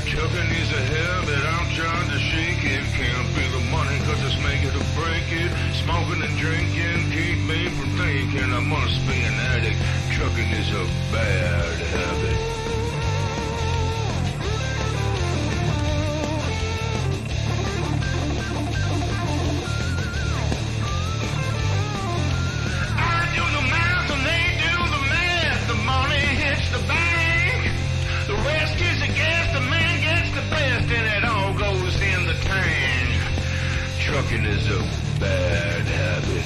Trucking is a habit, I'm trying to shake it. Can't be the money, cause it's make it or break it. Smoking and drinking, keep me from thinking I must be an addict. Trucking is a bad habit. I do the math and they do the math. The money hits the bank. The rest is a guess, the man gets the best, and it all goes in the tank. Trucking is a bad habit.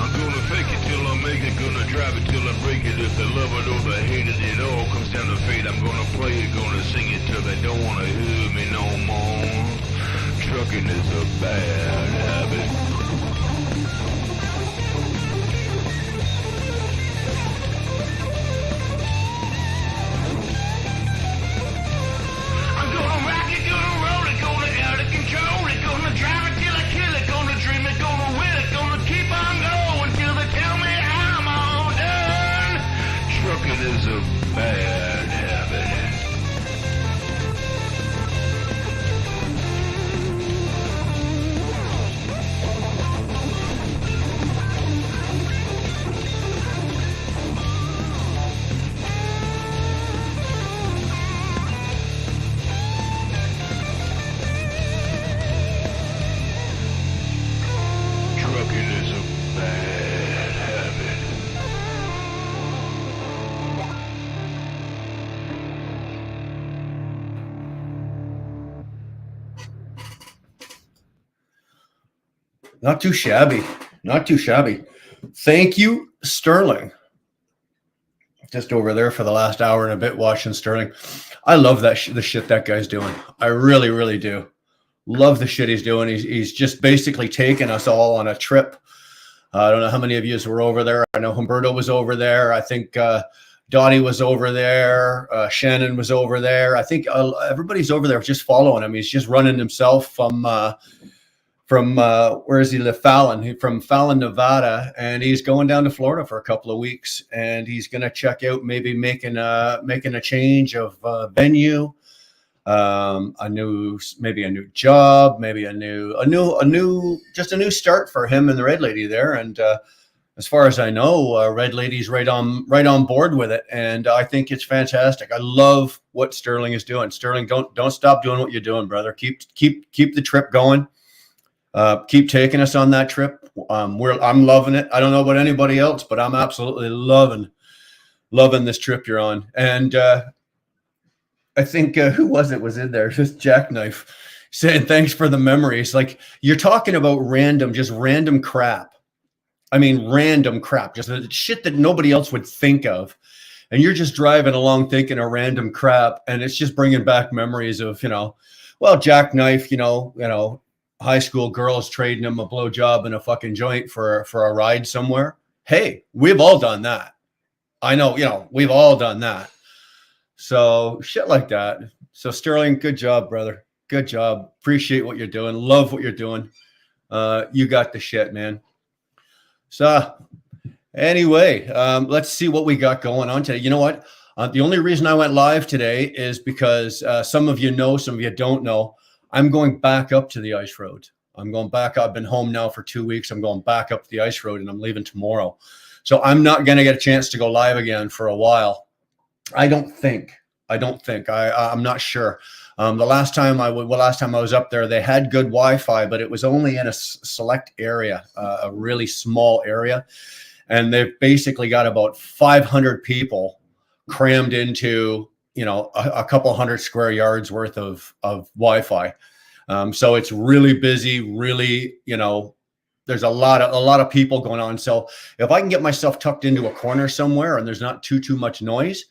I'm gonna fake it till I make it, gonna drive it till I break it. If they love it or they hate it, it all comes down to fate. I'm gonna play it, gonna sing it till they don't wanna hear me no more. Trucking is a bad habit. I'm gonna rock it, gonna roll it, gonna out of control it, gonna drive it till I kill it, gonna dream it, gonna will it, gonna keep on going till they tell me I'm all done. Trucking is a bad habit. Trucking is a bad habit. Not too shabby. Not too shabby. Thank you, Sterling. Just over there for the last hour and a bit watching Sterling. I love that the shit that guy's doing. I really, really do. Love the shit he's doing. He's just basically taken us all on a trip. I don't know how many of you were over there. I know Humberto was over there. I think Dottie was over there. Shannon was over there. I think everybody's over there just following him. He's just running himself from where is he live? Fallon, from Fallon, Nevada, and he's going down to Florida for a couple of weeks, and he's going to check out maybe making a change of venue, maybe a new job, maybe a new start for him and the Red Lady there. And as far as I know, Red Lady's right on board with it, and I think it's fantastic. I love what Sterling is doing. Sterling, don't stop doing what you're doing, brother. Keep the trip going. Keep taking us on that trip. I'm loving it. I don't know about anybody else, but I'm absolutely loving this trip you're on. And I think who was in there? Just Jackknife saying thanks for the memories. Like, you're talking about random crap. I mean, random crap, just the shit that nobody else would think of. And you're just driving along thinking of random crap, and it's just bringing back memories of, Jackknife, high school girls trading him a blowjob and a fucking joint for a ride somewhere. Hey, we've all done that. I know, we've all done that. So shit like that. So Sterling, good job, brother. Good job. Appreciate what you're doing. Love what you're doing. You got the shit, man. So anyway, let's see what we got going on today. You know what? The only reason I went live today is because some of you know, some of you don't know. I'm going back up to the ice road. I'm going back. I've been home now for 2 weeks. I'm going back up the ice road, and I'm leaving tomorrow. So I'm not going to get a chance to go live again for a while. I don't think. I'm not sure. The last time I was up there, they had good Wi-Fi, but it was only in a select area, a really small area. And they've basically got about 500 people crammed into a couple hundred square yards worth of Wi-Fi. So it's really busy, really, there's a lot of people going on. So if I can get myself tucked into a corner somewhere and there's not too much noise,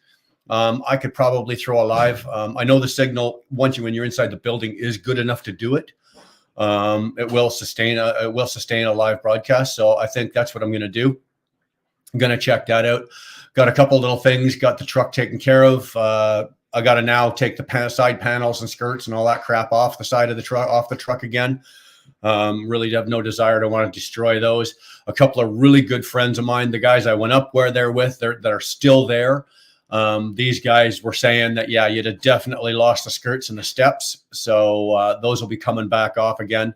I could probably throw a live. I know the signal, when you're inside the building, is good enough to do it. It will sustain a live broadcast. So I think that's what I'm going to do. I'm going to check that out. Got a couple little things, got the truck taken care of. I got to now take the side panels and skirts and all that crap off the side of the truck, off the truck again. Really have no desire to want to destroy those. A couple of really good friends of mine, the guys I went up where they're with, that are still there. These guys were saying that, yeah, you'd have definitely lost the skirts and the steps. So those will be coming back off again.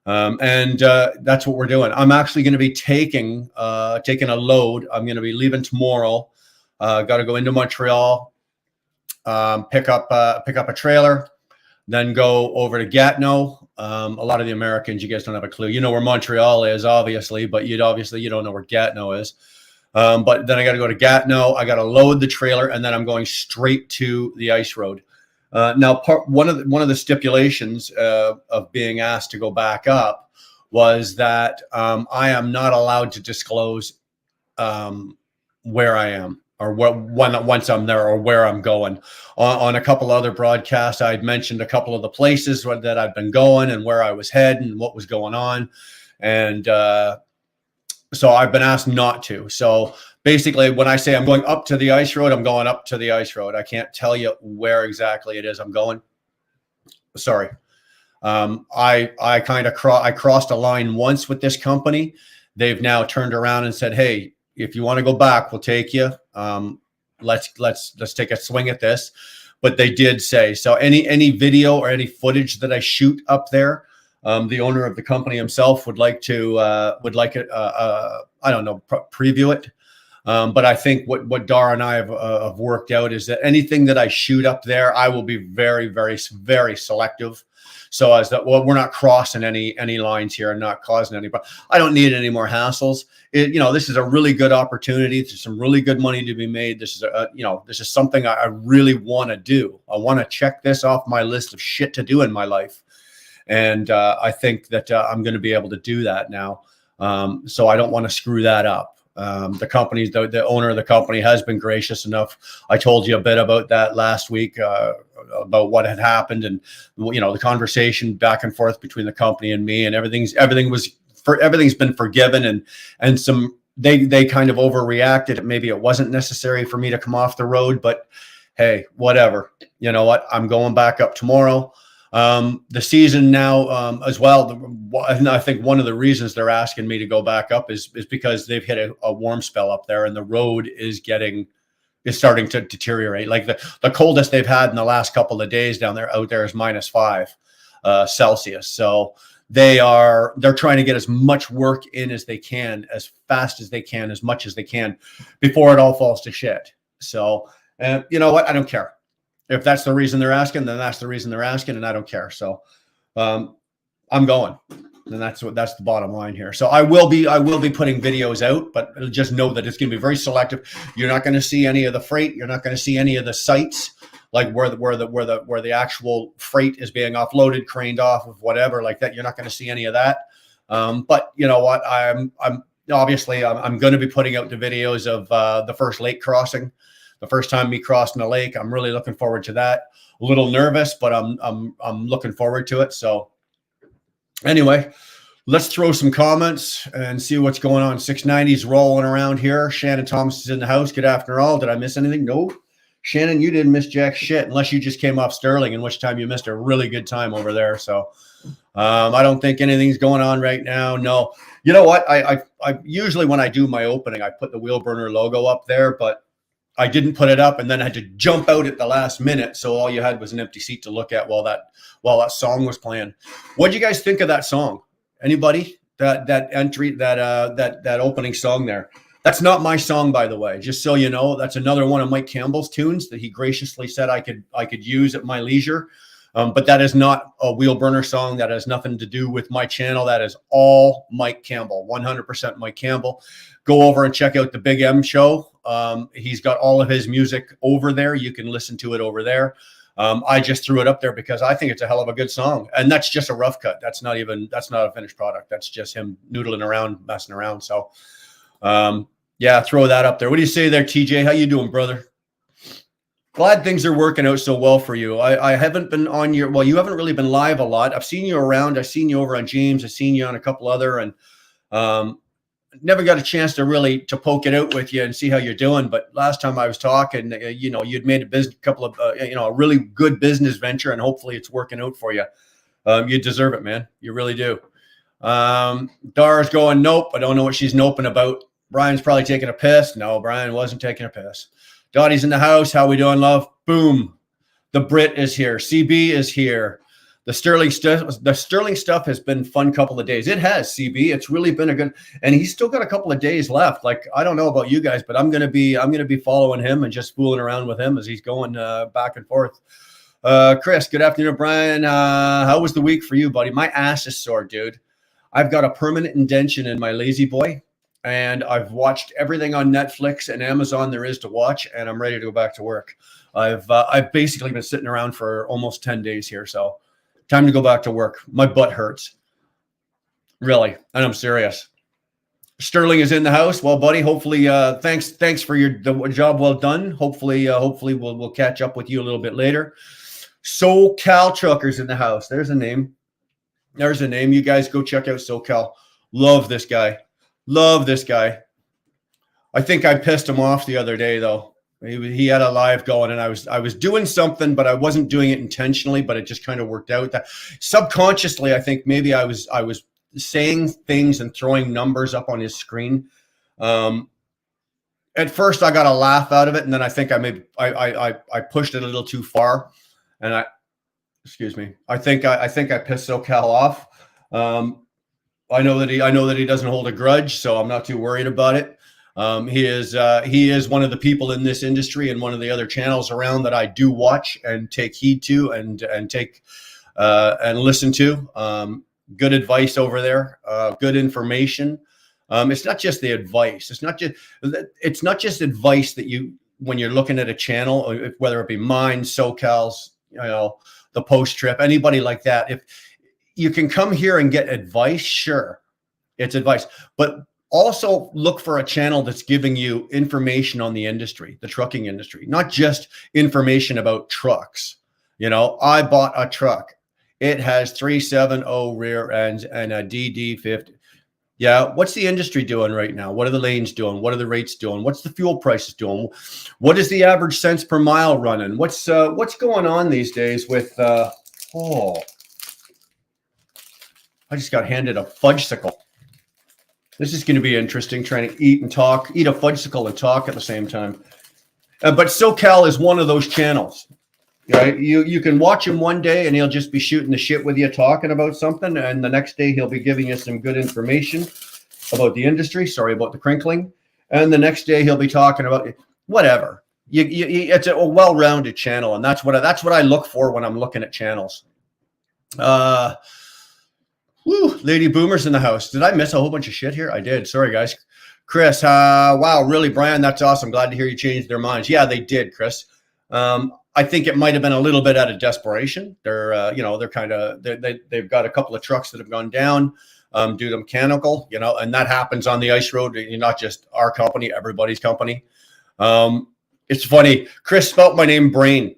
And that's what we're doing. I'm actually going to be taking a load. I'm going to be leaving tomorrow. Got to go into Montreal, pick up a trailer, then go over to Gatineau. A lot of the Americans, you guys don't have a clue. You know where Montreal is, obviously, but you don't know where Gatineau is. But then I got to go to Gatineau. I got to load the trailer, and then I'm going straight to the ice road. Now, one of the stipulations of being asked to go back up was that I am not allowed to disclose where I am or once I'm there or where I'm going. On a couple other broadcasts, I'd mentioned a couple of the places that I'd been going and where I was heading and what was going on, and so I've been asked not to. So basically, when I say I'm going up to the ice road, I'm going up to the ice road. I can't tell you where exactly it is I'm going. Sorry. I crossed a line once with this company. They've now turned around and said, "Hey, if you want to go back, we'll take you. Let's take a swing at this." But they did say, so any video or any footage that I shoot up there, the owner of the company himself would like it. I don't know, preview it. But I think what Dar and I have worked out is that anything that I shoot up there, I will be very, very, very selective. So as that, well, we're not crossing any lines here and not causing any. But I don't need any more hassles. This is a really good opportunity. There's some really good money to be made. This is something I really want to do. I want to check this off my list of shit to do in my life. And I think that I'm going to be able to do that now. So I don't want to screw that up. The owner of the company has been gracious enough. I told you a bit about that last week, about what had happened, and the conversation back and forth between the company and me, and everything's been forgiven, and some they kind of overreacted. Maybe it wasn't necessary for me to come off the road, but hey, whatever. You know what? I'm going back up tomorrow. The season now as well, and I think one of the reasons they're asking me to go back up is because they've hit a warm spell up there, and the road is starting to deteriorate. Like the coldest they've had in the last couple of days out there is -5 Celsius. So they're trying to get as much work in as they can, as fast as they can, as much as they can before it all falls to shit. So you know what? I don't care. If that's the reason they're asking, then that's the reason they're asking, and I don't care. So I'm going, and that's the bottom line here. So I will be putting videos out, but just know that it's going to be very selective. You're not going to see any of the freight. You're not going to see any of the sites, like where the actual freight is being offloaded, craned off of whatever like that. You're not going to see any of that. But you know what? I'm going to be putting out the videos of the first lake crossing. The first time me crossing a lake. I'm really looking forward to that. A little nervous, but I'm looking forward to it. So anyway, let's throw some comments and see what's going on. 690's rolling around here. Shannon Thomas is in the house. Good afternoon, all. Did I miss anything? No. Shannon, you didn't miss jack shit unless you just came off Sterling, in which time you missed a really good time over there. So I don't think anything's going on right now. No. You know what? I usually when I do my opening, I put the Wheel Burner logo up there, but I didn't put it up, and then I had to jump out at the last minute. So all you had was an empty seat to look at while that song was playing. What do you guys think of that song? Anybody? That entry, that opening song there. That's not my song, by the way. Just so you know, that's another one of Mike Campbell's tunes that he graciously said I could use at my leisure. But that is not a Wheel Burner song. That has nothing to do with my channel. That is all Mike Campbell, 100% Mike Campbell. Go over and check out the Big M show. He's got all of his music over there. You can listen to it over there. I just threw it up there because I think it's a hell of a good song. And that's just a rough cut. That's not a finished product. That's just him noodling around, messing around. So, yeah, throw that up there. What do you say there, TJ? How you doing, brother? Glad things are working out so well for you. I haven't been on you haven't really been live a lot. I've seen you around. I've seen you over on James. I've seen you on a couple other, and never got a chance to poke it out with you and see how you're doing. But last time I was talking, you'd made a really good business venture, and hopefully it's working out for you. You deserve it, man. You really do. Dara's going, nope. I don't know what she's noping about. Brian's probably taking a piss. No, Brian wasn't taking a piss. Dottie's in the house. How we doing, love? Boom. The Brit is here. CB is here. The Sterling stuff has been fun couple of days. It has, CB. It's really been a good, and he's still got a couple of days left. Like, I don't know about you guys, but I'm gonna be following him and just fooling around with him as he's going back and forth. Chris, good afternoon, Brian. How was the week for you, buddy? My ass is sore, dude. I've got a permanent indention in my lazy boy, and I've watched everything on Netflix and Amazon there is to watch, and I'm ready to go back to work. I've basically been sitting around for almost 10 days here, so time to go back to work. My butt hurts, really, and I'm serious. Sterling is in the house. Well, buddy, hopefully, thanks for the job well done. Hopefully we'll catch up with you a little bit later. SoCal Truckers in the house. There's a name. There's a name. You guys go check out SoCal. Love this guy. I think I pissed him off the other day, though. He had a live going, and I was doing something, but I wasn't doing it intentionally, but it just kind of worked out. That subconsciously, I think maybe I was saying things and throwing numbers up on his screen. At first I got a laugh out of it, and then I think I pushed it a little too far, and I think I pissed SoCal off. I know that he doesn't hold a grudge, so I'm not too worried about it. He is one of the people in this industry and one of the other channels around that I do watch and take heed to and take and listen to. Good advice over there, good information. It's not just the advice. It's not just advice that you, when you're looking at a channel, whether it be mine, SoCal's, the Post Trip, anybody like that. If you can come here and get advice, sure, it's advice, but also look for a channel that's giving you information on the industry, the trucking industry, not just information about trucks. I bought a truck. It has 370 rear ends and a DD50. Yeah, what's the industry doing right now? What are the lanes doing? What are the rates doing? What's the fuel prices doing? What is the average cents per mile running? What's going on these days with I just got handed a fudgesicle. This is going to be interesting, trying to eat a fudgesicle and talk at the same time. But SoCal is one of those channels. Right? You can watch him one day and he'll just be shooting the shit with you, talking about something, and the next day he'll be giving you some good information about the industry. Sorry about the crinkling. And the next day he'll be talking about whatever. It's a well-rounded channel, and that's what I look for when I'm looking at channels. Lady Boomer's in the house. Did I miss a whole bunch of shit here? I did. Sorry, guys. Chris, wow, really, Brian? That's awesome. Glad to hear you changed their minds. Yeah, they did, Chris. I think it might have been a little bit out of desperation. They've got a couple of trucks that have gone down due to mechanical, and that happens on the ice road. Not just our company, everybody's company. It's funny. Chris spelt my name Brain.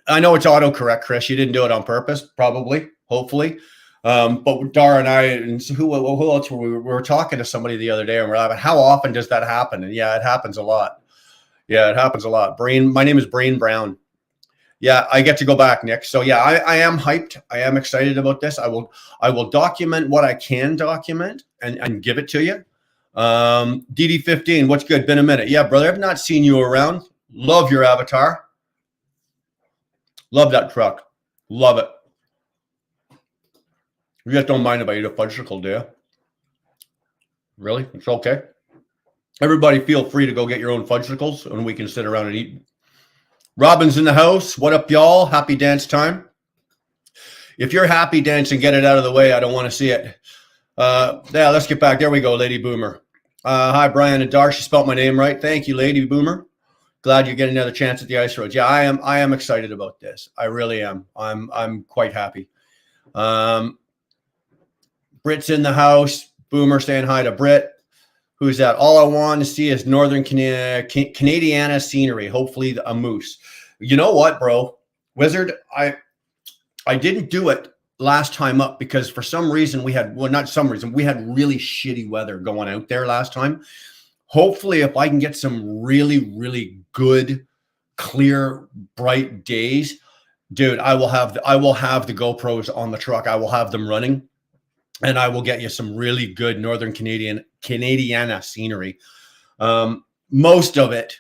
I know it's autocorrect, Chris. You didn't do it on purpose, probably, hopefully. But Dara and I, and who else were we? We were talking to somebody the other day, and we're like, how often does that happen? And yeah, it happens a lot. Brain. My name is Brain Brown. Yeah, I get to go back, Nick. So yeah, I am hyped. I am excited about this. I will document what I can document and give it to you. DD15, what's good? Been a minute. Yeah, brother, I've not seen you around. Love your avatar. Love that truck. Love it. You guys don't mind if I eat a fudgesicle, do you? Really? It's okay. Everybody feel free to go get your own fudgesicles, and we can sit around and eat. Robin's in the house. What up, y'all? Happy dance time. If you're happy dancing, get it out of the way. I don't want to see it. Yeah, let's get back. There we go, Lady Boomer. Hi, Brian and Dar. She spelled my name right. Thank you, Lady Boomer. Glad you're getting another chance at the ice roads. Yeah, I am excited about this. I really am. I'm quite happy. Brit's in the house. Boomer saying hi to Brit. Who's that? All I want to see is Northern Canadiana scenery. Hopefully a moose. You know what, bro? Wizard, I didn't do it last time up because for some reason we had, well, not some reason, we had really shitty weather going out there last time. Hopefully, if I can get some really, really good, clear, bright days, dude, I will have the GoPros on the truck. I will have them running, and I will get you some really good Northern Canadiana scenery. Most of it,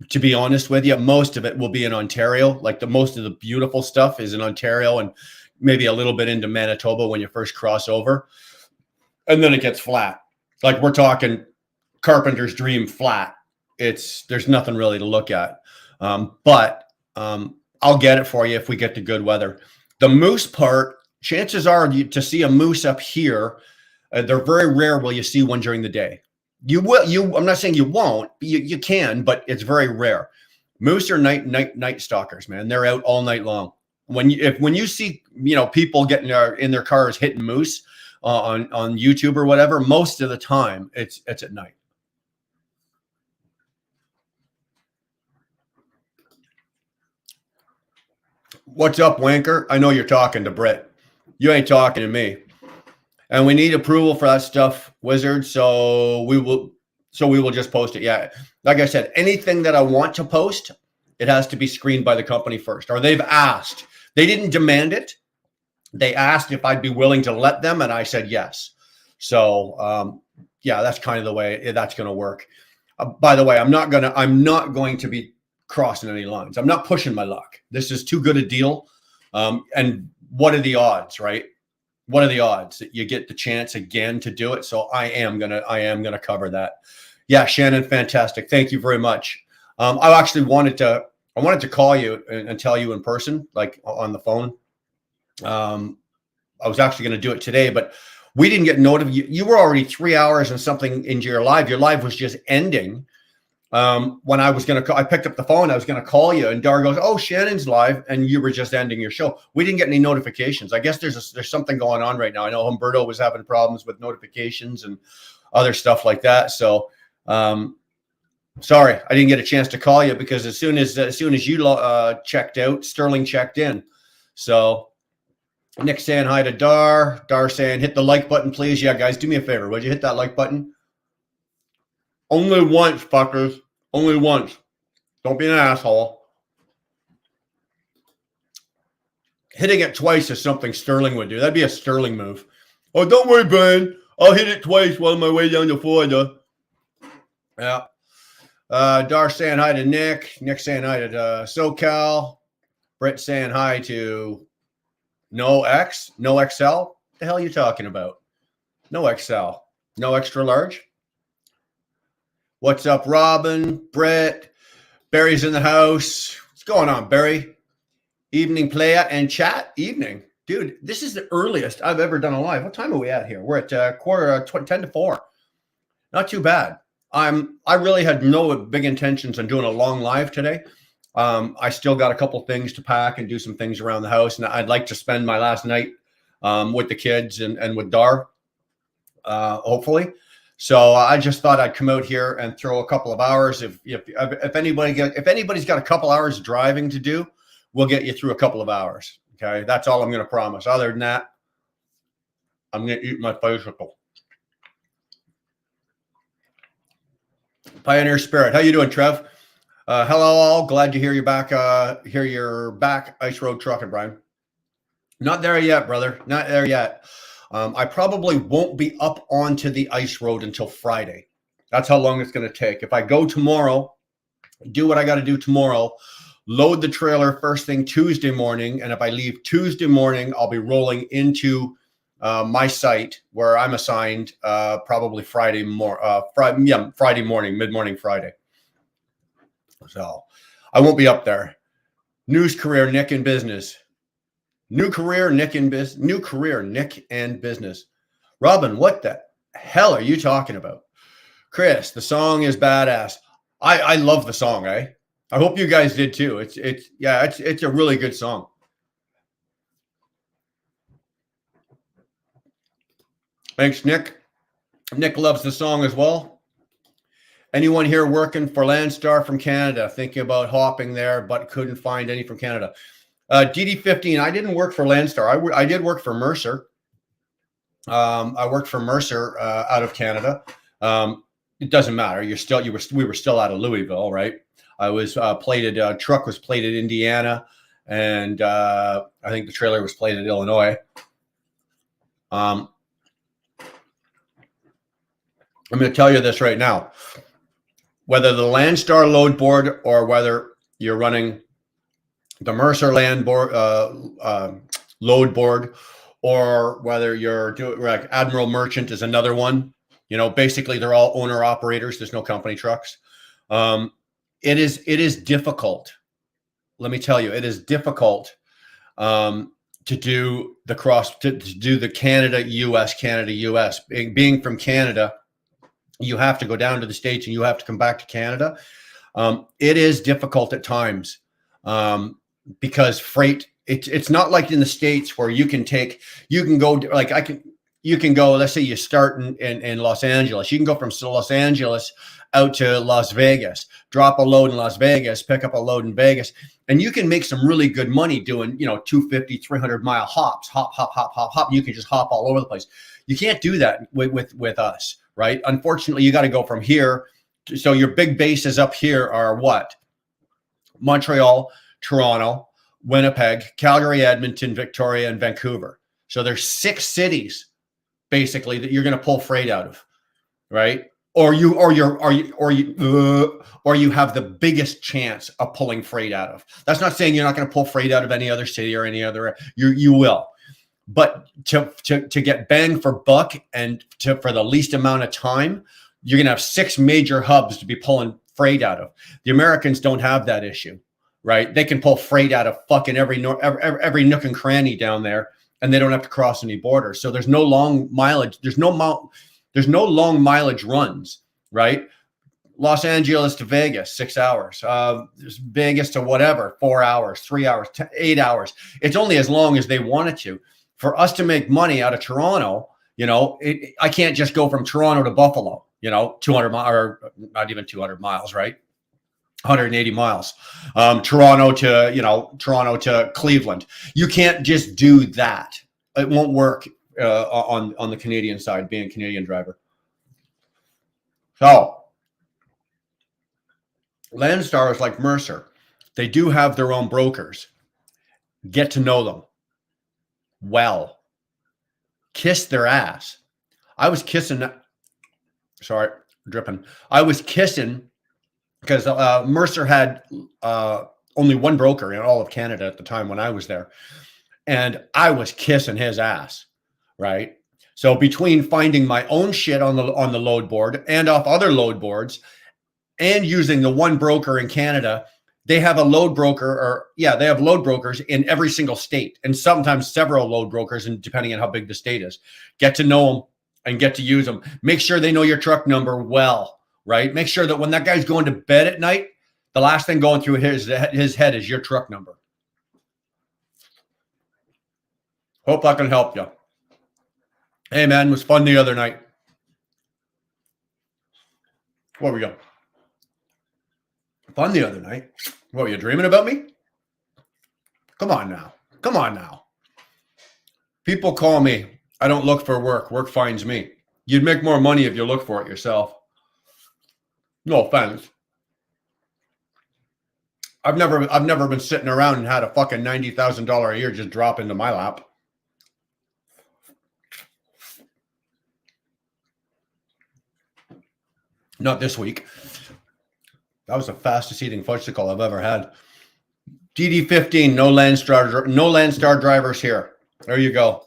to be honest with you, most of it will be in Ontario. Like most of the beautiful stuff is in Ontario and maybe a little bit into Manitoba when you first cross over. And then it gets flat. Like we're talking Carpenter's Dream flat. There's nothing really to look at. But I'll get it for you if we get to good weather. The moose part, chances are to see a moose up here, they're very rare will you see one during the day. You will. I'm not saying you won't. You can, but it's very rare. Moose are night stalkers, man. They're out all night long. When you see people getting in their cars hitting moose on YouTube or whatever, most of the time it's at night. What's up, wanker? I know you're talking to Britt. You ain't talking to me. And we need approval for that stuff, Wizard. So we will just post it. Yeah. Like I said, anything that I want to post, it has to be screened by the company first, or they've asked. They didn't demand it. They asked if I'd be willing to let them, and I said yes. So yeah, that's kind of the way that's going to work. By the way, I'm not going to be crossing any lines. I'm not pushing my luck. This is too good a deal. And what are the odds, right? What are the odds that you get the chance again to do it? So I am gonna cover that. Yeah, Shannon, fantastic. Thank you very much. I actually wanted to call you and tell you in person, like on the phone. I was actually going to do it today, but we didn't get notified. You were already 3 hours and something into your live. Your live was just ending. When I was going to, I picked up the phone. I was going to call you, and Dar goes, "Oh, Shannon's live," and you were just ending your show. We didn't get any notifications. I guess there's something going on right now. I know Humberto was having problems with notifications and other stuff like that. So, sorry, I didn't get a chance to call you because as soon as you checked out, Sterling checked in. So, Nick saying hi to Dar. Dar saying, "Hit the like button, please." Yeah, guys, do me a favor. Would you hit that like button? Only once, fuckers. Only once. Don't be an asshole. Hitting it twice is something Sterling would do. That'd be a Sterling move. Oh, don't worry, Brian. I'll hit it twice while on my way down to Florida. Yeah. Dar saying hi to Nick. Nick saying hi to SoCal. Brett saying hi to No XL. What the hell are you talking about? No XL. No extra large? What's up, Robin? Brett? Barry's in the house. What's going on, Barry? Evening playa and chat? Evening. Dude, this is the earliest I've ever done a live. What time are we at here? We're at 10 to 4. Not too bad. I really had no big intentions on doing a long live today. I still got a couple things to pack and do some things around the house, and I'd like to spend my last night with the kids and with Dar, hopefully. So I just thought I'd come out here and throw a couple of hours. If anybody's got a couple hours driving to do, we'll get you through a couple of hours. Okay, that's all I'm going to promise. Other than that, I'm going to eat my bicycle. Pioneer Spirit, how you doing, Trev? Hello, all. Glad to hear you back. Hear you're back. Ice Road Trucking, Brian. Not there yet, brother. Not there yet. I probably won't be up onto the ice road until Friday. That's how long it's going to take. If I go tomorrow, do what I got to do tomorrow, load the trailer first thing Tuesday morning, and if I leave Tuesday morning, I'll be rolling into my site where I'm assigned probably Friday morning, mid-morning Friday. So I won't be up there. News career, Nick in business. New career, Nick and business. Robin, what the hell are you talking about? Chris, the song is badass. I love the song, eh? I hope you guys did too. It's a really good song. Thanks, Nick. Nick loves the song as well. Anyone here working for Landstar from Canada, thinking about hopping there, but couldn't find any from Canada? DD15. I didn't work for Landstar. I did work for Mercer. I worked for Mercer out of Canada. It doesn't matter. We were still out of Louisville, right? I was plated. Truck was plated Indiana, and I think the trailer was plated Illinois. I'm going to tell you this right now. Whether the Landstar load board or whether you're running the Mercer land board, load board, or whether you're doing like Admiral Merchant is another one. Basically they're all owner operators. There's no company trucks. It is difficult. Let me tell you, it is difficult to do the Canada, US. Being from Canada, you have to go down to the States and you have to come back to Canada. It is difficult at times because freight, it's not like in the States where you can go, let's say you start in Los Angeles. You can go from Los Angeles out to Las Vegas, drop a load in Las Vegas, pick up a load in Vegas, and you can make some really good money doing, 250, 300-mile hops, hop. You can just hop all over the place. You can't do that with us, right? Unfortunately, you got to go from here. So your big bases up here are what? Montreal, Toronto, Winnipeg, Calgary, Edmonton, Victoria, and Vancouver. So there's 6 cities basically that you're going to pull freight out of, right? Or you have the biggest chance of pulling freight out of. That's not saying you're not going to pull freight out of any other city or any other. You will, but to get bang for buck and for the least amount of time, you're going to have 6 major hubs to be pulling freight out of. The Americans don't have that issue, right? They can pull freight out of fucking every nook and cranny down there, and they don't have to cross any borders. So there's no long mileage. There's no long mileage runs, right? Los Angeles to Vegas, 6 hours. Vegas to whatever, 4 hours, 3 hours, 8 hours. It's only as long as they want it to. For us to make money out of Toronto, I can't just go from Toronto to Buffalo, 200 miles, or not even 200 miles, right? 180 miles. Toronto to Cleveland. You can't just do that. It won't work on the Canadian side, being a Canadian driver. So Landstar is like Mercer. They do have their own brokers. Get to know them well. Kiss their ass. I was kissing because Mercer had only one broker in all of Canada at the time when I was there. And I was kissing his ass, right? So between finding my own shit on the load board and off other load boards and using the one broker in Canada, they have a load broker, they have load brokers in every single state, and sometimes several load brokers, and depending on how big the state is. Get to know them and get to use them. Make sure they know your truck number well, right? Make sure that when that guy's going to bed at night, the last thing going through his head is your truck number. Hope I can help you. Hey, man, it was fun the other night. Where we go? Fun the other night. What, were you dreaming about me? Come on now. People call me. I don't look for work. Work finds me. You'd make more money if you look for it yourself. No offense. I've never been sitting around and had a fucking $90,000 a year just drop into my lap. Not this week. That was the fastest eating fudgesicle I've ever had. DD15, no Landstar drivers here. There you go.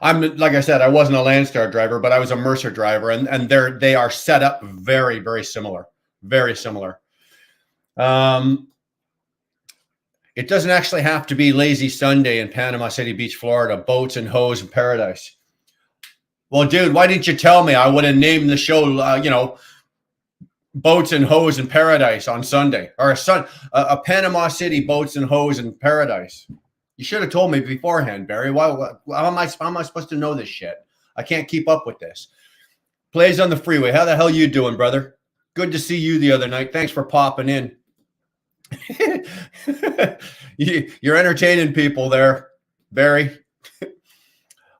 Like I said, I wasn't a Landstar driver, but I was a Mercer driver, and they are set up very, very similar. Very similar. It doesn't actually have to be Lazy Sunday in Panama City Beach, Florida. Boats and Hoes in Paradise. Well, dude, why didn't you tell me? I would have named the show, Boats and Hoes in Paradise on Sunday, or a Panama City Boats and Hoes in Paradise. You should have told me beforehand, Barry. How am I supposed to know this shit? I can't keep up with this. Plays on the freeway. How the hell you doing, brother? Good to see you the other night. Thanks for popping in. You're entertaining people there, Barry.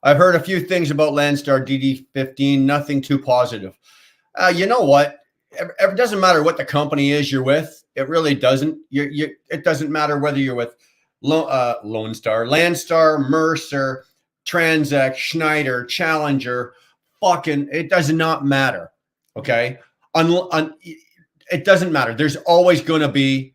I've heard a few things about Landstar DD15, nothing too positive. You know what? It doesn't matter what the company is you're with. It really doesn't. It doesn't matter whether you're with Lone Star, Landstar, Mercer, Transact, Schneider, Challenger. Fucking, it does not matter. Okay, it doesn't matter. There's always going to be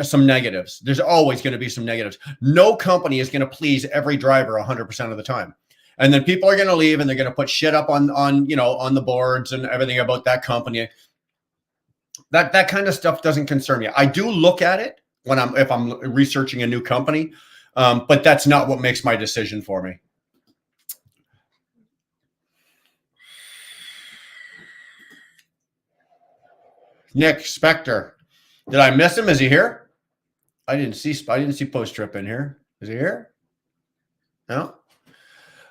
some negatives. There's always going to be some negatives. No company is going to please every driver 100% of the time. And then people are going to leave and they're going to put shit up on the boards and everything about that company. That kind of stuff doesn't concern me. I do look at it if I'm researching a new company, but that's not what makes my decision for me. Nick Spector, did I miss him? Is he here? I didn't see Post Trip in here. Is he here? No.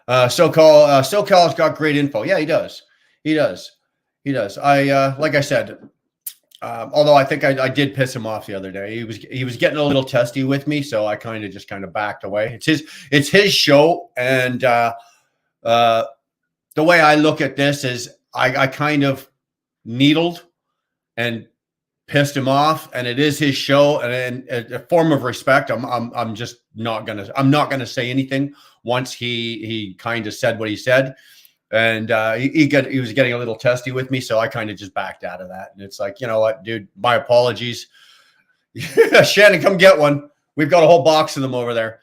SoCal's got great info. Yeah, he does. Like I said, although I think I did piss him off the other day. He was getting a little testy with me, so I kind of backed away. It's his show, and the way I look at this is I kind of needled and pissed him off, and it is his show, and a form of respect. I'm just not gonna say anything once he kind of said what he said, and he was getting a little testy with me, so I kind of just backed out of that. And it's like, you know what, dude, my apologies. Shannon, come get one. We've got a whole box of them over there.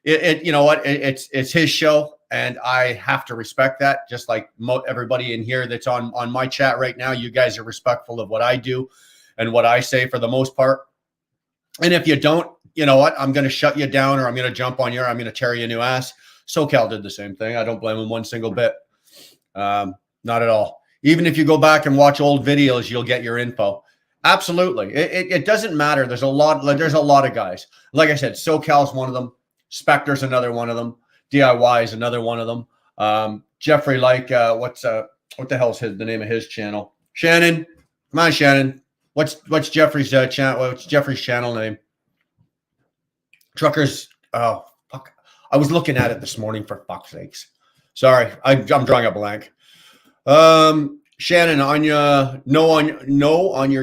You know what? It's his show, and I have to respect that. Just like everybody in here that's on my chat right now, you guys are respectful of what I do and what I say for the most part. And if you don't, you know what? I'm going to shut you down, or I'm going to jump on I'm going to tear you a new ass. SoCal did the same thing. I don't blame him one single bit. Not at all. Even if you go back and watch old videos, you'll get your info. Absolutely. It doesn't matter. There's a lot of guys. Like I said, SoCal's one of them. Spectre's another one of them. DIY is another one of them. Jeffrey, what the hell's the name of his channel? Shannon. Come on, Shannon. What's Jeffrey's channel? What's Jeffrey's channel name? Truckers. Oh, fuck. I was looking at it this morning, for fuck's sakes. Sorry. I'm drawing a blank. Shannon, on your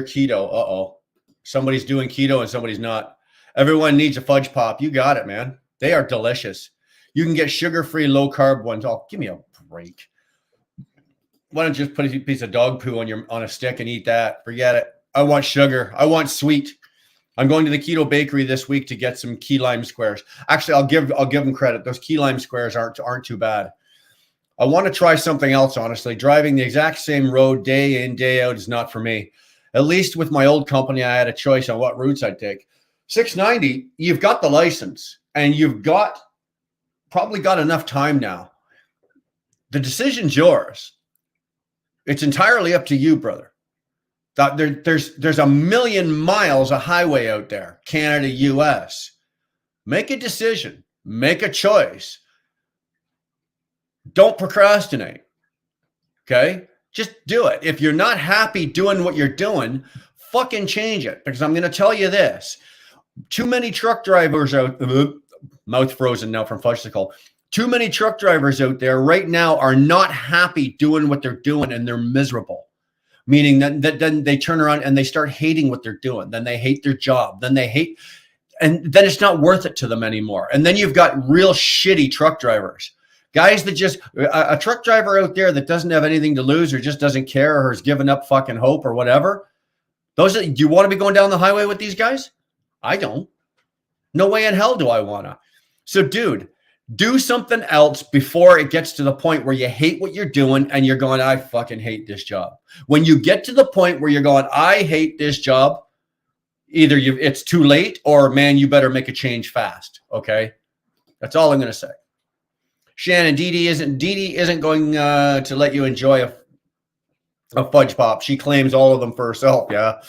keto. Uh-oh. Somebody's doing keto and somebody's not. Everyone needs a fudge pop. You got it, man. They are delicious. You can get sugar-free, low-carb ones. Oh, give me a break. Why don't you just put a piece of dog poo on a stick and eat that? Forget it. I want sugar. I want sweet. I'm going to the keto bakery this week to get some key lime squares. Actually, I'll give them credit. Those key lime squares aren't too bad. I want to try something else, honestly. Driving the exact same road day in, day out is not for me. At least with my old company, I had a choice on what routes I'd take. 690, you've got the license, and you've probably got enough time now. The decision's yours. It's entirely up to you, brother. There's a million miles of highway out there, Canada, US. Make a decision. Make a choice. Don't procrastinate. Okay? Just do it. If you're not happy doing what you're doing, fucking change it. Because I'm going to tell you this. Too many truck drivers out, mouth frozen now from Fudgesicle. Too many truck drivers out there right now are not happy doing what they're doing, and they're miserable. Meaning that then they turn around and they start hating what they're doing. Then they hate their job. And then it's not worth it to them anymore. And then you've got real shitty truck drivers. Guys that just, a truck driver out there that doesn't have anything to lose or just doesn't care or has given up fucking hope or whatever. Do you want to be going down the highway with these guys? I don't. No way in hell do I want to. So, dude, do something else before it gets to the point where you hate what you're doing and you're going, I fucking hate this job. When you get to the point where you're going, I hate this job, either it's too late or, man, you better make a change fast. Okay? That's all I'm going to say. Shannon, Dee isn't going to let you enjoy a fudge pop. She claims all of them for herself. Yeah.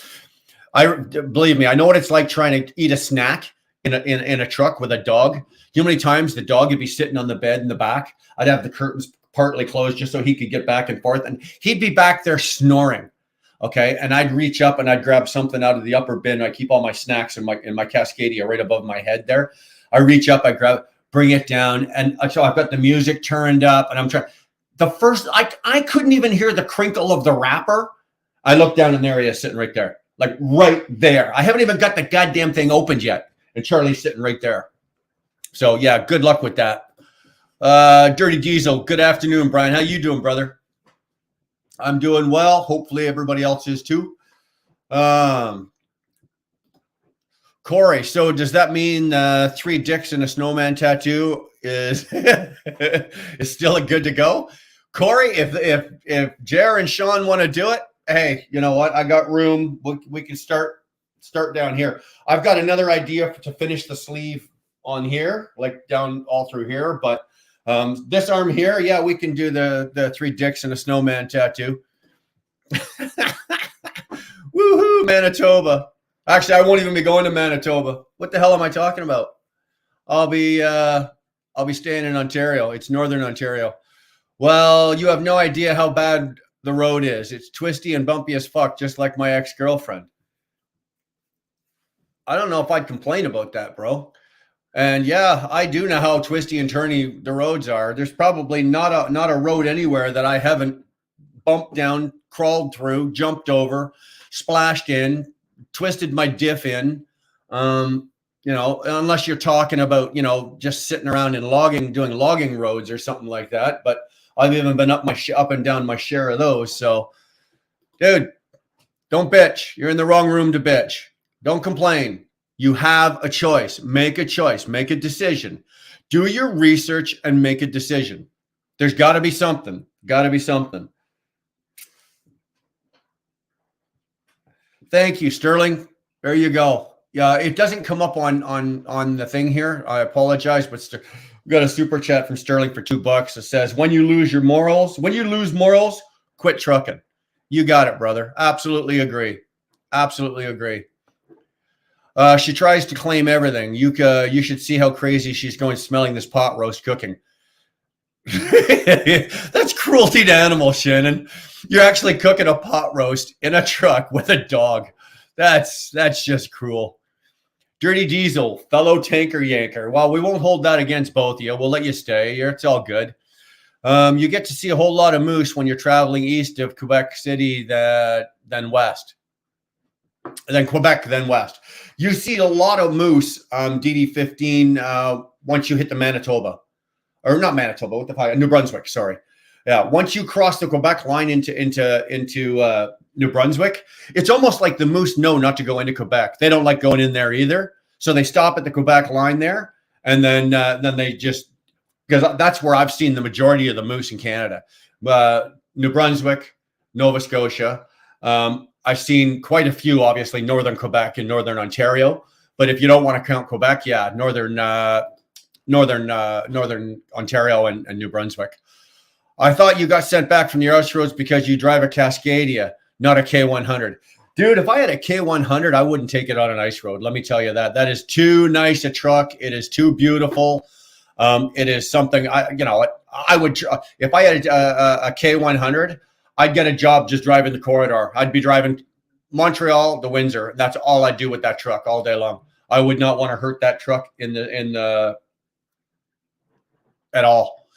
Believe me, I know what it's like trying to eat a snack in a truck with a dog. You know how many times the dog would be sitting on the bed in the back? I'd have the curtains partly closed just so he could get back and forth, and he'd be back there snoring. Okay. And I'd reach up and I'd grab something out of the upper bin. I keep all my snacks in my Cascadia right above my head there. I reach up, I grab, bring it down. And so I've got the music turned up and I'm trying. The first, I couldn't even hear the crinkle of the wrapper. I looked down and there he is sitting right there, like right there. I haven't even got the goddamn thing opened yet. And Charlie's sitting right there. So yeah, good luck with that. Dirty Diesel, good afternoon, Brian. How you doing, brother? I'm doing well. Hopefully everybody else is too. Corey, so does that mean 3 dicks and a snowman tattoo is is still good to go? Corey, if Jer and Sean want to do it, hey, you know what? I got room. We can start down here. I've got another idea to finish the sleeve on here, like down all through here, but this arm here, yeah, we can do the 3 dicks and a snowman tattoo. Woohoo, Manitoba. Actually, I won't even be going to Manitoba. What the hell am I talking about? I'll be staying in Ontario. It's Northern Ontario. Well, you have no idea how bad the road is. It's twisty and bumpy as fuck, just like my ex-girlfriend. I don't know if I'd complain about that, bro. And yeah, I do know how twisty and turny the roads are. There's probably not a road anywhere that I haven't bumped down, crawled through, jumped over, splashed in, twisted my diff in. You know, unless you're talking about, you know, just sitting around and doing logging roads or something like that. But I've even been up and down my share of those. So, dude, don't bitch. You're in the wrong room to bitch. Don't complain. You have a choice. Make a choice. Make a decision. Do your research and make a decision. There's got to be something. Got to be something. Thank you, Sterling. There you go. Yeah, it doesn't come up on the thing here. I apologize, but we got a super chat from Sterling for $2. It says, when you lose morals, quit trucking. You got it, brother. Absolutely agree. Absolutely agree. She tries to claim everything. You should see how crazy she's going smelling this pot roast cooking. That's cruelty to animals, Shannon. You're actually cooking a pot roast in a truck with a dog. That's just cruel. Dirty Diesel, fellow tanker yanker. Well, we won't hold that against both of you. We'll let you stay. It's all good. You get to see a whole lot of moose when you're traveling east of Quebec City than west. Then Quebec, then west. You see a lot of moose on DD15 once you hit the Manitoba. Or not Manitoba, what the fuck? New Brunswick, sorry. Yeah, once you cross the Quebec line into New Brunswick, it's almost like the moose know not to go into Quebec. They don't like going in there either. So they stop at the Quebec line there, and then they just, because that's where I've seen the majority of the moose in Canada. New Brunswick, Nova Scotia. I've seen quite a few, obviously, Northern Quebec and Northern Ontario. But if you don't want to count Quebec, yeah, Northern Ontario and New Brunswick. I thought you got sent back from the ice roads because you drive a Cascadia, not a K100. Dude, if I had a K100, I wouldn't take it on an ice road. Let me tell you that. That is too nice a truck. It is too beautiful. It is something I would, if I had a K100, I'd get a job just driving the corridor. I'd be driving Montreal to Windsor. That's all I'd do with that truck all day long. I would not want to hurt that truck at all.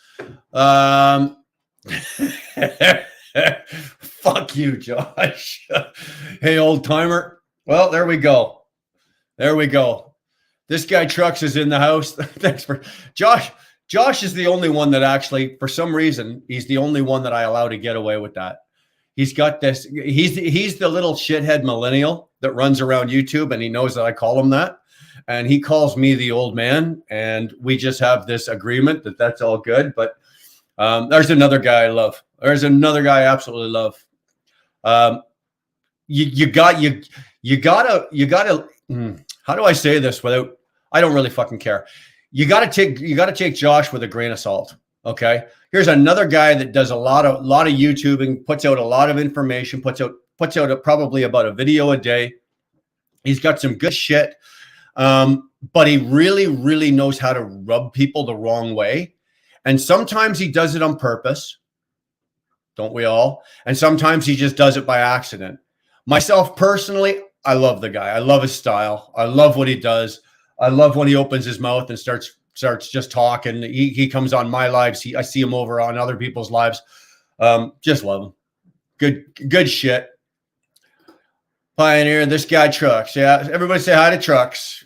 Fuck you, Josh. Hey, old timer. Well, there we go. This guy Trucks is in the house. Thanks for Josh. Josh is the only one that actually, for some reason, he's the only one that I allow to get away with that. He's got this. He's the little shithead millennial that runs around YouTube, and he knows that I call him that. And he calls me the old man, and we just have this agreement that that's all good. But there's another guy I love. There's another guy I absolutely love. You gotta. How do I say this without? I don't really fucking care. You gotta take Josh with a grain of salt. Okay. Here's another guy that does a lot of YouTubing, puts out a lot of information, puts out probably about a video a day. He's got some good shit. But he really, really knows how to rub people the wrong way. And sometimes he does it on purpose. Don't we all? And sometimes he just does it by accident. Myself personally, I love the guy. I love his style. I love what he does. I love when he opens his mouth and starts just talking. He comes on my lives. I see him over on other people's lives. Just love him. Good shit. Pioneer, this guy Trucks. Yeah, everybody say hi to Trucks.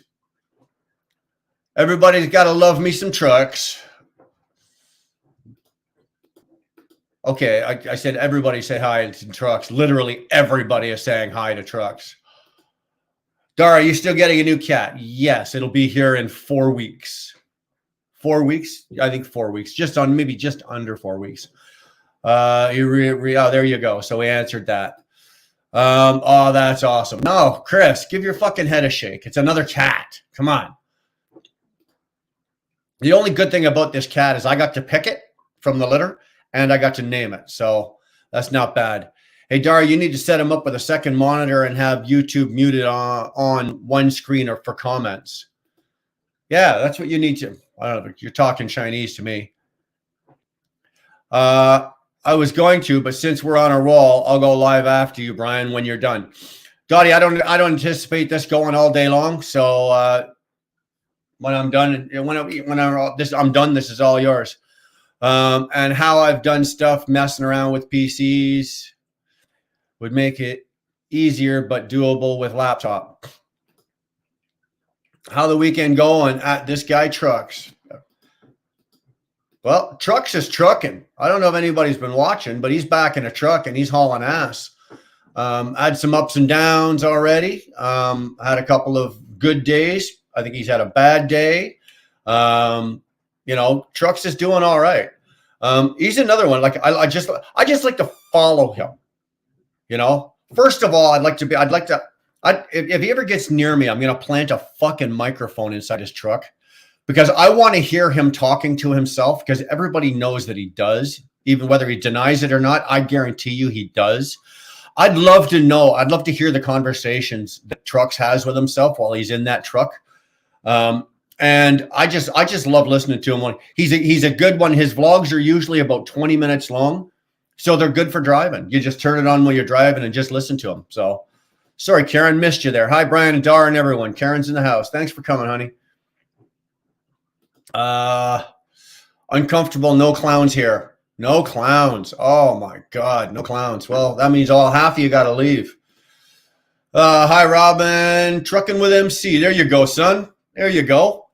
Everybody's got to love me some Trucks. Okay, I said everybody say hi to Trucks. Literally everybody is saying hi to Trucks. Dara, are you still getting a new cat? Yes, it'll be here in 4 weeks. 4 weeks? I think 4 weeks. Maybe just under 4 weeks. There you go. So we answered that. Oh, that's awesome. No, Chris, give your fucking head a shake. It's another cat. Come on. The only good thing about this cat is I got to pick it from the litter and I got to name it. So that's not bad. Hey, Dara, you need to set him up with a second monitor and have YouTube muted on one screen or for comments. Yeah, that's what you need to. I don't know. You're talking Chinese to me. I was going to, but since we're on a roll, I'll go live after you, Brian, when you're done. Dottie, I don't anticipate this going all day long. So when I'm done, I'm done, this is all yours. And how I've done stuff messing around with PCs would make it easier but doable with laptop. How the weekend going at this guy Trucks? Well, Trucks is trucking. I don't know if anybody's been watching, but he's back in a truck and he's hauling ass. Had some ups and downs already. Had a couple of good days. I think he's had a bad day. Trucks is doing all right. He's another one. Like I just like to follow him. First of all, if he ever gets near me, I'm going to plant a fucking microphone inside his truck because I want to hear him talking to himself because everybody knows that he does, even whether he denies it or not. I guarantee you he does. I'd love to know. I'd love to hear the conversations that Trucks has with himself while he's in that truck. And I just love listening to him. He's a good one. His vlogs are usually about 20 minutes long. So they're good for driving. You just turn it on while you're driving and just listen to them. So sorry, Karen, missed you there. Hi, Brian and Dara and everyone. Karen's in the house. Thanks for coming, honey. Uncomfortable. No clowns here. No clowns. Oh my God. No clowns. Well, that means half of you got to leave. Hi, Robin. Trucking with MC. There you go, son. There you go.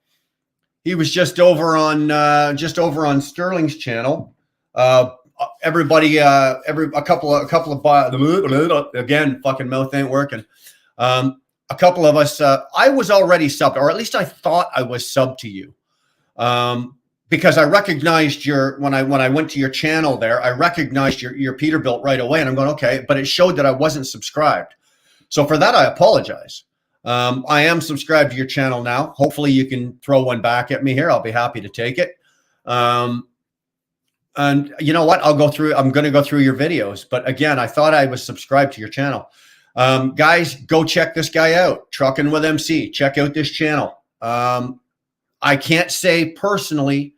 He was just over on Sterling's channel. Everybody, a couple of again, fucking mouth ain't working. A couple of us, I was already subbed, or at least I thought I was subbed to you. Because I recognized when I went to your channel there, I recognized your Peterbilt right away. And I'm going, okay, but it showed that I wasn't subscribed. So for that, I apologize. I am subscribed to your channel now. Hopefully you can throw one back at me here. I'll be happy to take it. And you know what? I'm going to go through your videos. But again, I thought I was subscribed to your channel. Guys, go check this guy out. Trucking with MC. Check out this channel. I can't say personally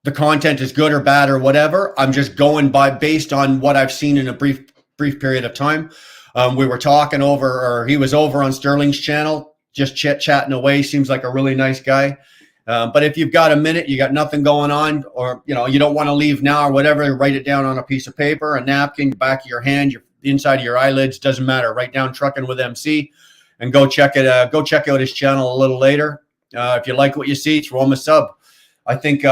the content is good or bad or whatever. I'm just going based on what I've seen in a brief period of time. We were talking he was over on Sterling's channel, just chatting away. Seems like a really nice guy. But if you've got a minute, you got nothing going on, or you don't want to leave now or whatever, write it down on a piece of paper, a napkin, back of your hand, the inside of your eyelids, doesn't matter. Write down Trucking with MC and go check it. Go check out his channel a little later. If you like what you see, throw him a sub. I think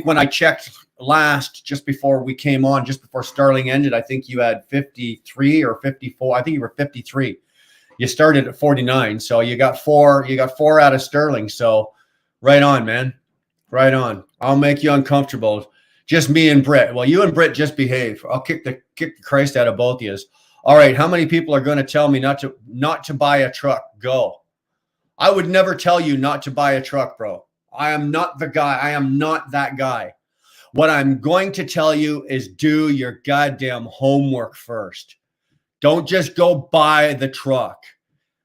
when I checked last, just before we came on, just before Starling ended, I think you had 53 or 54. I think you were 53. You started at 49, so you got four out of Sterling. So right on, man. Right on. I'll make you uncomfortable. Just me and Britt. Well, you and Britt just behave. I'll kick the Christ out of both of you. All right, how many people are going to tell me not to buy a truck? Go. I would never tell you not to buy a truck, bro. I am not the guy. I am not that guy. What I'm going to tell you is do your goddamn homework first. Don't just go buy the truck.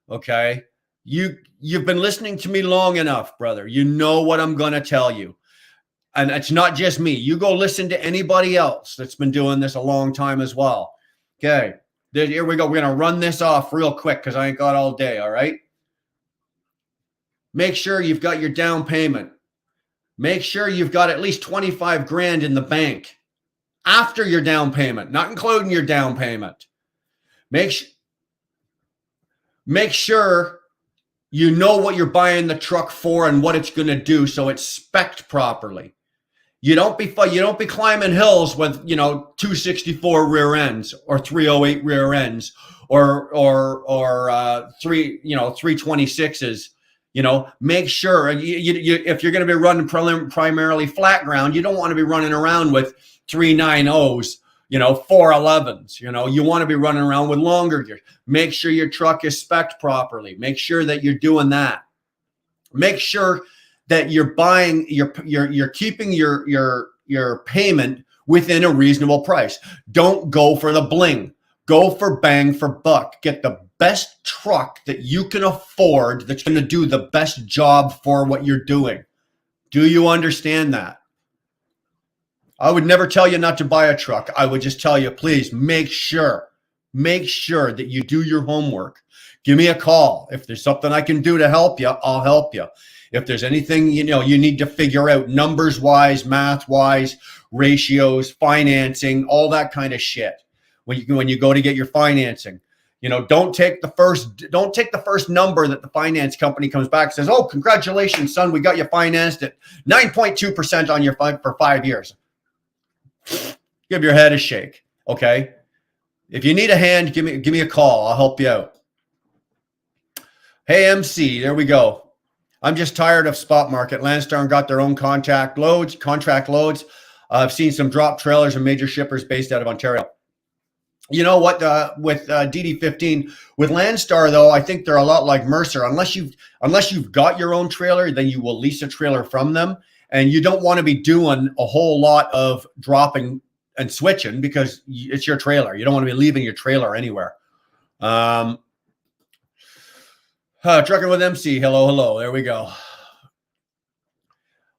Okay? You've been listening to me long enough, brother. You know what I'm going to tell you. And it's not just me. You go listen to anybody else that's been doing this a long time as well. Okay? Here we go. We're going to run this off real quick because I ain't got all day. All right. Make sure you've got your down payment. Make sure you've got at least 25 grand in the bank after your down payment, not including your down payment. Make sure you know what you're buying the truck for and what it's going to do, so it's spec'd properly. You don't be climbing hills with 264 rear ends or 308 rear ends or 326s. Make sure if you're going to be running primarily flat ground, you don't want to be running around with 390s, 411s. You want to be running around with longer gears. Make sure your truck is spec'd properly. Make sure that you're doing that. Make sure that you're buying, you're keeping your payment within a reasonable price. Don't go for the bling. Go for bang for buck. Get the best truck that you can afford that's going to do the best job for what you're doing. Do you understand that? I would never tell you not to buy a truck. I would just tell you, please make sure that you do your homework. Give me a call. If there's something I can do to help you, I'll help you. If there's anything, you need to figure out numbers wise, math wise, ratios, financing, all that kind of shit. When you go to get your financing, don't take the first number that the finance company comes back and says, "Oh, congratulations, son, we got you financed at 9.2% on your for 5 years." Give your head a shake. Okay. If you need a hand, give me a call. I'll help you out. Hey, MC, there we go. I'm just tired of spot market. Landstar got their own contract loads. I've seen some drop trailers and major shippers based out of Ontario. You know what? With DD15, with Landstar though, I think they're a lot like Mercer. Unless you've got your own trailer, then you will lease a trailer from them, and you don't want to be doing a whole lot of dropping and switching because it's your trailer. You don't want to be leaving your trailer anywhere. Trucking with MC. Hello. There we go.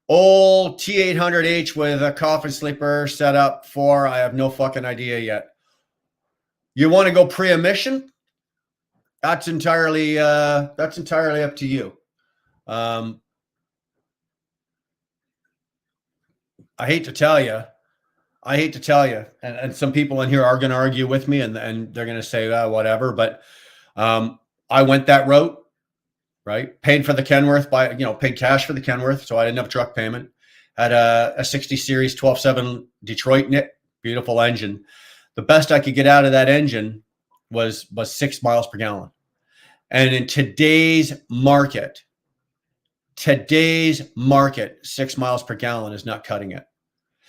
Old T800H with a coffin sleeper set up for, I have no fucking idea yet. You want to go pre-emission? That's entirely up to you. I hate to tell you, and some people in here are going to argue with me, and they're going to say whatever. But I went that route. Right, paid for the Kenworth paid cash for the Kenworth, so I didn't have a truck payment. Had a 60 series 12.7 Detroit knit, beautiful engine. The best I could get out of that engine was 6 miles per gallon. And in today's market, 6 miles per gallon is not cutting it.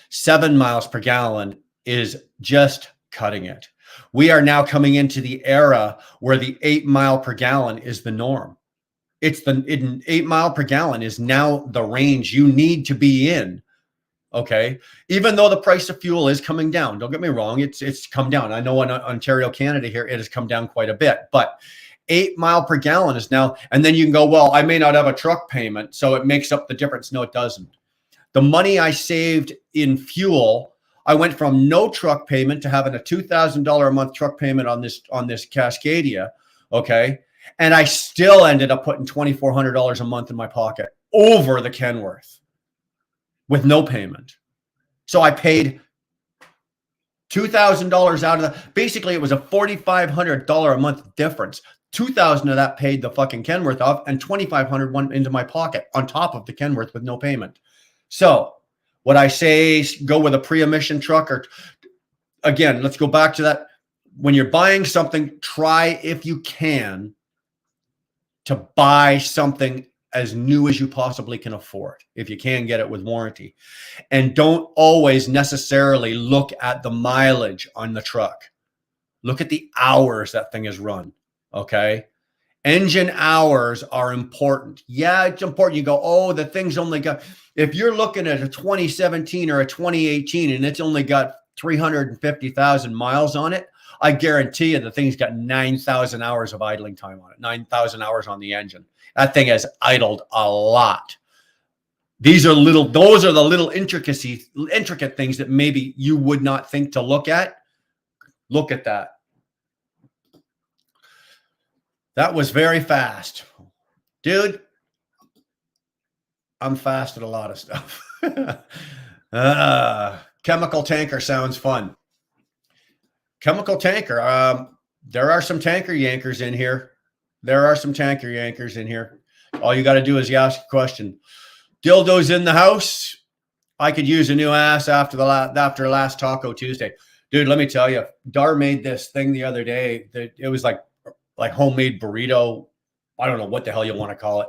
7 miles per gallon is just cutting it. We are now coming into the era where the 8 mile per gallon is the norm. 8 mile per gallon is now the range you need to be in. Okay. Even though the price of fuel is coming down, don't get me wrong. It's come down. I know in Ontario, Canada here, it has come down quite a bit, but 8 mile per gallon is now, and then you can go, well, I may not have a truck payment, so it makes up the difference. No, it doesn't. The money I saved in fuel, I went from no truck payment to having a $2,000 a month truck payment on this Cascadia. Okay. And I still ended up putting $2,400 a month in my pocket over the Kenworth with no payment. So I paid $2,000 out of that. Basically, it was a $4,500 a month difference. $2,000 of that paid the fucking Kenworth off, and $2,500 went into my pocket on top of the Kenworth with no payment. So what I say, go with a pre-emission truck, or again, let's go back to that. When you're buying something, try if you can to buy something as new as you possibly can afford, if you can get it with warranty. And don't always necessarily look at the mileage on the truck. Look at the hours that thing is run, okay? Engine hours are important. Yeah, it's important. You go, oh, the thing's only got, if you're looking at a 2017 or a 2018 and it's only got 350,000 miles on it, I guarantee you the thing's got 9,000 hours of idling time on it, 9,000 hours on the engine. That thing has idled a lot. Those are the little intricate things that maybe you would not think to look at. Look at that. That was very fast. Dude, I'm fast at a lot of stuff. Chemical tanker sounds fun. Chemical tanker. There are some tanker yankers in here. All you got to do is you ask a question. Dildos in the house. I could use a new ass after last Taco Tuesday. Dude, let me tell you, Dar made this thing the other day that it was like homemade burrito. I don't know what the hell you want to call it.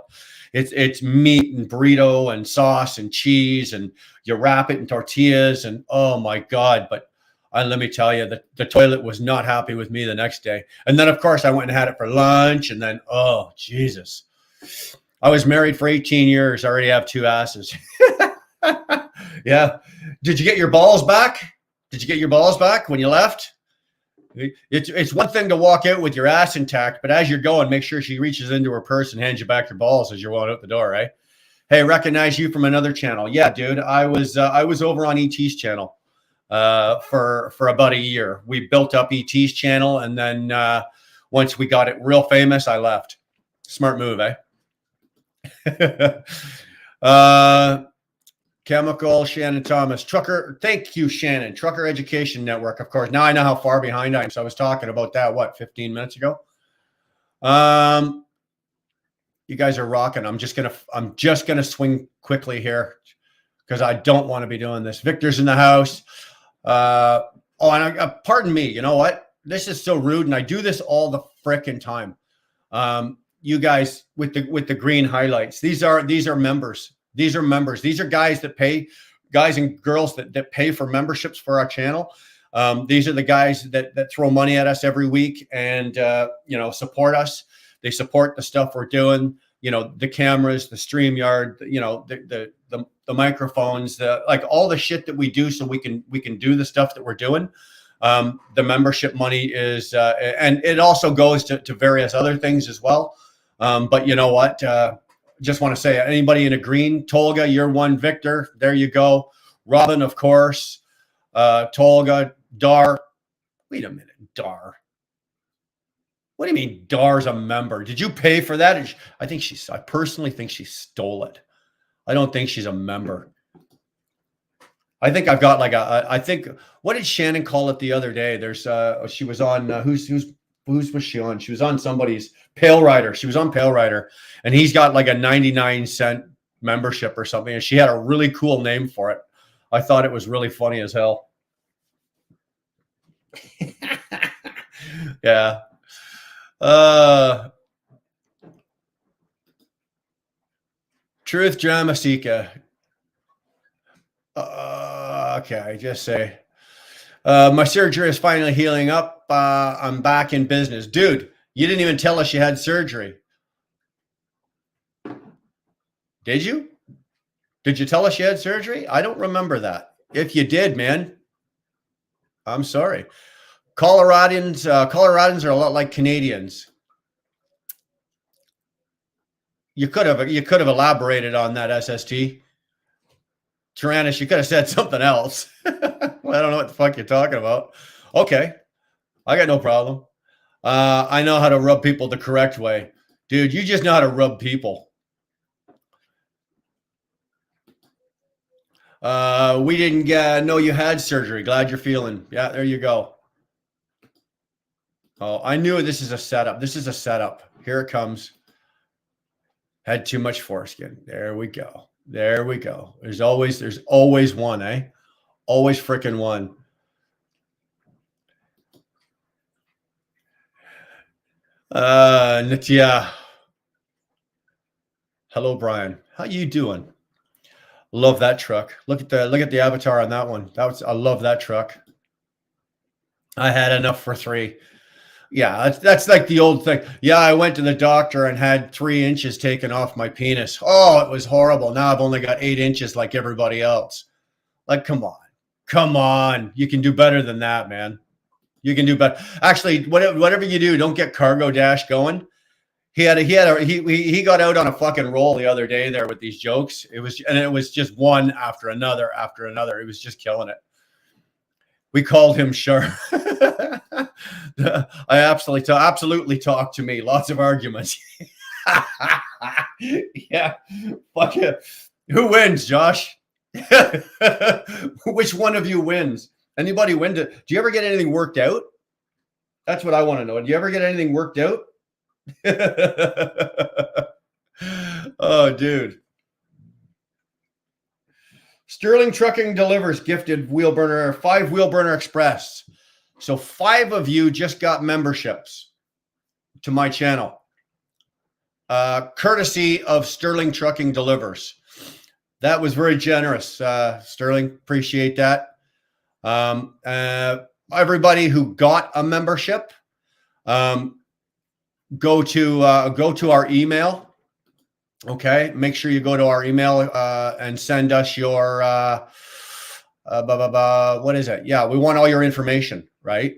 It's meat and burrito and sauce and cheese, and you wrap it in tortillas, and oh my God. But let me tell you, the toilet was not happy with me the next day. And then, of course, I went and had it for lunch, and then, oh, Jesus. I was married for 18 years. I already have 2 asses. Yeah. Did you get your balls back? Did you get your balls back when you left? It's one thing to walk out with your ass intact, but as you're going, make sure she reaches into her purse and hands you back your balls as you're walking out the door, right? Hey, recognize you from another channel. Yeah, dude, I was over on ET's channel for about a year. We built up ET's channel, and then once we got it real famous, I left. Smart move, eh? Chemical, Shannon Thomas, Trucker. Thank you, Shannon. Trucker Education Network, of course. Now I know how far behind I am. So I was talking about that, 15 minutes ago? You guys are rocking. I'm just gonna swing quickly here because I don't want to be doing this. Victor's in the house. Pardon me. You know what? This is so rude, and I do this all the frickin' time. You guys with the green highlights. These are members. These are members. These are guys and girls that pay for memberships for our channel. These are the guys that throw money at us every week and support us. They support the stuff we're doing. The cameras, the StreamYard, the microphones, all the shit that we do so we can do the stuff that we're doing. The membership money is and it also goes to various other things as well. But you know what? Just want to say, anybody in a green, Tolga, you're one. Victor, there you go. Robin, of course. Tolga, Dar. Wait a minute, Dar. What do you mean Dar's a member? Did you pay for that? I personally think she stole it. I don't think she's a member. I think I've got what did Shannon call it the other day? She was on, whose was she on? She was on somebody's Pale Rider. She was on Pale Rider, and he's got like a 99-cent membership or something. And she had a really cool name for it. I thought it was really funny as hell. Yeah. Truth Drama Sika. Okay, just say. My surgery is finally healing up. I'm back in business. Dude, you didn't even tell us you had surgery. Did you? Did you tell us you had surgery? I don't remember that. If you did, man, I'm sorry. Coloradans are a lot like Canadians. You could have elaborated on that, SST. Tyrannus, you could have said something else. Well, I don't know what the fuck you're talking about. Okay. I got no problem. I know how to rub people the correct way. Dude, you just know how to rub people. We didn't know you had surgery. Glad you're feeling. Yeah, there you go. Oh, I knew this is a setup. This is a setup. Here it comes. Had too much foreskin. There we go. There we go. There's always one, eh? Always freaking one. Nitya. Hello, Brian. How you doing? Love that truck. Look at the avatar on that one. I love that truck. I had enough for 3. Yeah, that's like the old thing. Yeah, I went to the doctor and had 3 inches taken off my penis. Oh, it was horrible. Now I've only got 8 inches like everybody else. Like, come on. You can do better than that, man. You can do better. Actually, whatever you do, don't get Cargo Dash going. He got out on a fucking roll the other day there with these jokes. It was just one after another It was just killing it. We called him Shark. I absolutely talk to me. Lots of arguments. Yeah. Fuck it. Who wins, Josh? Which one of you wins? Anybody win? Do you ever get anything worked out? That's what I want to know. Do you ever get anything worked out? Oh, dude. Sterling Trucking delivers gifted wheel burner, 5 wheel burner express. So 5 of you just got memberships to my channel. Courtesy of Sterling Trucking delivers. That was very generous, Sterling. Appreciate that. Everybody who got a membership, go to our email. Okay, make sure you go to our email and send us your what is it? Yeah, we want all your information, right?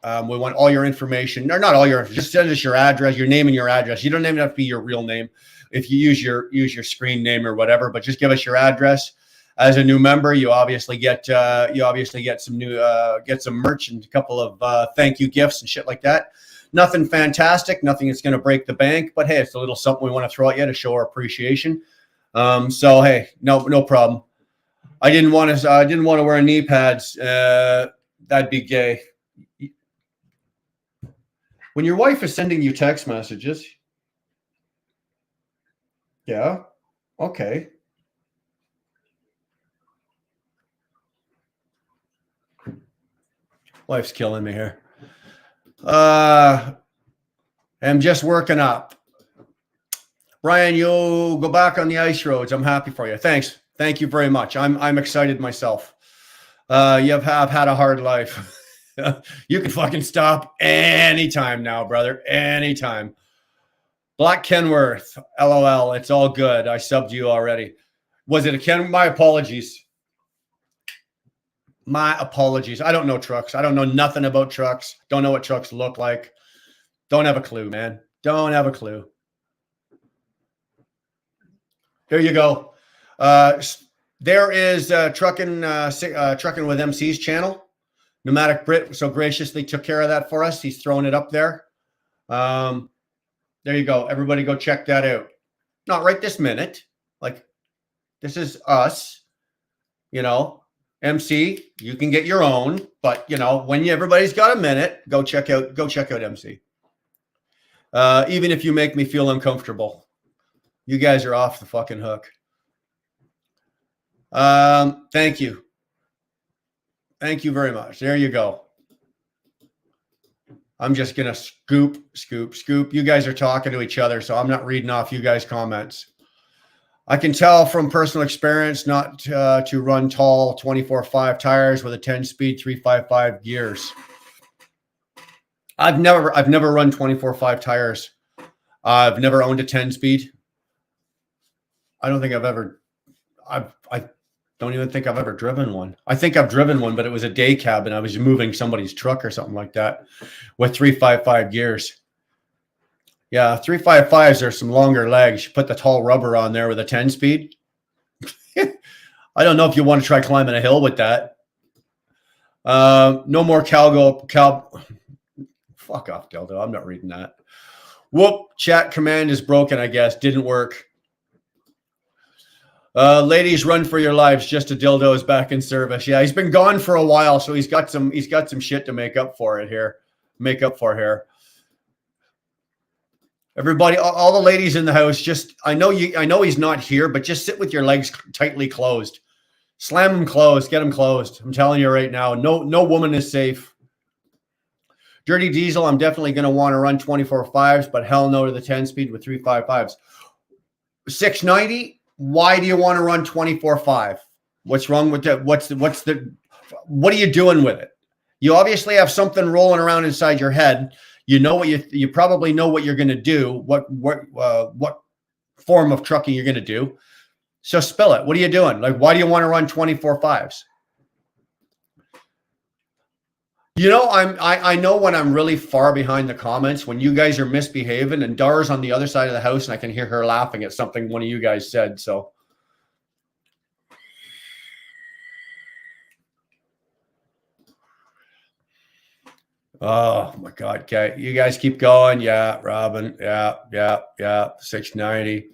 We want all your information, or not all your, just send us your address, your name and your address. You don't even have to be your real name if you use your screen name or whatever, but just give us your address. As a new member, you obviously get some new get some merch and a couple of thank you gifts and shit like that. Nothing fantastic, nothing that's going to break the bank, but hey, it's a little something we want to throw at you to show our appreciation. So hey, no problem. I didn't want to wear knee pads. That'd be gay. When your wife is sending you text messages, yeah, okay. Wife's killing me here. I'm just working up. Brian, you'll go back on the ice roads. I'm happy for you. Thanks. Thank you very much. I'm excited myself. You have had a hard life. You can fucking stop anytime now, brother. Anytime. Black Kenworth, LOL. It's all good. I subbed you already. Was it a Ken? My apologies. My apologies. I don't know trucks. I don't know nothing about trucks. Don't know what trucks look like. Don't have a clue, man. Don't have a clue. Here you go. There is Trucking with MC's channel. Pneumatic Brit so graciously took care of that for us. He's throwing it up there. There you go. Everybody go check that out. Not right this minute. Like, this is us, you know. MC, you can get your own, but you know, when everybody's got a minute, go check out MC. Even if you make me feel uncomfortable, you guys are off the fucking hook. Thank you. Thank you very much. There you go. I'm just going to scoop. You guys are talking to each other, so I'm not reading off you guys' comments. I can tell from personal experience not to run tall 24/5 tires with a 10-speed 355 gears. I've never run 24/5 tires. I've never owned a 10-speed. I don't think I've ever. I don't even think I've ever driven one. I think I've driven one, but it was a day cab, and I was moving somebody's truck or something like that with 355 gears. Yeah, 355s are some longer legs. You put the tall rubber on there with a 10-speed. I don't know if you want to try climbing a hill with that. No more Fuck off, Dildo. I'm not reading that. Whoop, chat command is broken, I guess. Didn't work. Ladies, run for your lives. Just a Dildo is back in service. Yeah, he's been gone for a while, so he's got some shit to make up for it here. Make up for here. Everybody, all the ladies in the house, just I know he's not here, but just sit with your legs tightly closed. Slam them closed, get them closed. I'm telling you right now, no woman is safe. Dirty Diesel, I'm definitely going to want to run 24/5s, but hell no to the 10-speed with 355s. 690, why do you want to run 24/5? What's wrong with that? What are you doing with it? You obviously have something rolling around inside your head. You know what you probably know what you're going to do, what form of trucking you're going to do. So spill it. What are you doing? Like, why do you want to run 24/5s? You know, I know when I'm really far behind the comments, when you guys are misbehaving, and Dara's on the other side of the house and I can hear her laughing at something one of you guys said. So Oh my God. Okay. You guys keep going. Yeah, Robin. Yeah. 690.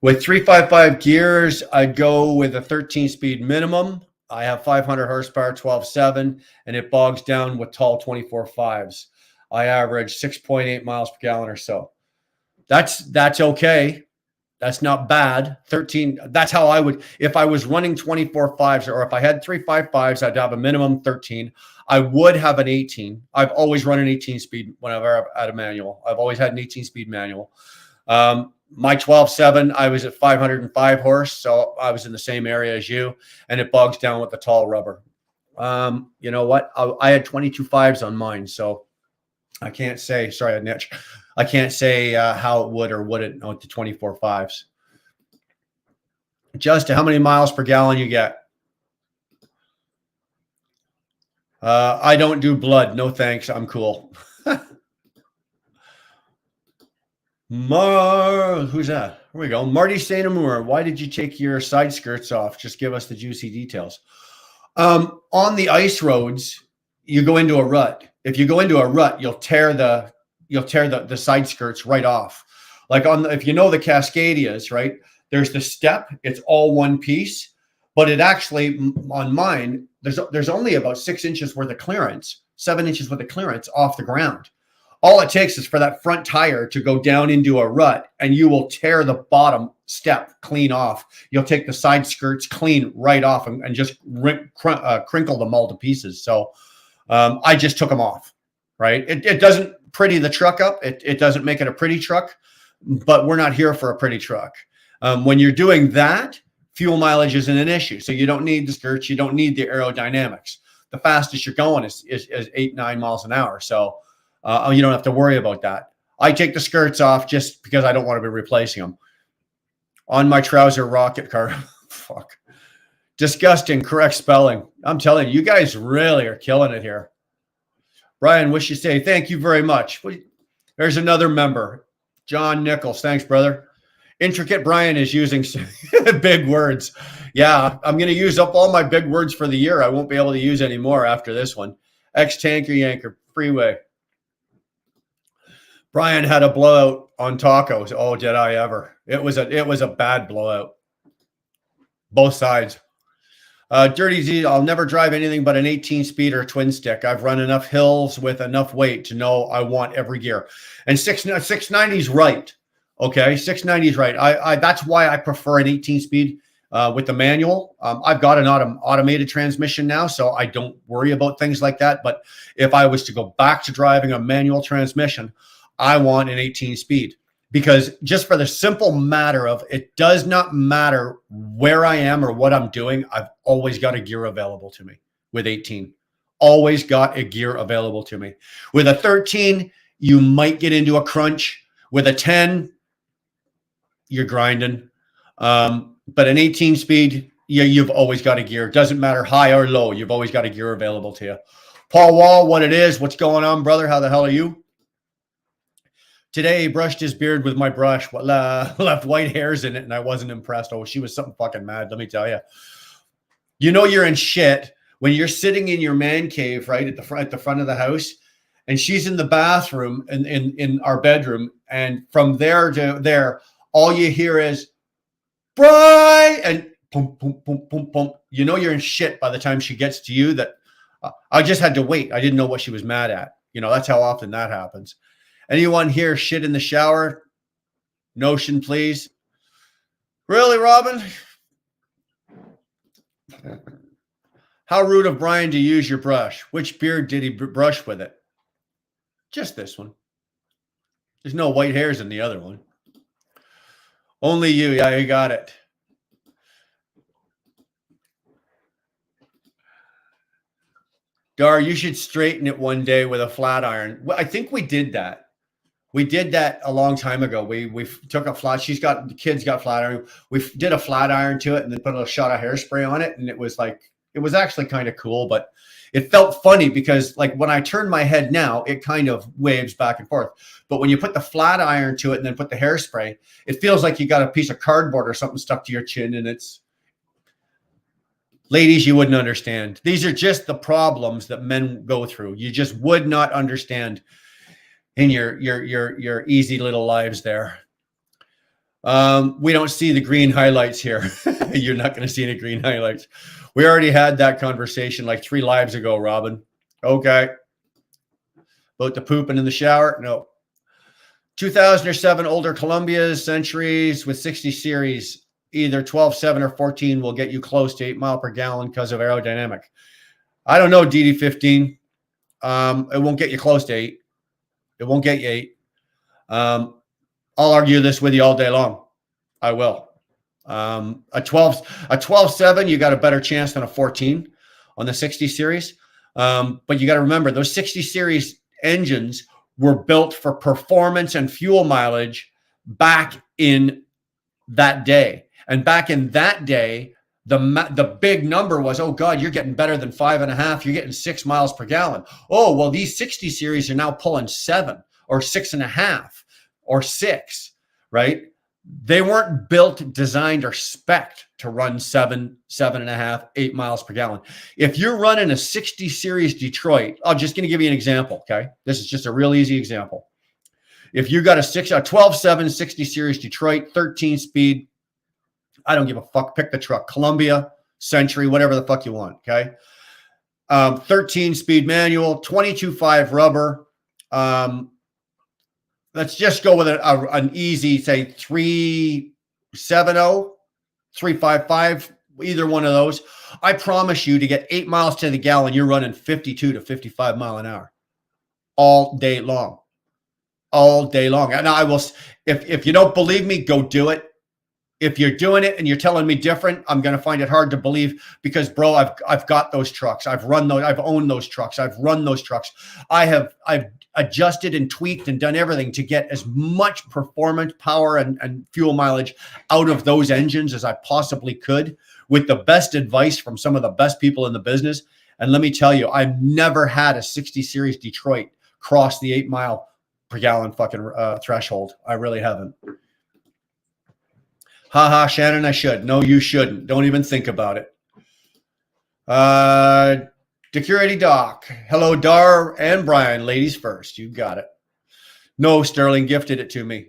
With 355 gears, I'd go with a 13 speed minimum. I have 500 horsepower, 12.7, and it bogs down with tall 24 fives. I average 6.8 miles per gallon or so. That's okay. That's not bad. 13. That's how I would, if I was running 24 fives, or if I had 355s, I'd have a minimum 13. I would have an 18. I've always run an 18 speed whenever I've had a manual. I've always had an 18 speed manual. My 12.7, I was at 505 horse, so I was in the same area as you, and it bogs down with the tall rubber. You know what? I had 22 fives on mine, so I can't say, sorry, Niche. I can't say how it would or wouldn't with the 24 fives. Justin, how many miles per gallon you get? I don't do blood. No thanks. I'm cool. Who's that? Here we go. Marty St. Amour. Why did you take your side skirts off? Just give us the juicy details. On the ice roads, you go into a rut. If you go into a rut, you'll tear the side skirts right off. Like if you know the Cascadias, right? There's the step. It's all one piece, but it actually, on mine, there's only about 6 inches worth of clearance, 7 inches worth of clearance off the ground. All it takes is for that front tire to go down into a rut, and you will tear the bottom step clean off. You'll take the side skirts clean right off and just crinkle them all to pieces. So I just took them off, right? It doesn't pretty the truck up. It doesn't make it a pretty truck, but we're not here for a pretty truck. When you're doing that, fuel mileage isn't an issue. So you don't need the skirts. You don't need the aerodynamics. The fastest you're going is 8-9 miles an hour. So you don't have to worry about that. I take the skirts off just because I don't want to be replacing them. On my trouser rocket car. Fuck. Disgusting. Correct spelling. I'm telling you, you guys really are killing it here. Brian, wish you say thank you very much. There's another member. John Nichols. Thanks, brother. Intricate Brian is using big words. Yeah, I'm going to use up all my big words for the year. I won't be able to use any more after this one. Ex-tanker yanker freeway. Brian had a blowout on tacos. Oh, did I ever? It was a bad blowout. Both sides. Dirty Z, I'll never drive anything but an 18-speed or twin stick. I've run enough hills with enough weight to know I want every gear. And 690 is right. Okay, 690 is right. I that's why I prefer an 18-speed with the manual. I've got an automated transmission now, so I don't worry about things like that. But if I was to go back to driving a manual transmission, I want an 18 speed, because just for the simple matter of it does not matter where I am or what I'm doing. I've always got a gear available to me with 18. Always got a gear available to me. With a 13, you might get into a crunch. With a 10, you're grinding. But an 18 speed, you've always got a gear. Doesn't matter high or low. You've always got a gear available to you. Paul Wall, what it is? What's going on, brother? How the hell are you? Today, he brushed his beard with my brush, left white hairs in it, and I wasn't impressed. Oh, she was something fucking mad, let me tell you. You know you're in shit when you're sitting in your man cave, right, at the front of the house, and she's in the bathroom in our bedroom, and from there to there, all you hear is, Bri, and boom, boom, boom, boom, boom. You know you're in shit by the time she gets to you. That I just had to wait. I didn't know what she was mad at. You know, that's how often that happens. Anyone here shit in the shower? Notion, please. Really, Robin? How rude of Brian to use your brush. Which beard did he brush with it? Just this one. There's no white hairs in the other one. Only you. Yeah, you got it. Dar, you should straighten it one day with a flat iron. Well, I think we did that. We did that a long time ago. We took a flat. The kids got flat iron. We did a flat iron to it and then put a shot of hairspray on it. And it was actually kind of cool, but it felt funny because like when I turn my head now, it kind of waves back and forth. But when you put the flat iron to it and then put the hairspray, it feels like you got a piece of cardboard or something stuck to your chin, and it's Ladies, you wouldn't understand. These are just the problems that men go through. You just would not understand in your easy little lives there. We don't see the green highlights here. You're not going to see any green highlights. We already had that conversation like 3 lives ago, Robin. Okay. About the pooping in the shower? No. 2007 older Columbias, Centuries with 60 series, either 12.7 or 14 will get you close to 8 mile per gallon because of aerodynamic. I don't know, DD15. It won't get you close to 8. It won't get you 8. I'll argue this with you all day long. I will. A 12.7, you got a better chance than a 14 on the 60 series. But you got to remember, those 60 series engines were built for performance and fuel mileage back in that day. And back in that day, the big number was, oh God, you're getting better than 5.5. You're getting 6 miles per gallon. Oh, well, these 60 series are now pulling 7 or 6.5 or 6, right? They weren't built, designed, or spec'd to run 7, 7.5, 8 miles per gallon. If you're running a 60 series Detroit, I'm just going to give you an example, okay? This is just a real easy example. If you got a 12.7 60 series Detroit, 13 speed, I don't give a fuck. Pick the truck, Columbia, Century, whatever the fuck you want, okay? 13 speed manual, 22.5 rubber. Let's just go with an easy, say, 370, 355, either one of those. I promise you, to get 8 miles to the gallon, you're running 52 to 55 mile an hour all day long. All day long. And I will, if you don't believe me, go do it. If you're doing it and you're telling me different, I'm going to find it hard to believe because, bro, I've got those trucks. I've run those. I've owned those trucks. I've run those trucks. I've adjusted and tweaked and done everything to get as much performance, power, and fuel mileage out of those engines as I possibly could, with the best advice from some of the best people in the business. And let me tell you, I've never had a 60 series Detroit cross the 8 mile per gallon fucking threshold. I really haven't. Haha, Shannon, I should. No, you shouldn't. Don't even think about it. Security Doc. Hello, Dar and Brian. Ladies first. You got it. No, Sterling gifted it to me.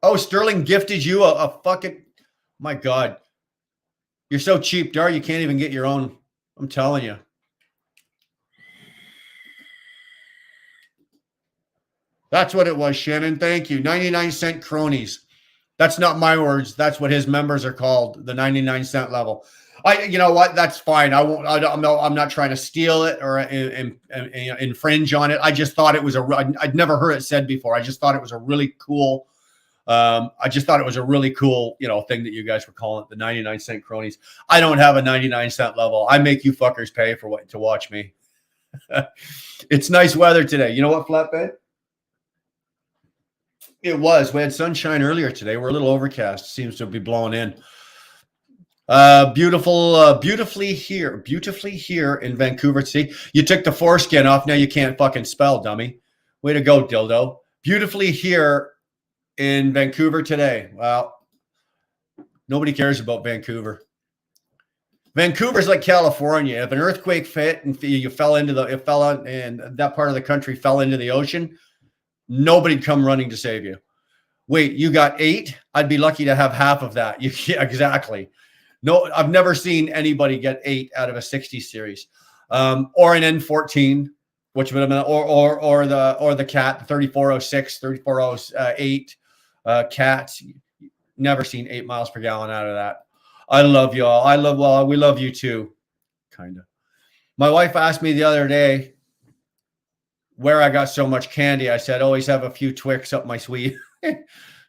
Oh, Sterling gifted you a fucking... My God. You're so cheap, Dar. You can't even get your own. I'm telling you. That's what it was, Shannon. Thank you. 99-cent cronies. That's not my words. That's what his members are called, the 99-cent level. You know what? That's fine. I'm not trying to steal it or infringe on it. I just thought it was I'd never heard it said before. I just thought it was a really cool. Thing that you guys were calling it, the 99-cent cronies. I don't have a 99-cent level. I make you fuckers pay to watch me. It's nice weather today. You know what, Flatbed? It was. We had sunshine earlier today. We're a little overcast. Seems to be blowing in. Beautifully here in Vancouver. See, you took the foreskin off. Now you can't fucking spell, dummy. Way to go, dildo. Beautifully here in Vancouver today. Well, nobody cares about Vancouver. Vancouver's like California. If an earthquake hit and you fell into and that part of the country fell into the ocean, nobody'd come running to save you. Wait, you got 8? I'd be lucky to have half of that. Yeah, exactly. No, I've never seen anybody get 8 out of a 60 series, or an N14, which would have been, or the Cat 3406, 3408 Cats. Never seen 8 miles per gallon out of that. I love y'all. We love you too, kind of. My wife asked me the other day where I got so much candy. I said, always have a few Twix up my sleeve.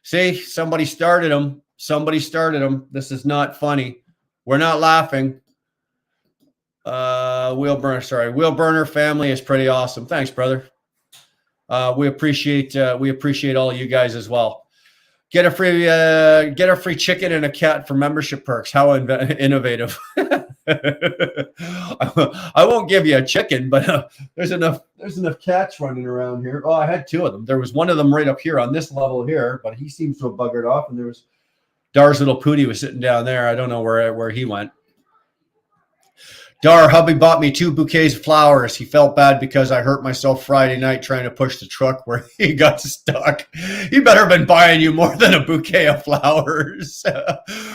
See, somebody started them. This is not funny. We're not laughing. Wheel Burner family is pretty awesome. Thanks, brother. We appreciate all of you guys as well. Get a free chicken and a cat for membership perks. How innovative. I won't give you a chicken, but there's enough cats running around here. Oh, I had 2 of them. There was one of them right up here on this level here, but he seems to have buggered off. And there was Dar's little Pootie was sitting down there. I don't know where he went. Dar, hubby bought me 2 bouquets of flowers. He felt bad because I hurt myself Friday night trying to push the truck where he got stuck. He better have been buying you more than a bouquet of flowers.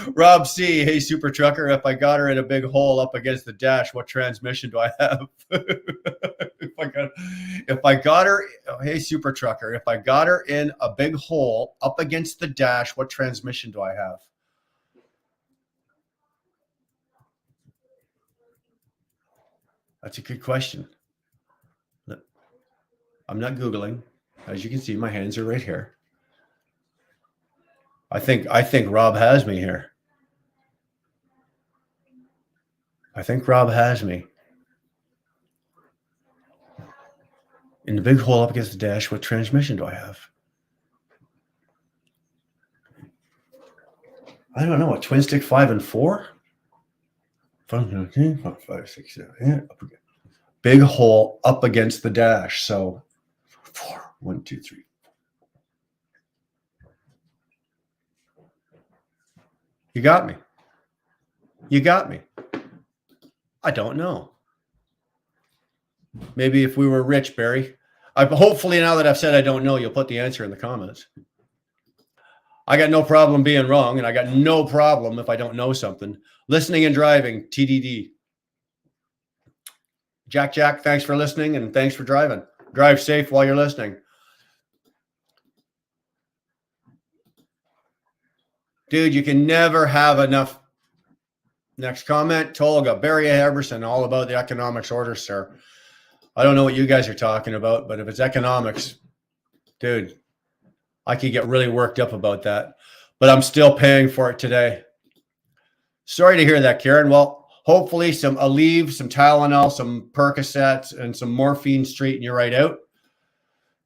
Rob C. Hey, super trucker, if I got her in a big hole up against the dash, what transmission do I have? if I got her, hey, super trucker, if I got her in a big hole up against the dash, what transmission do I have? That's a good question. I'm not Googling. As you can see, my hands are right here. I think Rob has me here. I think Rob has me. In the big hole up against the dash, what transmission do I have? I don't know. A twin stick 5 and 4? 5, 6, 7, 8. Big hole up against the dash. So 4, 1, 2, 3. You got me. You got me. I don't know. Maybe if we were rich, Barry. Hopefully now that I've said I don't know, you'll put the answer in the comments. I got no problem being wrong, and I got no problem if I don't know something. Listening and driving, TDD. Jack, thanks for listening, and thanks for driving. Drive safe while you're listening. Dude, you can never have enough. Next comment, Tolga, Barry Haberson, all about the economics order, sir. I don't know what you guys are talking about, but if it's economics, dude, I could get really worked up about that. But I'm still paying for it today. Sorry to hear that, Karen. Well, hopefully some Aleve, some Tylenol, some Percocets, and some morphine straighten you right out.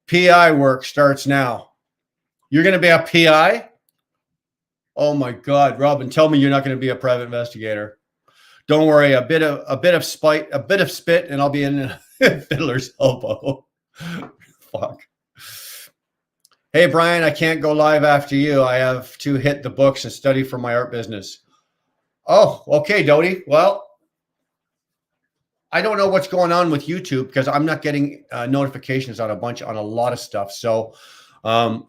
PI work starts now. You're going to be a PI? Oh my God, Robin, tell me you're not going to be a private investigator. Don't worry, a bit of spite, a bit of spit, and I'll be in a fiddler's elbow. Fuck. Hey, Brian, I can't go live after you. I have to hit the books and study for my art business. Oh, okay, Dodie. Well, I don't know what's going on with YouTube because I'm not getting notifications on a lot of stuff. So, I'm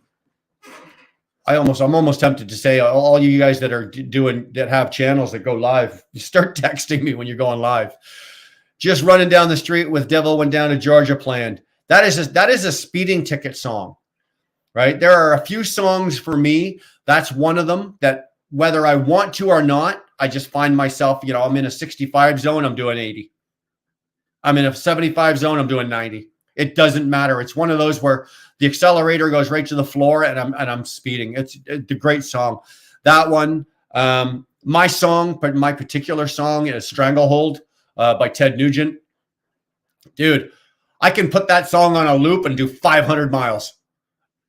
almost tempted to say all you guys that are that have channels that go live, you start texting me when you're going live. Just running down the street with Devil Went Down to Georgia planned. That is a speeding ticket song, right? There are a few songs for me. That's one of them that whether I want to or not, I just find myself, I'm in a 65 zone, I'm doing 80. I'm in a 75 zone, I'm doing 90. It doesn't matter. It's one of those where the accelerator goes right to the floor and I'm speeding. It's a great song. That one, my particular song is Stranglehold by Ted Nugent. Dude, I can put that song on a loop and do 500 miles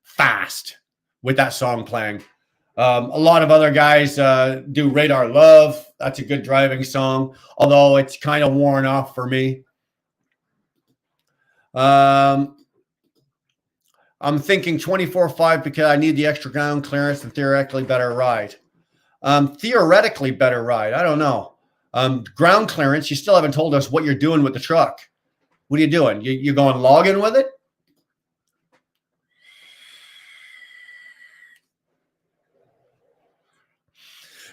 fast with that song playing. A lot of other guys do Radar Love. That's a good driving song, although it's kind of worn off for me. I'm thinking 24.5 because I need the extra ground clearance and theoretically better ride. Theoretically better ride. I don't know. Ground clearance, you still haven't told us what you're doing with the truck. What are you doing? You going logging with it?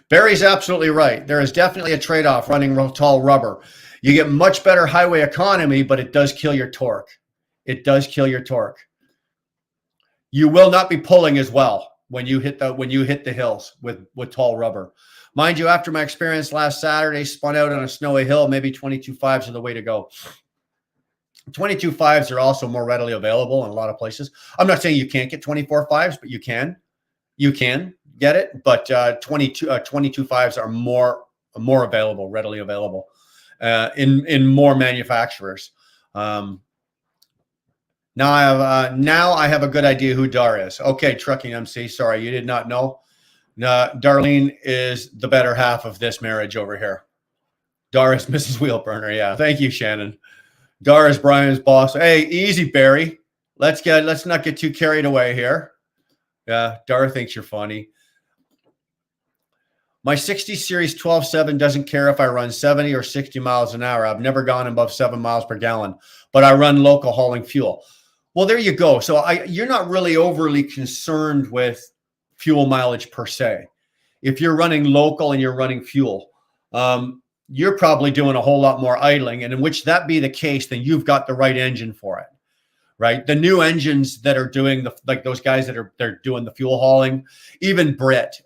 Barry's absolutely right. There is definitely a trade-off running tall rubber. You get much better highway economy, but it does kill your torque. It does kill your torque. You will not be pulling as well when you hit the hills with tall rubber. Mind you, after my experience last Saturday, spun out on a snowy hill, maybe 22.5s are the way to go. 22.5s are also more readily available in a lot of places. I'm not saying you can't get 24.5s, but you can. You can get it, but 22.5s are more available, readily available in more manufacturers. Now I have a good idea who Dar is. Okay, Trucking MC. Sorry, you did not know. Darlene is the better half of this marriage over here. Dar is Mrs. Wheelburner. Yeah, thank you, Shannon. Dar is Brian's boss. Hey, easy, Barry. Let's not get too carried away here. Yeah, Dar thinks you're funny. My 60 series 12.7 doesn't care if I run 70 or 60 miles an hour. I've never gone above 7 miles per gallon, but I run local hauling fuel. Well, there you go. So you're not really overly concerned with fuel mileage per se. If you're running local and you're running fuel, you're probably doing a whole lot more idling. And in which that be the case, then you've got the right engine for it, right? The new engines that are doing like those guys they're doing the fuel hauling, even Britt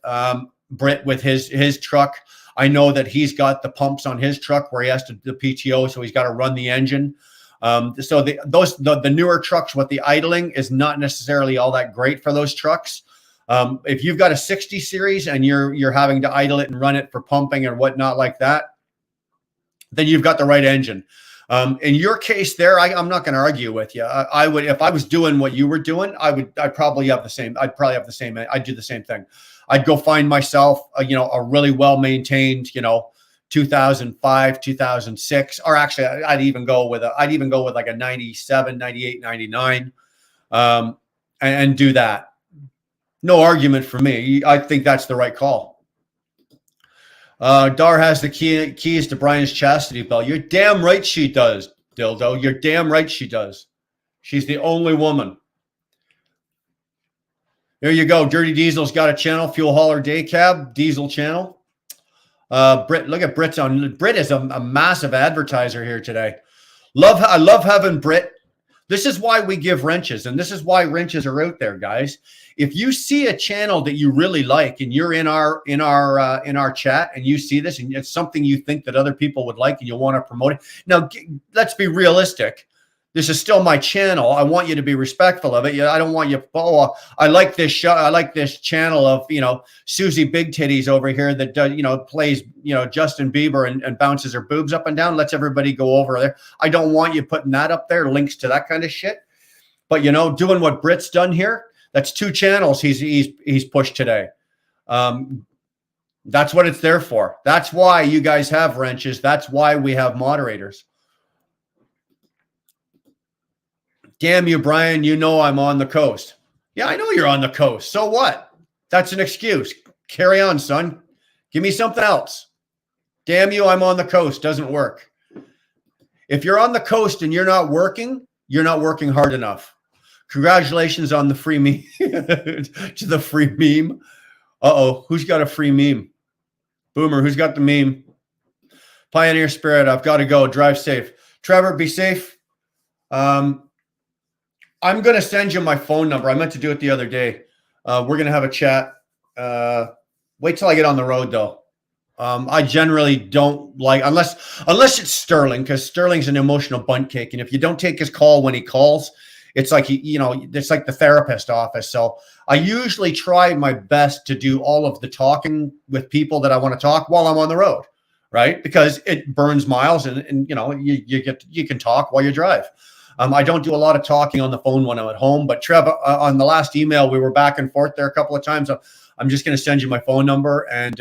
with his truck. I know that he's got the pumps on his truck where he has to do the PTO, so he's got to run the engine. So the newer trucks with the idling is not necessarily all that great for those trucks. If you've got a 60 series and you're having to idle it and run it for pumping and whatnot like that, then you've got the right engine. In your case there, I'm not going to argue with you. I would, if I was doing what you were doing, I'd probably have the same. I'd do the same thing. I'd go find myself, a really well-maintained, 2005, 2006, or actually I'd even go with like a 97, 98, 99, and do that. No argument for me. I think that's the right call. Dar has the keys to Brian's chastity belt. You're damn right she does, Dildo. You're damn right she does. She's the only woman. There you go. Dirty Diesel's got a channel, Fuel Hauler Day Cab, Diesel channel. Britt, look at Britt's on. Britt is a massive advertiser here today. I love having Britt. This is why we give wrenches, and this is why wrenches are out there, guys. If you see a channel that you really like, and you're in our chat, and you see this, and it's something you think that other people would like, and you want to promote it. Now, let's be realistic. This is still my channel. I want you to be respectful of it. I don't want you. Oh, I like this show. I like this channel of Susie Big Titties over here that does plays Justin Bieber and bounces her boobs up and down. Lets everybody go over there. I don't want you putting that up there. Links to that kind of shit. But doing what Britt's done here. That's 2 channels he's pushed today. That's what it's there for. That's why you guys have wrenches. That's why we have moderators. Damn you, Brian, I'm on the coast. Yeah, I know you're on the coast. So what? That's an excuse. Carry on, son. Give me something else. Damn you, I'm on the coast. Doesn't work. If you're on the coast and you're not working hard enough. Congratulations on the free meme. To the free meme. Uh-oh, who's got a free meme? Boomer, who's got the meme? Pioneer Spirit, I've got to go. Drive safe. Trevor, be safe. I'm going to send you my phone number. I meant to do it the other day. We're going to have a chat. Wait till I get on the road, though. I generally don't like, unless it's Sterling, because Sterling's an emotional bunt cake. And if you don't take his call when he calls, it's like, it's like the therapist office. So I usually try my best to do all of the talking with people that I want to talk while I'm on the road, right? Because it burns miles and you can talk while you drive. I don't do a lot of talking on the phone when I'm at home, but Trev, on the last email, we were back and forth there a couple of times. I'm just going to send you my phone number and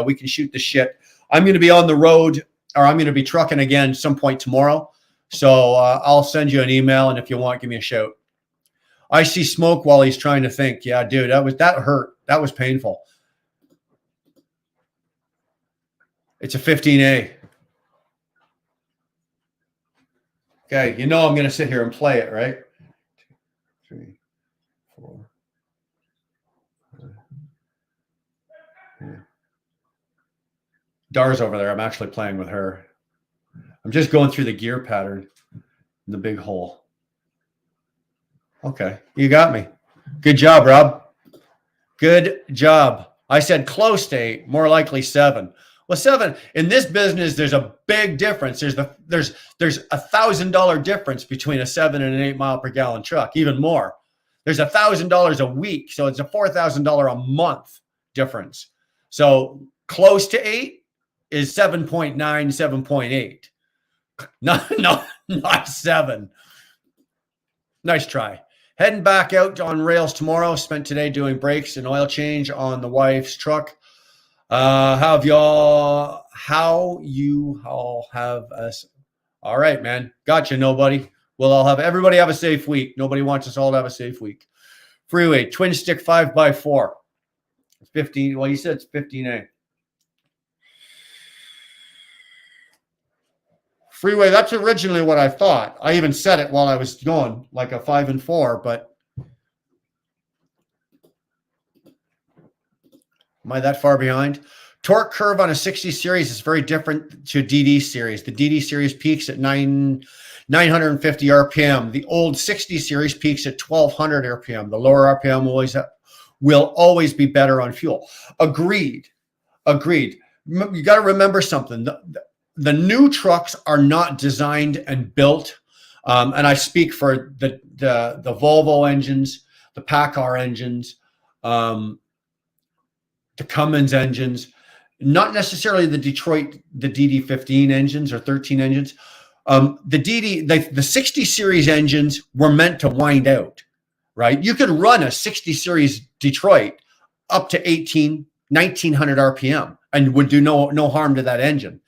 we can shoot the shit. I'm going to be on the road, or I'm going to be trucking again some point tomorrow. So I'll send you an email. And if you want, give me a shout. I see smoke while he's trying to think. Yeah, dude, that hurt. That was painful. It's a 15A. Okay, I'm going to sit here and play it, right? 2, 3, 4, 5. Yeah. Dar's over there. I'm actually playing with her. I'm just going through the gear pattern in the big hole. Okay, you got me. Good job, Rob. Good job. I said close to 8, more likely 7. Well, 7 in this business, there's a big difference. There's $1,000 difference between a 7 and an 8 mile per gallon truck, even more. There's $1,000 a week, so it's a $4,000 a month difference. So close to 8 is 7.9, 7.8. Not 7. Nice try. Heading back out on rails tomorrow. Spent today doing brakes and oil change on the wife's truck. How you all have us? All right, man. Gotcha. Nobody. Everybody have a safe week. Nobody wants us all to have a safe week. Freeway, twin stick 5x4. 15. Well, you said it's 15A. Freeway, that's originally what I thought. I even said it while I was going, like a 5 and 4, but am I that far behind? Torque curve on a 60 series is very different to DD series. The DD series peaks at 950 RPM. The old 60 series peaks at 1200 RPM. The lower RPM will always be better on fuel. Agreed. You got to remember something. The new trucks are not designed and built, and I speak for the Volvo engines, the PACCAR engines, the Cummins engines, not necessarily the DD15 engines or 13 engines. The 60 series engines were meant to wind out, right? You could run a 60 series Detroit up to 1900 RPM and would do no harm to that engine.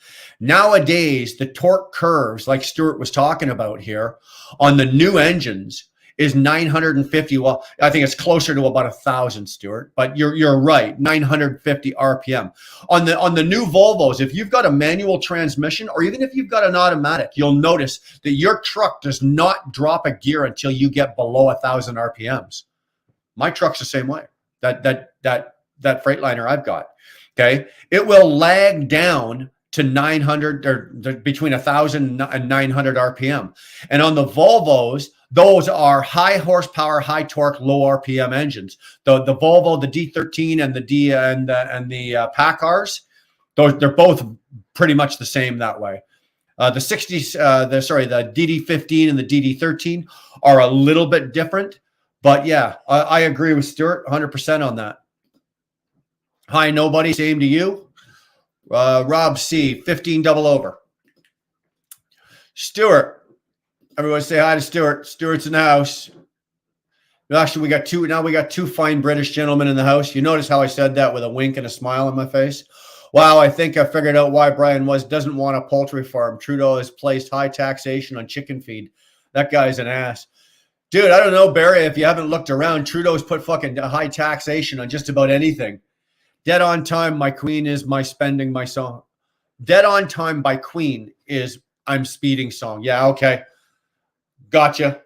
Nowadays, the torque curves, like Stuart was talking about here, on the new engines is 950. Well, I think it's closer to about 1,000, Stuart, but you're right, 950 RPM. On the new Volvos, if you've got a manual transmission or even if you've got an automatic, you'll notice that your truck does not drop a gear until you get below 1,000 RPMs. My truck's the same way. That Freightliner I've got. Okay, it will lag down to 900 or between 1,000 and 900 RPM. And on the Volvos, those are high horsepower, high torque, low RPM engines. The Volvo, the D13 and the PACCARs, they're both pretty much the same that way. The DD15 and the DD13 are a little bit different, but yeah, I agree with Stuart 100% on that. Hi, nobody. Same to you. Rob C, 15 double over. Stuart. Everyone say hi to Stuart. Stuart's in the house. Actually, we got two fine British gentlemen in the house. You notice how I said that with a wink and a smile on my face? Wow, I think I figured out why Brian doesn't want a poultry farm. Trudeau has placed high taxation on chicken feed. That guy's an ass. Dude, I don't know, Barry, if you haven't looked around, Trudeau's put fucking high taxation on just about anything. Dead on Time, My Queen is my spending my song. Dead on Time by Queen is I'm speeding song. Yeah, okay. Gotcha.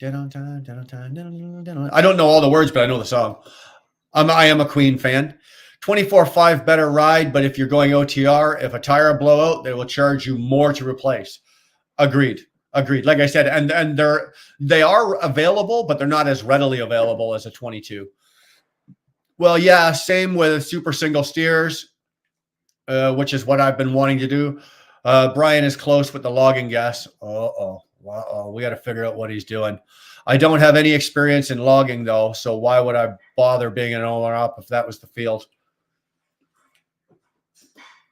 Dead on time, dead on time, dead on. I don't know all the words, but I know the song. I am a Queen fan. 24/5 better ride, but if you're going OTR, if a tire blow out, they will charge you more to replace. Agreed. Like I said, and they are available, but they're not as readily available as a 22. Well, yeah, same with super single steers, which is what I've been wanting to do. Brian is close with the logging gas. We got to figure out what he's doing. I don't have any experience in logging, though, so why would I bother being an owner-op if that was the field?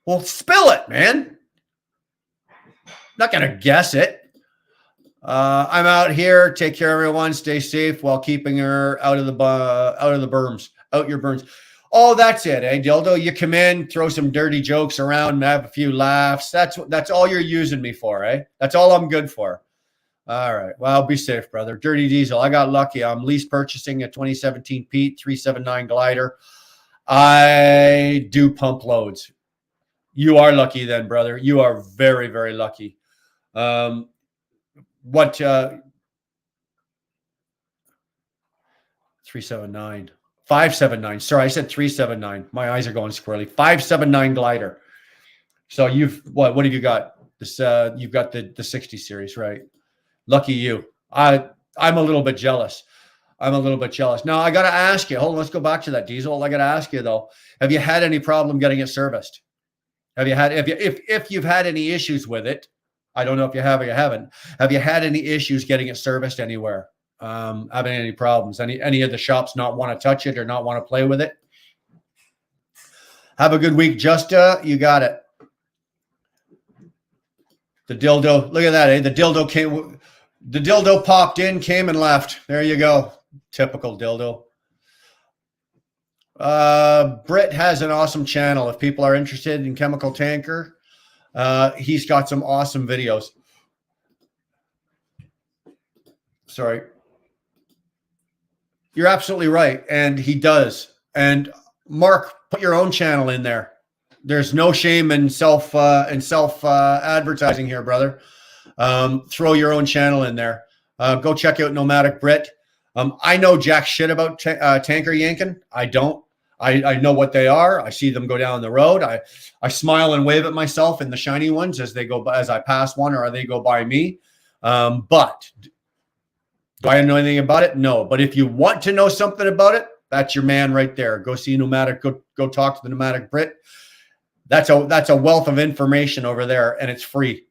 Well, spill it, man. Not going to guess it. I'm out here. Take care, everyone. Stay safe while keeping her out of the berms. Out your burns. Oh, that's it, eh, Dildo? You come in, throw some dirty jokes around, have a few laughs. That's all you're using me for, eh? That's all I'm good for. All right. Well, be safe, brother. Dirty Diesel. I got lucky. I'm lease purchasing a 2017 Pete 379 glider. I do pump loads. You are lucky then, brother. You are very, very lucky. 379. 579. Sorry, I said 379. My eyes are going squirrely. 579 glider. So what have you got? This you've got the 60 series, right? Lucky you. I'm a little bit jealous. Now I gotta ask you. Hold on, let's go back to that Diesel. I gotta ask you though. Have you had any problem getting it serviced? If you've had any issues with it? I don't know if you have or you haven't. Have you had any issues getting it serviced anywhere? Having any problems? Any of the shops not want to touch it or not want to play with it? Have a good week, Justa. You got it. The dildo. Look at that, eh? The dildo popped in, came and left. There you go. Typical dildo. Britt has an awesome channel. If people are interested in Chemical Tanker, he's got some awesome videos. Sorry. You're absolutely right. And he does. And Mark, put your own channel in there. There's no shame in self advertising here, brother. Throw your own channel in there. Go check out Nomadic Brit. I know jack shit about tanker yanking. I don't. I know what they are. I see them go down the road. I smile and wave at myself in the shiny ones as they go by, as I pass one or they go by me. But do I know anything about it? No. But if you want to know something about it, that's your man right there. Go see Nomadic. Go talk to the Nomadic Brit. That's a wealth of information over there, and it's free.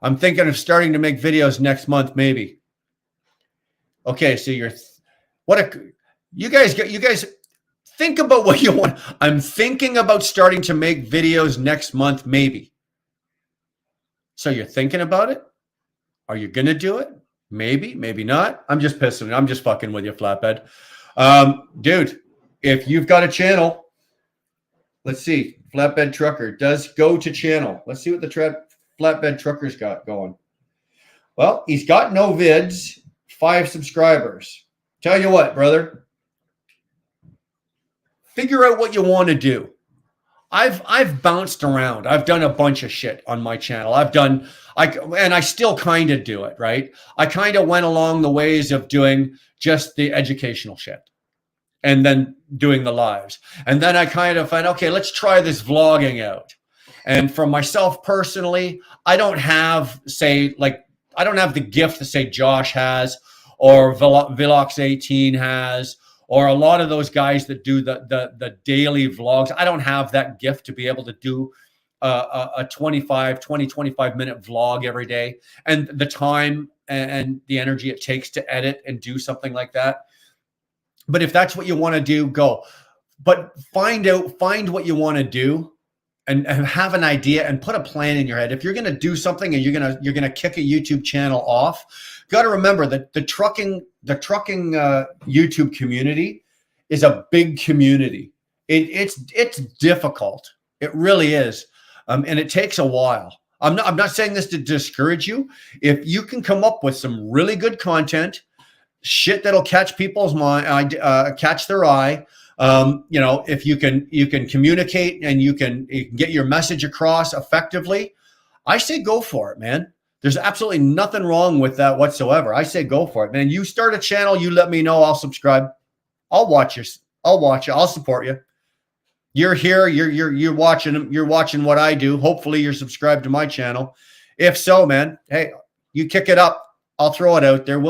I'm thinking of starting to make videos next month, maybe. Okay, so you guys think about what you want. I'm thinking about starting to make videos next month, maybe. So you're thinking about it? Are you gonna do it? Maybe, maybe not. I'm just pissing. I'm just fucking with you, Flatbed. Dude, if you've got a channel, let's see. Flatbed Trucker does go to channel. Let's see what the Flatbed Trucker's got going. Well, he's got no vids, 5 subscribers. Tell you what, brother. Figure out what you want to do. I've bounced around. I've done a bunch of shit on my channel. And I still kind of do it, right? I kind of went along the ways of doing just the educational shit and then doing the lives. And then I kind of find, okay, let's try this vlogging out. And for myself personally, I don't have the gift that say Josh has or Velox18 has, or a lot of those guys that do the daily vlogs. I don't have that gift to be able to do a 25 minute vlog every day, and the time and the energy it takes to edit and do something like that. But if that's what you want to do, go. But find what you want to do and have an idea and put a plan in your head. If you're going to do something and you're going to kick a YouTube channel off, got to remember that the trucking YouTube community is a big community. It's difficult. It really is. And it takes a while. I'm not saying this to discourage you. If you can come up with some really good content, shit that'll catch people's mind, catch their eye, if you can communicate and you can get your message across effectively, I say go for it, man. There's absolutely nothing wrong with that whatsoever. I say go for it, man. You start a channel, you let me know, I'll subscribe. I'll watch you. I'll support you. You're here, you're watching what I do. Hopefully you're subscribed to my channel. If so, man, hey, you kick it up. I'll throw it out there.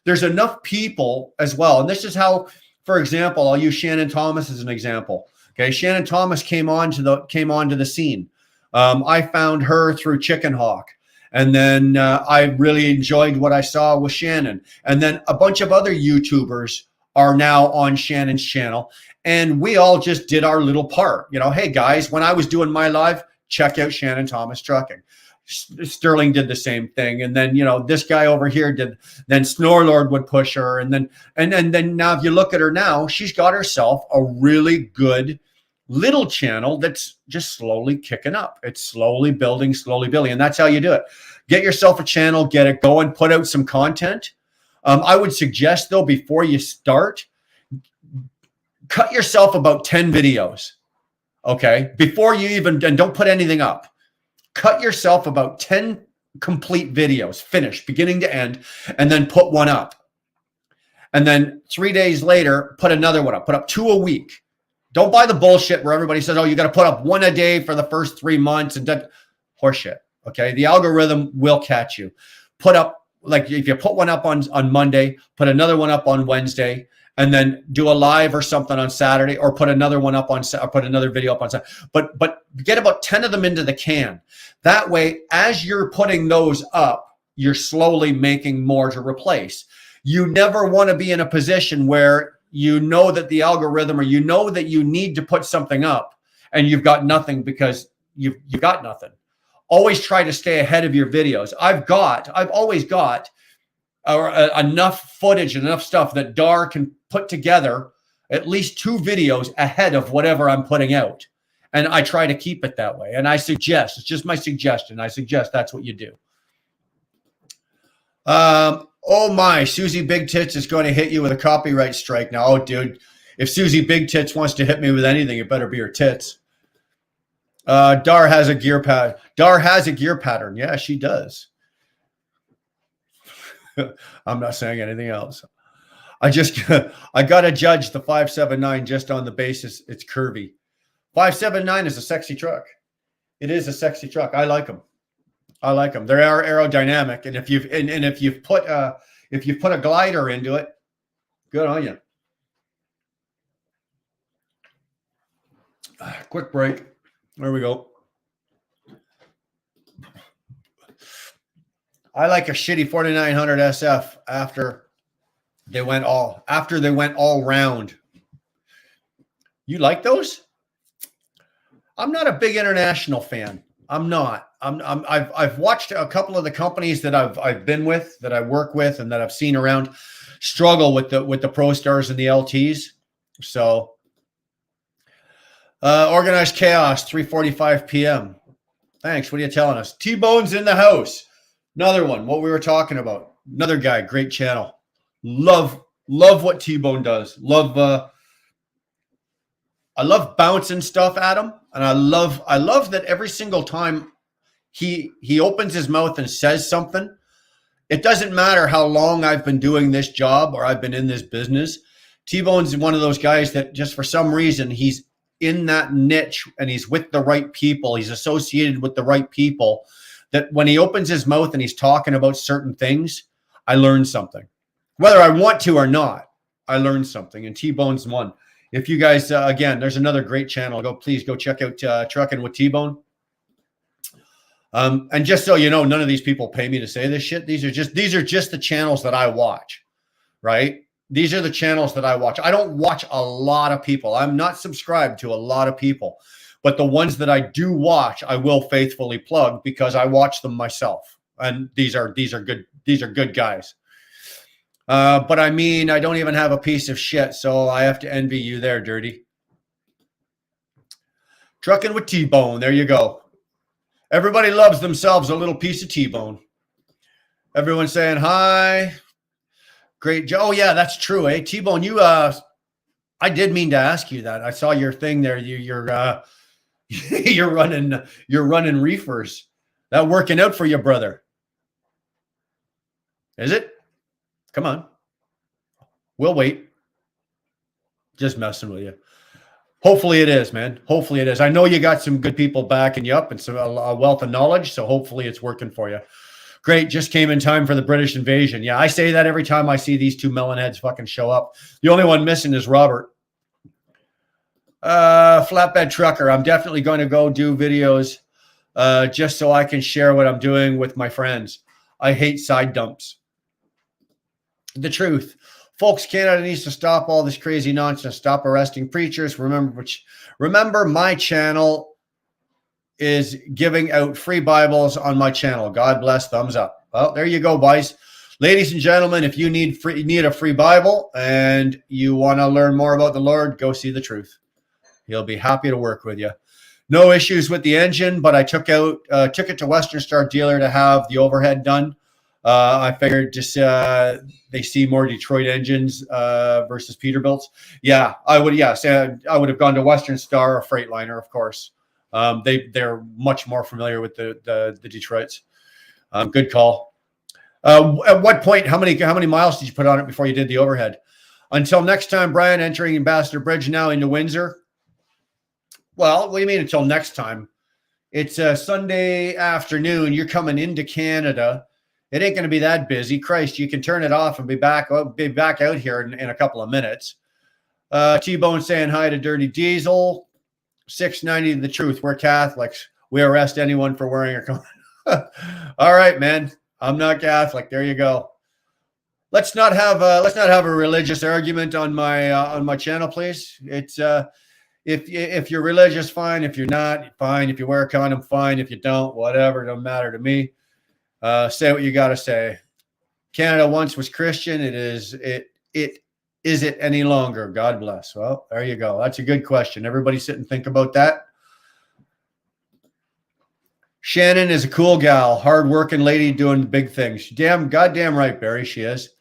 There's enough people as well. And this is how, for example, I'll use Shannon Thomas as an example. Okay. Shannon Thomas came onto the scene. I found her through Chicken Hawk. And then I really enjoyed what I saw with Shannon. And then a bunch of other YouTubers are now on Shannon's channel. And we all just did our little part. Hey, guys, when I was doing my live, check out Shannon Thomas Trucking. Sterling did the same thing. And then, this guy over here did, then Snorlord would push her. And then now if you look at her now, she's got herself a really good little channel that's just slowly kicking up. It's slowly building. And that's how you do it. Get yourself a channel, get it going, put out some content. I would suggest though, before you start, cut yourself about 10 videos. Okay. Before you and don't put anything up. Cut yourself about 10 complete videos, finished, beginning to end, and then put one up. And then 3 days later, put another one up. Put up 2 a week. Don't buy the bullshit where everybody says, oh, you got to put up 1 a day for the first 3 months. And horseshit, okay? The algorithm will catch you. Put up, like if you put one up on Monday, put another one up on Wednesday, and then do a live or something on Saturday, or put another one up or put another video up on Saturday. But get about 10 of them into the can. That way, as you're putting those up, you're slowly making more to replace. You never want to be in a position where you know that the algorithm, or you know that you need to put something up and you've got nothing because you've got nothing. Always try to stay ahead of your videos. I've always got enough footage and enough stuff that Dar can put together at least 2 videos ahead of whatever I'm putting out. And I try to keep it that way. And I suggest, it's just my suggestion, I suggest that's what you do. Oh my, Susie Big Tits is going to hit you with a copyright strike now. Oh, dude, If Susie Big Tits wants to hit me with anything, it better be her tits. Dar has a gear pattern. Dar has a gear pattern. Yeah, she does. I'm not saying anything else. I got to judge the 579 just on the basis it's curvy. 579 is a sexy truck. It is a sexy truck. I like them. I like them. They are aerodynamic, and if you've put a glider into it, good on you. Quick break. There we go. I like a shitty 4900 SF after they went all round. You like those? I'm not a big international fan. I'm not. I've watched a couple of the companies that I've been with, that I work with, and that I've seen around struggle with the Pro Stars and the LTs. So, Organized Chaos, 3:45 p.m. Thanks. What are you telling us? T-Bone's in the house. Another one. What we were talking about. Another guy. Great channel. Love what T-Bone does. I love bouncing stuff at him, and I love that every single time he opens his mouth and says something, it doesn't matter how long I've been doing this job or I've been in this business. T-Bone's one of those guys that just for some reason he's in that niche and he's with the right people. He's associated with the right people that when he opens his mouth and he's talking about certain things, I learn something. Whether I want to or not, I learn something. And T-Bone's one. If you guys, again, there's another great channel. Please go check out Trucking with T-Bone. And just so you know, none of these people pay me to say this shit. These are just the channels that I watch, right? These are the channels that I watch. I don't watch a lot of people. I'm not subscribed to a lot of people, but the ones that I do watch, I will faithfully plug because I watch them myself. And these are good guys. But I mean, I don't even have a piece of shit, so I have to envy you there, Dirty. Trucking with T-Bone. There you go. Everybody loves themselves a little piece of T-Bone. Everyone's saying hi. Great job. Oh yeah, that's true. Eh, T-Bone, you I did mean to ask you that. I saw your thing there. You're running reefers. That working out for you, brother? Is it? Come on. We'll wait. Just messing with you. Hopefully it is, man. Hopefully it is. I know you got some good people backing you up and some a wealth of knowledge, so hopefully it's working for you. Great. Just came in time for the British invasion. Yeah, I say that every time I see these two melonheads fucking show up. The only one missing is Robert. Flatbed trucker. I'm definitely going to go do videos just so I can share what I'm doing with my friends. I hate side dumps. The truth. Folks, Canada needs to stop all this crazy nonsense. Stop arresting preachers. Remember my channel is giving out free Bibles on my channel. God bless. Thumbs up. Well, there you go, boys. Ladies and gentlemen, if you need a free Bible and you want to learn more about the Lord, go see the truth. He'll be happy to work with you. No issues with the engine, but I took it to Western Star dealer to have the overhead done. I figured just they see more Detroit engines versus Peterbilt's. Yeah, I would. Yeah, say I would have gone to Western Star or Freightliner, of course. They're much more familiar with the Detroits. Good call. At what point? How many miles did you put on it before you did the overhead? Until next time, Brian. Entering Ambassador Bridge now into Windsor. Well, what do you mean until next time? It's a Sunday afternoon. You're coming into Canada. It ain't going to be that busy. Christ, you can turn it off and be back out here in a couple of minutes. T-Bone saying hi to Dirty Diesel. 690 The Truth. We're Catholics. We arrest anyone for wearing a condom. All right, man. I'm not Catholic. There you go. Let's not have a religious argument on my channel, please. It's if you're religious, fine. If you're not, fine. If you wear a condom, fine. If you don't, whatever. Don't matter to me. Say what you got to say. Canada once was Christian. Is it any longer? God bless. Well, there you go. That's a good question. Everybody sit and think about that. Shannon is a cool gal, hard-working lady doing big things. Goddamn right, Barry, she is.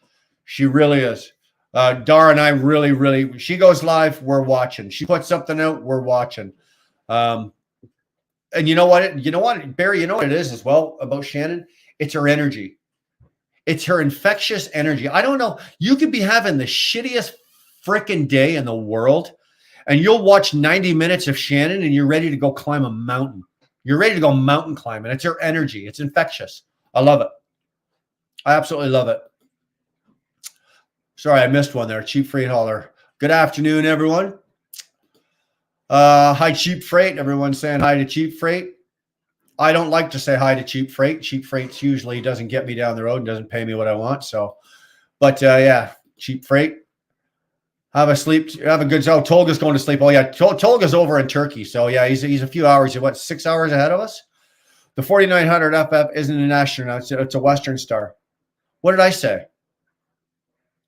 She really is. Dara and I really, she goes live, we're watching. She puts something out, we're watching. And you know what, Barry, you know what it is as well about Shannon? It's her energy. It's her infectious energy. I don't know. You could be having the shittiest freaking day in the world, and you'll watch 90 minutes of Shannon and you're ready to go climb a mountain. You're ready to go mountain climbing. It's her energy. It's infectious. I love it. I absolutely love it. Sorry, I missed one there. Cheap Freight Hauler. Good afternoon, everyone. Hi, Cheap Freight. Everyone's saying hi to Cheap Freight. I don't like to say hi to Cheap Freight. Cheap Freight usually doesn't get me down the road and doesn't pay me what I want. So, but yeah, Cheap Freight. Have a good. Oh, Tolga's going to sleep. Oh yeah, Tolga's over in Turkey. So yeah, he's a few hours. What, 6 hours ahead of us? The 4900 FF isn't an astronaut. It's a Western Star. What did I say?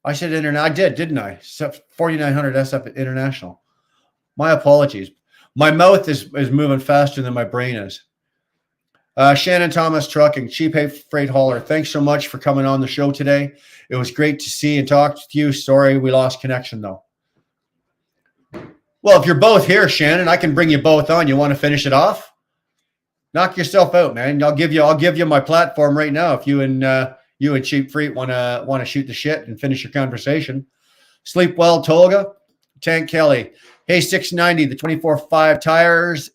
I said international. I did, didn't I? 4900 SF International. My apologies. My mouth is moving faster than my brain is. Shannon Thomas Trucking, Cheap Freight Hauler. Thanks so much for coming on the show today. It was great to see and talk to you. Sorry we lost connection though. Well, if you're both here, Shannon, I can bring you both on. You want to finish it off? Knock yourself out, man. I'll give you my platform right now if you and Cheap Freight want to shoot the shit and finish your conversation. Sleep well, Tolga. Tank Kelly. Hey, 690, the 24.5 tires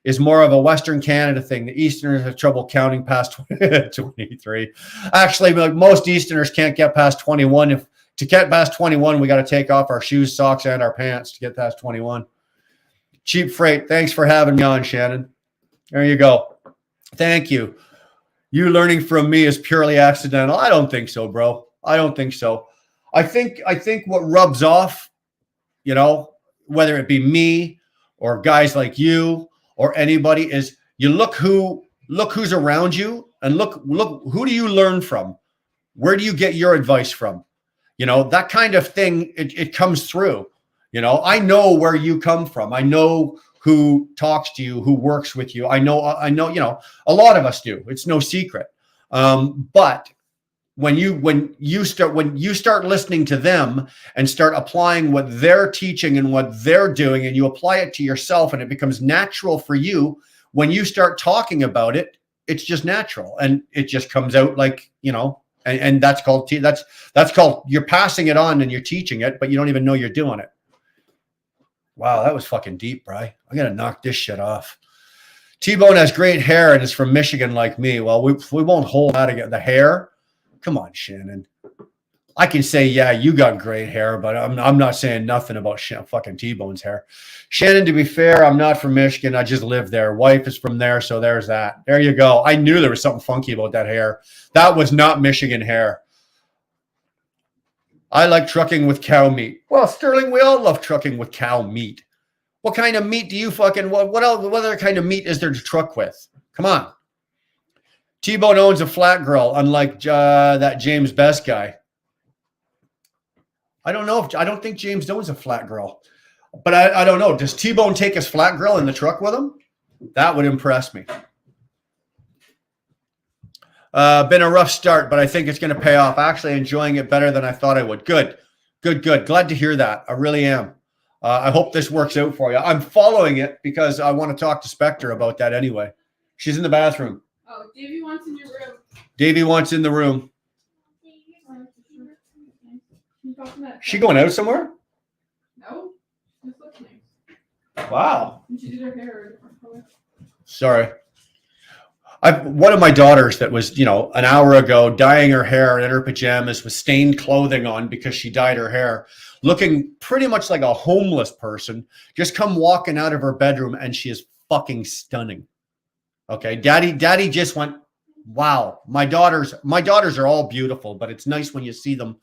is more of a Western Canada thing. The Easterners have trouble counting past 23. Actually, like most Easterners can't get past 21. To get past 21, we got to take off our shoes, socks, and our pants to get past 21. Cheap Freight, thanks for having me on, Shannon. There you go. Thank you. You learning from me is purely accidental. I don't think so, bro. I don't think so. I think what rubs off, whether it be me or guys like you or anybody, is you look who's around you and look who do you learn from? Where do you get your advice from? That kind of thing, it comes through. I know where you come from. I know who talks to you, who works with you. I know, a lot of us do. It's no secret. But when you start listening to them and start applying what they're teaching and what they're doing, and you apply it to yourself, and it becomes natural for you, when you start talking about it, it's just natural and it just comes out like, and that's called that's called you're passing it on and you're teaching it, but you don't even know you're doing it. Wow, that was fucking deep, Bri. I gotta knock this shit off. T-Bone has great hair and is from Michigan like me. Well, we won't hold that again. The hair? Come on, Shannon. I can say, yeah, you got great hair, but I'm not saying nothing about fucking T-Bone's hair. Shannon, to be fair, I'm not from Michigan. I just live there. Wife is from there, so there's that. There you go. I knew there was something funky about that hair. That was not Michigan hair. I like trucking with cow meat. Well, Sterling, we all love trucking with cow meat. What kind of meat do you what other kind of meat is there to truck with? Come on. T-Bone owns a flat grill, unlike that James Best guy. I don't think James owns a flat grill, but I don't know. Does T-Bone take his flat grill in the truck with him? That would impress me. Been a rough start, but I think it's going to pay off. Actually enjoying it better than I thought I would. Good. Glad to hear that. I really am. I hope this works out for you. I'm following it because I want to talk to Spectre about that anyway. She's in the bathroom. Oh, Davey wants in your room. Davey wants in the room. She going out somewhere? No. She's listening. Wow. And she did her hair a different color. Sorry. One of my daughters that was, an hour ago dyeing her hair in her pajamas with stained clothing on because she dyed her hair, looking pretty much like a homeless person, just come walking out of her bedroom, and she is fucking stunning. Okay. Daddy just went, wow. My daughters are all beautiful, but it's nice when you see them.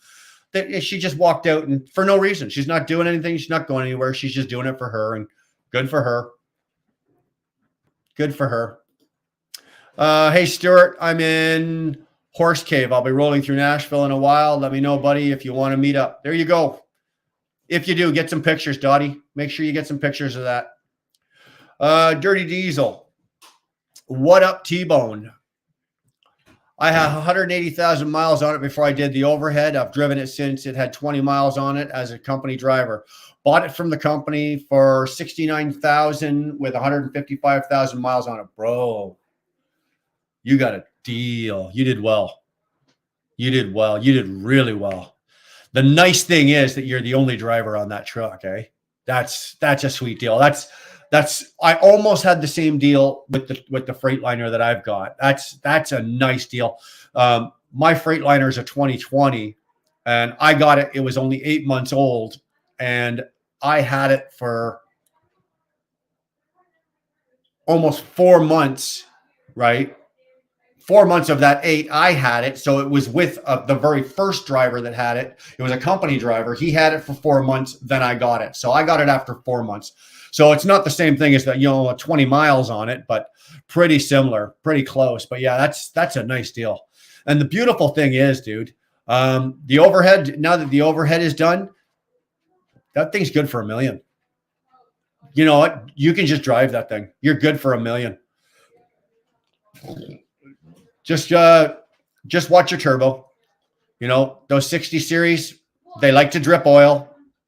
She just walked out, and for no reason. She's not doing anything. She's not going anywhere. She's just doing it for her, and good for her. Good for her. Hey, Stuart, I'm in Horse Cave. I'll be rolling through Nashville in a while. Let me know, buddy, if you want to meet up. There you go. If you do, get some pictures, Dottie. Make sure you get some pictures of that. Dirty Diesel. What up, T-Bone? I had 180,000 miles on it before I did the overhead. I've driven it since. It had 20 miles on it as a company driver. Bought it from the company for 69,000 with 155,000 miles on it. Bro, you got a deal. You did well. You did well. You did really well. The nice thing is that you're the only driver on that truck, eh? That's a sweet deal. I almost had the same deal with the Freightliner that I've got. That's a nice deal. My Freightliner is a 2020, and I got it. It was only 8 months old, and I had it for almost 4 months, right? 4 months of that 8, I had it. So it was with the very first driver that had it. It was a company driver. He had it for 4 months. Then I got it. So I got it after 4 months. So it's not the same thing as that, 20 miles on it, but pretty similar, pretty close. But yeah, that's a nice deal. And the beautiful thing is, dude, the overhead, now that the overhead is done, that thing's good for $1 million. You know what? You can just drive that thing. You're good for $1 million. Just watch your turbo. Those 60 series, they like to drip oil.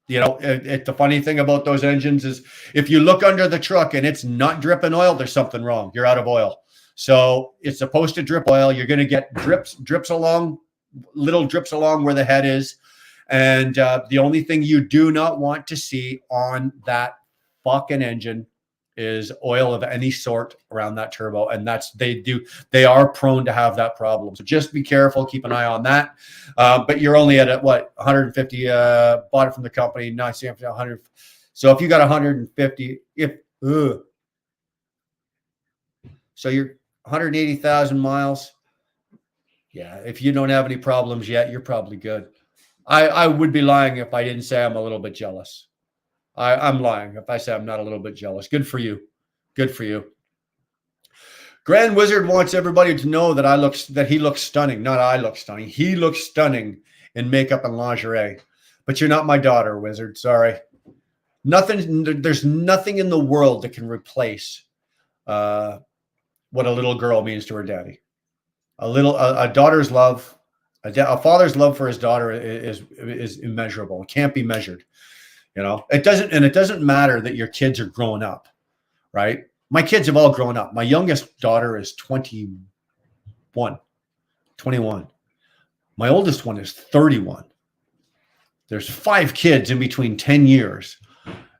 The funny thing about those engines is if you look under the truck and it's not dripping oil, there's something wrong. You're out of oil. So it's supposed to drip oil. You're going to get drips along, little drips along where the head is. And the only thing you do not want to see on that fucking engine is oil of any sort around that turbo. And they are prone to have that problem. So just be careful, keep an eye on that. But you're only at 150, bought it from the company, 100. So if you got 150, so you're 180,000 miles. Yeah. If you don't have any problems yet, you're probably good. I would be lying if I didn't say I'm a little bit jealous. I'm lying if I say I'm not a little bit jealous. Good for you. Good for you. Grand Wizard wants everybody to know that he looks stunning. Not I look stunning. He looks stunning in makeup and lingerie. But you're not my daughter, Wizard. Sorry. There's nothing in the world that can replace what a little girl means to her daddy. A daughter's love, a father's love for his daughter is immeasurable. It can't be measured. It doesn't matter that your kids are growing up, right? My kids have all grown up. My youngest daughter is 21. My oldest one is 31. There's 5 kids in between 10 years,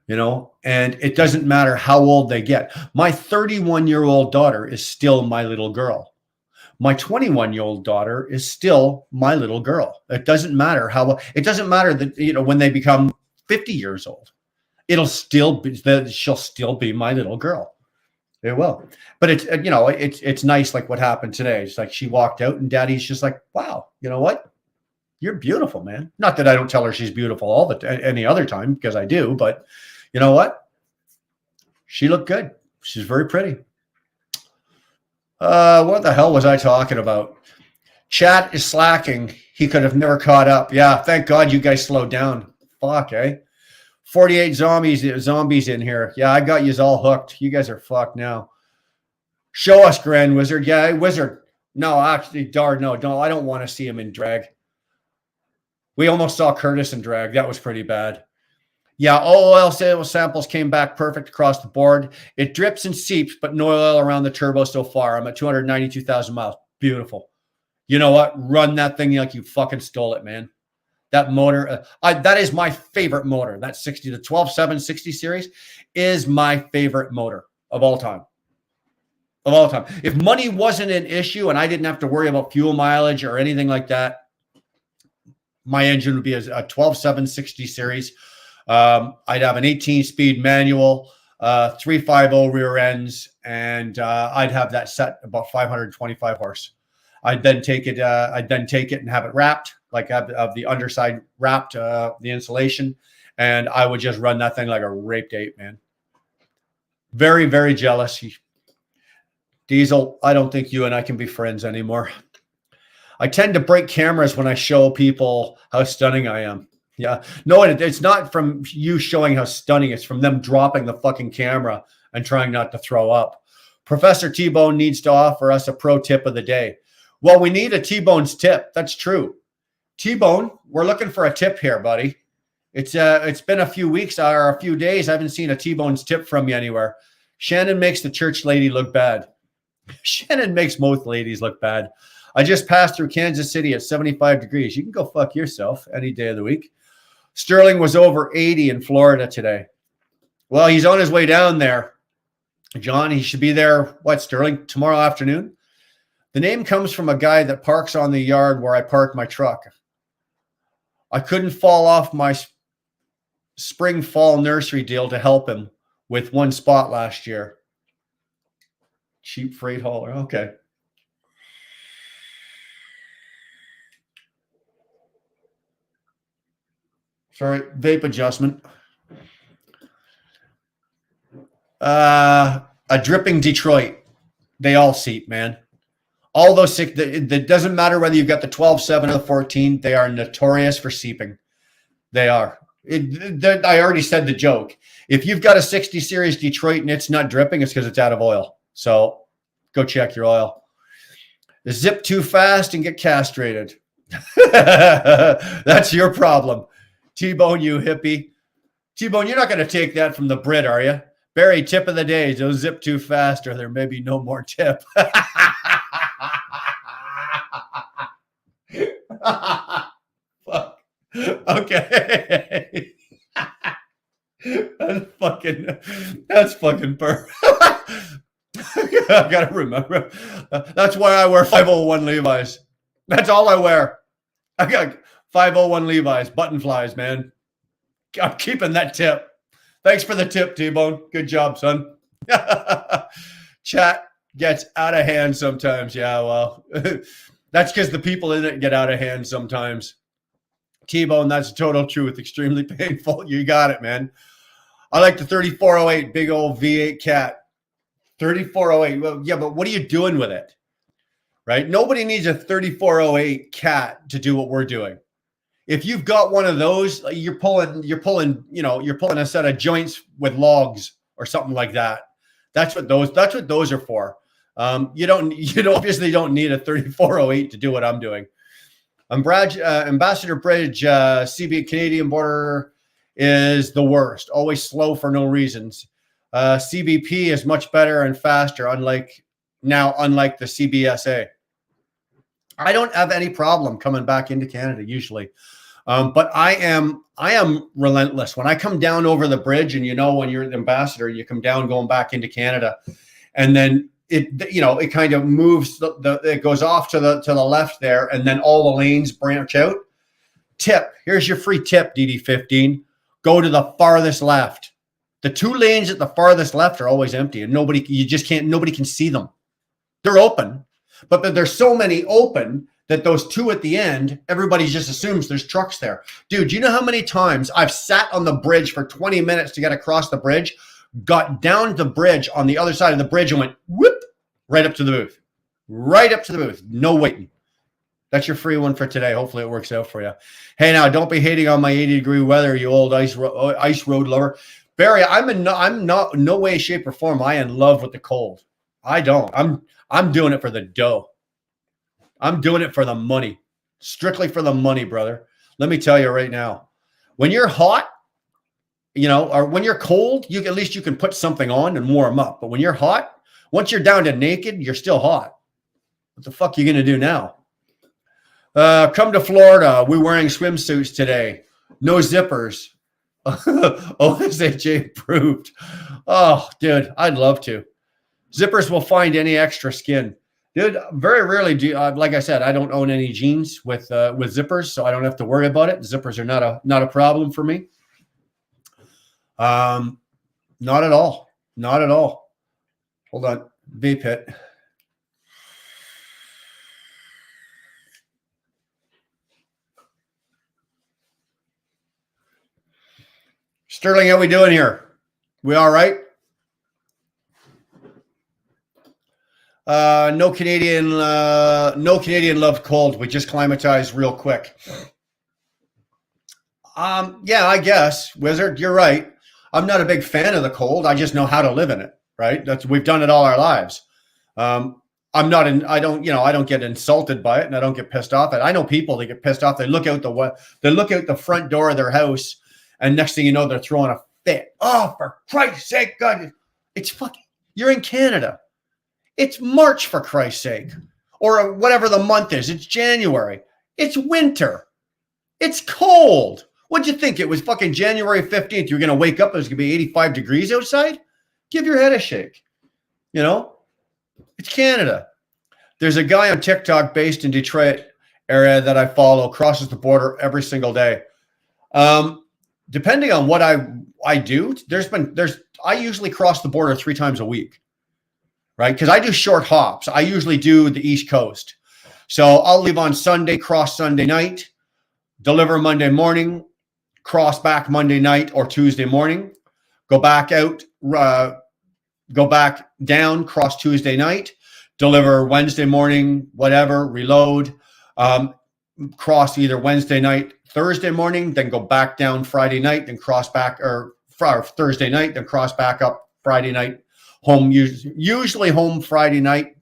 and it doesn't matter how old they get. My 31-year-old daughter is still my little girl. My 21-year-old daughter is still my little girl. It doesn't matter that, when they become 50 years old, she'll still be my little girl. It will. But it's nice. Like what happened today. It's like she walked out and daddy's just like, wow, you know what? You're beautiful, man. Not that I don't tell her she's beautiful any other time, because I do, but you know what? She looked good. She's very pretty. What the hell was I talking about? Chat is slacking. He could have never caught up. Yeah. Thank God you guys slowed down. Fuck, eh? 48 zombies in here. Yeah, I got yous all hooked. You guys are fucked now. Show us, Grand Wizard. Yeah, Wizard. No, actually, darn, no, I don't want to see him in drag. We almost saw Curtis in drag. That was pretty bad. Yeah, all oil samples came back perfect across the board. It drips and seeps, but no oil around the turbo so far. I'm at 292,000 miles. Beautiful. You know what? Run that thing like you fucking stole it, man. That motor, that is my favorite motor. That 12.760 series is my favorite motor of all time. Of all time. If money wasn't an issue and I didn't have to worry about fuel mileage or anything like that, my engine would be a 12.760 series. I'd have an 18-speed manual, 350 rear ends, and I'd have that set about 525 horse. I'd then take it and have it wrapped, like have the underside wrapped, the insulation, and I would just run that thing like a raped ape, man. Very, very jealous. Diesel, I don't think you and I can be friends anymore. I tend to break cameras when I show people how stunning I am. Yeah. No, it's not from you showing how stunning. It's from them dropping the fucking camera and trying not to throw up. Professor T-Bone needs to offer us a pro tip of the day. Well, we need a T-Bone's tip. That's true. T-Bone, we're looking for a tip here, buddy. It's been a few weeks or a few days. I haven't seen a T-Bone's tip from you anywhere. Shannon makes the church lady look bad. Shannon makes most ladies look bad. I just passed through Kansas City at 75 degrees. You can go fuck yourself any day of the week. Sterling was over 80 in Florida today. Well, he's on his way down there. John, he should be there, Sterling, tomorrow afternoon? The name comes from a guy that parks on the yard where I park my truck. I couldn't fall off my spring-fall nursery deal to help him with one spot last year. Cheap freight hauler. Okay. Sorry, vape adjustment. A dripping Detroit. They all seep, man. All those sick. It doesn't matter whether you've got the 12-7 or the 14. They are notorious for seeping. They are. I already said the joke. If you've got a 60 series Detroit and it's not dripping, it's because it's out of oil. So go check your oil. Zip too fast and get castrated. That's your problem. T-Bone, you hippie. T-Bone, you're not going to take that from the Brit, are you? Barry, tip of the day. Don't zip too fast or there may be no more tip. Fuck. Okay. That's fucking perfect. I gotta remember. That's why I wear 501 Levi's. That's all I wear. I got 501 Levi's, button flies, man. I'm keeping that tip. Thanks for the tip, T-Bone. Good job, son. Chat gets out of hand sometimes. Yeah, well, that's because the people in it get out of hand sometimes. T-Bone, that's total truth. Extremely painful. You got it, man. I like the 3408, big old V8 cat. 3408. Well, yeah, but what are you doing with it? Right? Nobody needs a 3408 cat to do what we're doing. If you've got one of those, you're pulling a set of joints with logs or something like that. That's what those are for. You obviously don't need a 3408 to do what I'm doing. Ambassador Bridge, CB Canadian border is the worst. Always slow for no reasons. CBP is much better and faster, unlike the CBSA. I don't have any problem coming back into Canada usually. But I am relentless. When I come down over the bridge, and when you're the ambassador, you come down going back into Canada, and then it kind of moves. It goes off to the left there, and then all the lanes branch out. Tip. Here's your free tip, DD15. Go to the farthest left. The two lanes at the farthest left are always empty, and nobody can see them. They're open, but there's so many open that those two at the end, everybody just assumes there's trucks there. Dude, you know how many times I've sat on the bridge for 20 minutes to get across the bridge, got down the bridge on the other side of the bridge and went whoop, right up to the booth. Right up to the booth. No waiting. That's your free one for today. Hopefully it works out for you. Hey, now, don't be hating on my 80-degree weather, you old ice road lover. Barry, I'm not no way, shape, or form. I in love with the cold. I don't. I'm doing it for the dough. I'm doing it for the money. Strictly for the money, brother. Let me tell you right now. When you're hot, or when you're cold, at least you can put something on and warm up. But when you're hot, once you're down to naked, you're still hot. What the fuck are you going to do now? Come to Florida. We're wearing swimsuits today. No zippers. OSHA approved. Oh, dude, I'd love to. Zippers will find any extra skin. Dude, very rarely do. Like I said, I don't own any jeans with zippers, so I don't have to worry about it. Zippers are not a problem for me. Not at all. Not at all. Hold on, vape hit. Sterling, how we doing here? We all right? No Canadian love cold. We just climatized real quick. Yeah, I guess, Wizard, you're right. I'm not a big fan of the cold. I just know how to live in it, right? We've done it all our lives. I don't get insulted by it, and I don't get pissed off at it. I know people that get pissed off. They look out the front door of their house, and next thing you know, they're throwing a fit. Oh, for Christ's sake, God, it's fucking, you're in Canada. It's March, for Christ's sake, or whatever the month is. It's January. It's winter. It's cold. What'd you think? It was fucking January 15th. You're going to wake up, it was going to be 85 degrees outside? Give your head a shake. You know? It's Canada. There's a guy on TikTok based in Detroit area that I follow, crosses the border every single day. Depending on what I do, I usually cross the border 3 times a week, right? Because I do short hops. I usually do the East Coast. So I'll leave on Sunday, cross Sunday night, deliver Monday morning, cross back Monday night or Tuesday morning, go back out, go back down, cross Tuesday night, deliver Wednesday morning, whatever, reload, cross either Wednesday night, Thursday morning, then go back down Friday night, then cross back, or Thursday night, then cross back up Friday night, home, usually home Friday night,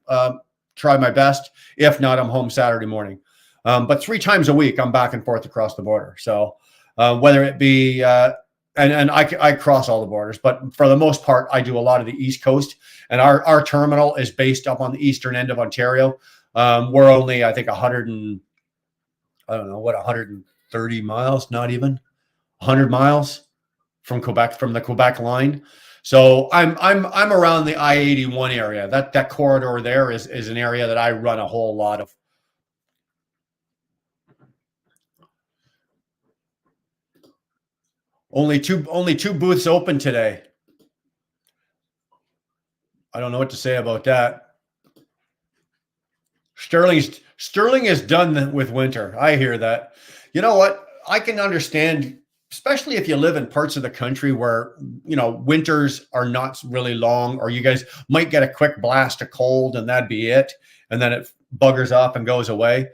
try my best. If not, I'm home Saturday morning. But 3 times a week, I'm back and forth across the border. So whether it be, and I cross all the borders, but for the most part, I do a lot of the East Coast, and our terminal is based up on the eastern end of Ontario. We're only, I think, 130 miles, not even 100 miles from Quebec, from the Quebec line. So I'm around the I-81 area. That corridor there is an area that I run a whole lot of. Only two booths open today. I don't know what to say about that. Sterling is done with winter. I hear that. You know what? I can understand, especially if you live in parts of the country where, winters are not really long, or you guys might get a quick blast of cold and that'd be it. And then it buggers off and goes away.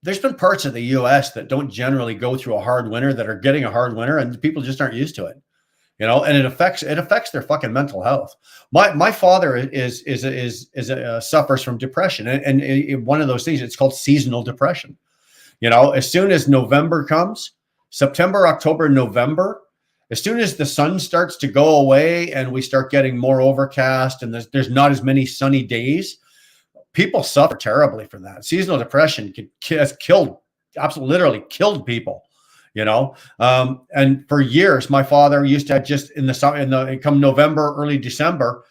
There's been parts of the U.S. that don't generally go through a hard winter that are getting a hard winter, and people just aren't used to it, and it affects their fucking mental health. My father suffers from depression, and one of those things, it's called seasonal depression. As soon as November comes, September, October, November, as soon as the sun starts to go away and we start getting more overcast and there's not as many sunny days, people suffer terribly from that. Seasonal depression has absolutely literally killed people, and for years, my father used to just come November, early December,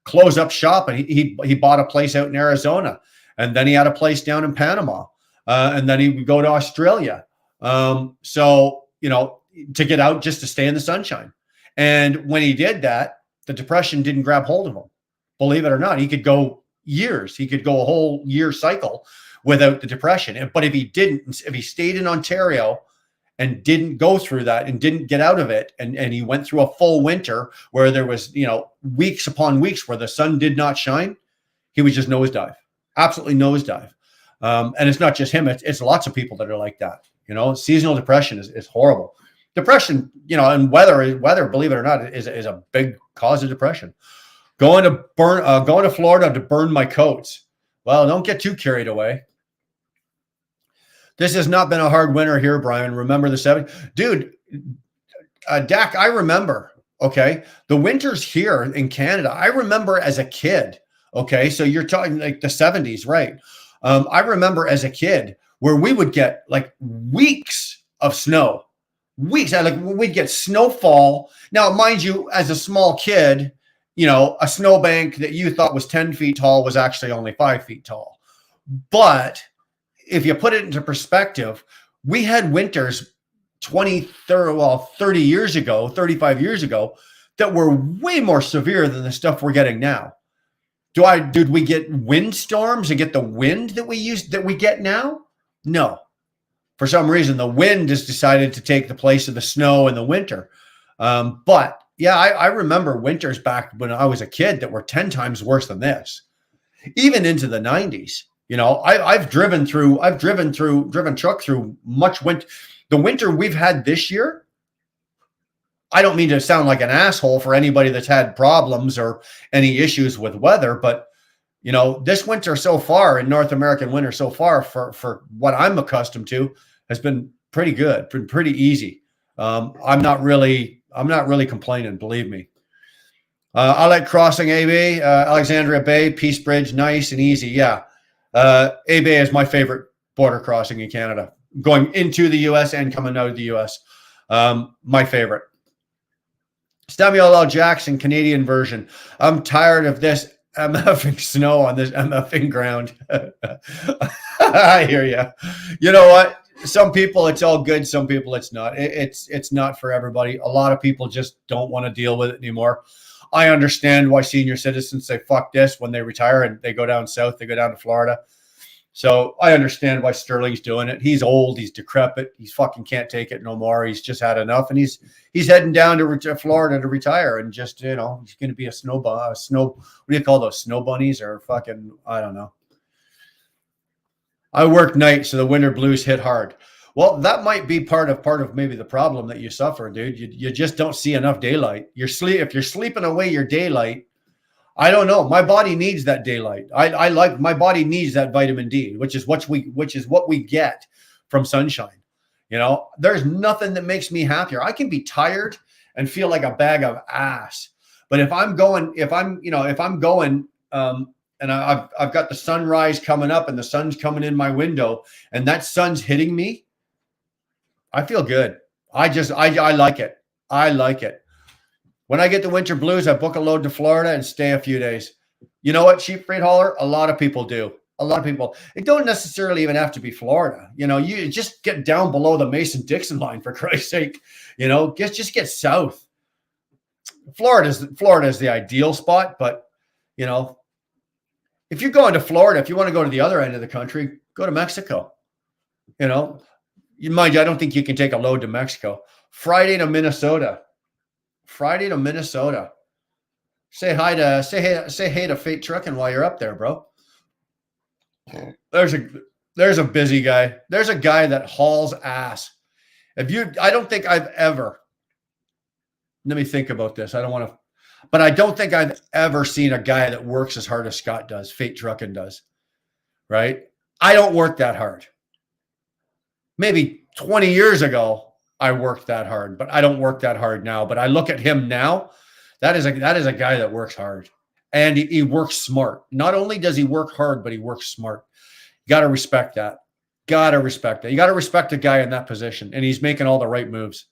close up shop, and he bought a place out in Arizona, and then he had a place down in Panama, and then he would go to Australia. So, to get out, just to stay in the sunshine. And when he did that, the depression didn't grab hold of him. Believe it or not, he could go years. He could go a whole year cycle without the depression. But if he stayed in Ontario and didn't go through that and didn't get out of it, and he went through a full winter where there was, weeks upon weeks where the sun did not shine, he would just nosedive, absolutely nosedive. And it's not just him. It's lots of people that are like that. Seasonal depression is horrible. Depression, and weather, believe it or not, is a big cause of depression. Going to Florida to burn my coats. Well, don't get too carried away. This has not been a hard winter here, Brian. Remember the 70s? Dude, Dak, I remember, okay? The winters here in Canada, I remember as a kid, okay? So you're talking like the 70s, right? I remember as a kid where we would get like weeks of snow. We'd get snowfall. Now, mind you, as a small kid, a snowbank that you thought was 10 feet tall was actually only 5 feet tall. But if you put it into perspective, we had winters 30 years ago, 35 years ago, that were way more severe than the stuff we're getting now. Did we get windstorms and get the wind that we get now? No. For some reason, the wind has decided to take the place of the snow in the winter. But yeah, I remember winters back when I was a kid that were 10 times worse than this. Even into the 90s. I've driven truck through much winter. The winter we've had this year, I don't mean to sound like an asshole for anybody that's had problems or any issues with weather, but This winter so far in North American winter so far for what I'm accustomed to has been pretty good, been pretty easy. I'm not really complaining, believe me. I like crossing AB, Alexandria Bay, Peace Bridge, nice and easy. Yeah. AB is my favorite border crossing in Canada, going into the U.S. and coming out of the U.S. My favorite. Samuel L. Jackson, Canadian version. I'm tired of this MFing snow on this MFing ground. I hear you. You know what? Some people it's all good. Some people it's not. It's not for everybody. A lot of people just don't want to deal with it anymore. I understand why senior citizens say fuck this when they retire and they go down south. They go down to Florida. So I understand why Sterling's doing it. He's old. He's decrepit. He's fucking can't take it no more. He's just had enough, and he's heading down to Florida to retire. And just he's going to be a snow. What do you call those, snow bunnies or fucking I don't know. I work nights, so the winter blues hit hard. Well, that might be part of maybe the problem that you suffer, dude. You just don't see enough daylight. If you're sleeping away your daylight. I don't know. My body needs that daylight. I like my body needs that vitamin D, which is what we get from sunshine. There's nothing that makes me happier. I can be tired and feel like a bag of ass, but if I'm going, and I've got the sunrise coming up and the sun's coming in my window and that sun's hitting me, I feel good. I like it. I like it. When I get the winter blues, I book a load to Florida and stay a few days. You know what, cheap freight hauler? A lot of people do. A lot of people. It don't necessarily even have to be Florida. You just get down below the Mason-Dixon line, for Christ's sake. Just get south. Florida is the ideal spot, but if you're going to Florida, if you want to go to the other end of the country, go to Mexico. Mind you, I don't think you can take a load to Mexico. Friday to Minnesota. Say hey to Fate Trucking while you're up there, bro. There's a busy guy. There's a guy that hauls ass. I don't think I've ever. Let me think about this. But I don't think I've ever seen a guy that works as hard as Scott does, Fate Trucking does. Right? I don't work that hard. Maybe 20 years ago, I worked that hard, but I don't work that hard now. But I look at him now. That is a guy that works hard, and he works smart. Not only does he work hard, but he works smart. You got to respect that. You got to respect a guy in that position, and he's making all the right moves.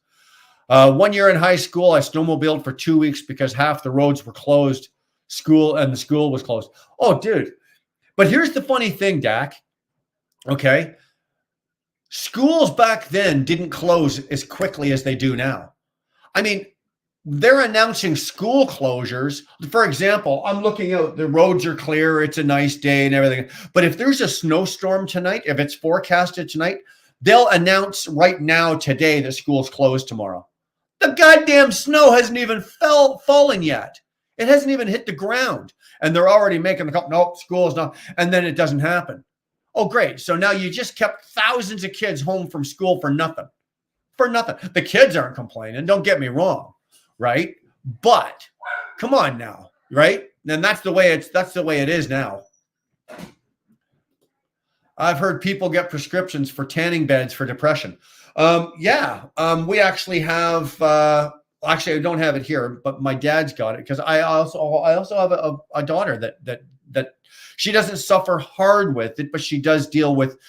1 year in high school, I snowmobiled for 2 weeks because half the roads were closed. The school was closed. Oh, dude. But here's the funny thing, Dak. Okay. Schools back then didn't close as quickly as they do now. I mean, they're announcing school closures. For example, I'm looking out, the roads are clear, it's a nice day and everything. But if there's a snowstorm tonight, if it's forecasted tonight, they'll announce right now today that school's closed tomorrow. The goddamn snow hasn't even fallen yet. It hasn't even hit the ground. And they're already making the call. Nope, school's not. And then it doesn't happen. Oh, great. So now you just kept thousands of kids home from school for nothing. For nothing. The kids aren't complaining. Don't get me wrong. Right? But come on now. Right? And that's the way it is now. I've heard people get prescriptions for tanning beds for depression. We actually have, actually I don't have it here, but my dad's got it because I also have a daughter that she doesn't suffer hard with it, but she does deal with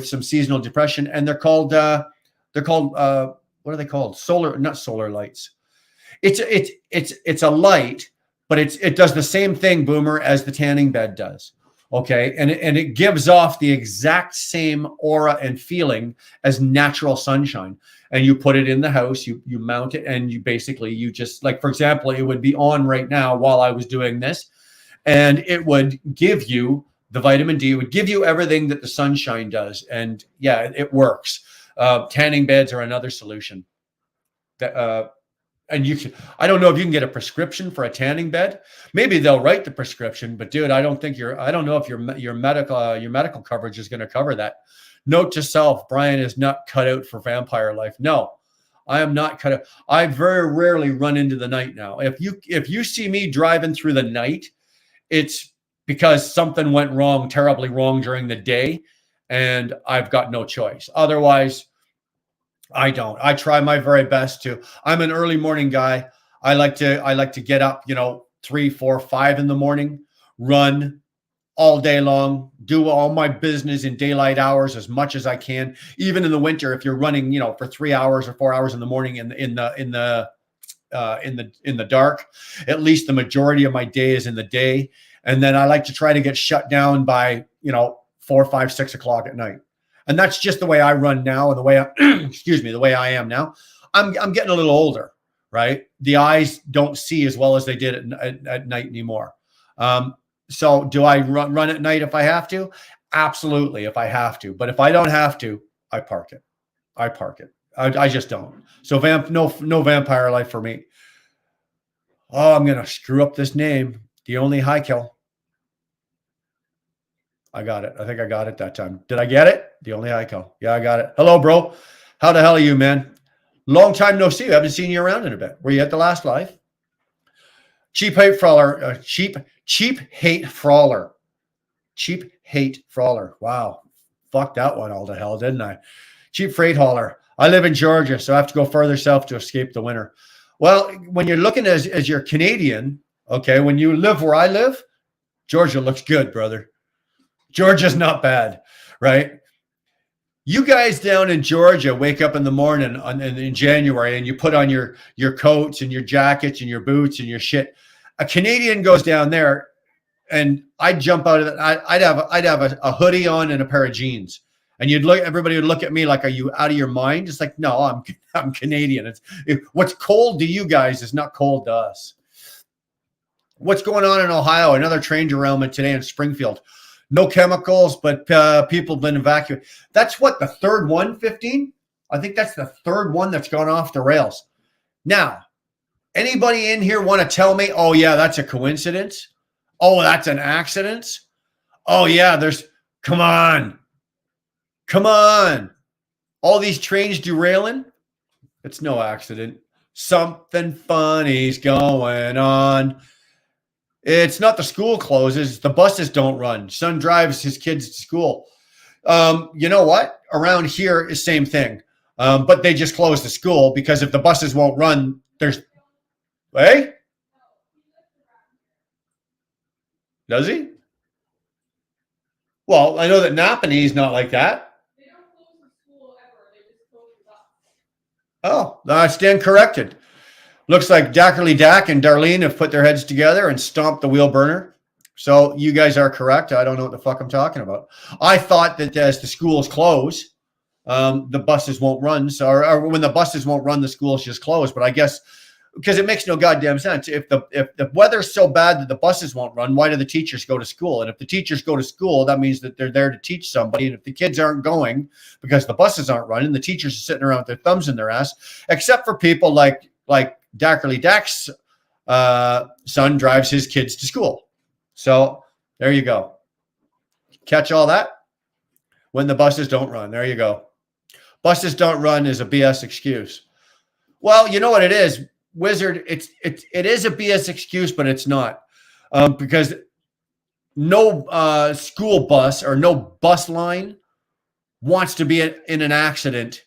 some seasonal depression, and they're called what are they called? Not solar lights. It's a light, but it does the same thing, Boomer, as the tanning bed does. Okay. And it gives off the exact same aura and feeling as natural sunshine. And you put it in the house, you mount it, and you just, like, for example, it would be on right now while I was doing this, and it would give you the vitamin D. It would give you everything that the sunshine does. And yeah, it works. Tanning beds are another solution. And I don't know if you can get a prescription for a tanning bed. Maybe they'll write the prescription, but dude, I don't know if your medical coverage is going to cover that. Note to self, Brian is not cut out for vampire life. No, I am not cut out. I very rarely run into the night now. If you see me driving through the night, it's because something went wrong, terribly wrong during the day, and I've got no choice. Otherwise, I don't. I try my very best to. I'm an early morning guy. I like to get up, 3, 4, 5 in the morning, run all day long, do all my business in daylight hours as much as I can. Even in the winter, if you're running, for 3 hours or 4 hours in the morning in the dark, at least the majority of my day is in the day. And then I like to try to get shut down by 4, 5, 6 o'clock at night. And that's just the way I run now, and the way the way I am now. I'm getting a little older, right? The eyes don't see as well as they did at night anymore. So do I run at night if I have to? Absolutely, if I have to. But if I don't have to, I park it. I just don't. So no vampire life for me. Oh, I'm gonna screw up this name. The only high kill. I got it. I think I got it that time. Did I get it? The only high kill. Yeah, I got it. Hello, bro. How the hell are you, man? Long time no see. I haven't seen you around in a bit. Were you at the last live? Cheap hate frawler. Cheap hate frawler. Cheap hate frawler. Wow. Fuck that one all to hell, didn't I? Cheap freight hauler. I live in Georgia, so I have to go further south to escape the winter. Well, when you're looking as you're Canadian, okay, when you live where I live, Georgia looks good, brother. Georgia's not bad, right? You guys down in Georgia wake up in the morning in January and you put on your coats and your jackets and your boots and your shit. A Canadian goes down there, and I'd jump out of it. I'd have a hoodie on and a pair of jeans, and everybody would look at me like, "Are you out of your mind?" It's like, no, I'm Canadian. What's cold to you guys is not cold to us. What's going on in Ohio? Another train derailment today in Springfield. No chemicals, but people have been evacuated. That's what, the third one, 15? I think that's the third one that's gone off the rails. Now, anybody in here want to tell me, oh, yeah, that's a coincidence? Oh, that's an accident? Oh, yeah, come on. All these trains derailing? It's no accident. Something funny's going on. It's not the school closes. The buses don't run. Son drives his kids to school. You know what? Around here is same thing. But they just close the school because if the buses won't run, hey? Does he? Well, I know that Napanee's not like that. They don't close the school ever. They just close the bus. Oh, I stand corrected. Looks like Dackerly Dak and Darlene have put their heads together and stomped the wheel burner. So you guys are correct. I don't know what the fuck I'm talking about. I thought that as the schools close, the buses won't run. So or when the buses won't run, the schools just close. But I guess because it makes no goddamn sense. If the weather's so bad that the buses won't run, why do the teachers go to school? And if the teachers go to school, that means that they're there to teach somebody. And if the kids aren't going because the buses aren't running, the teachers are sitting around with their thumbs in their ass, except for people like Dackerly Dak's son drives his kids to school. So there you go. Catch all that? When the buses don't run. There you go. Buses don't run is a BS excuse. Well, you know what it is, Wizard? It is a BS excuse, but it's not. Because no school bus or no bus line wants to be in an accident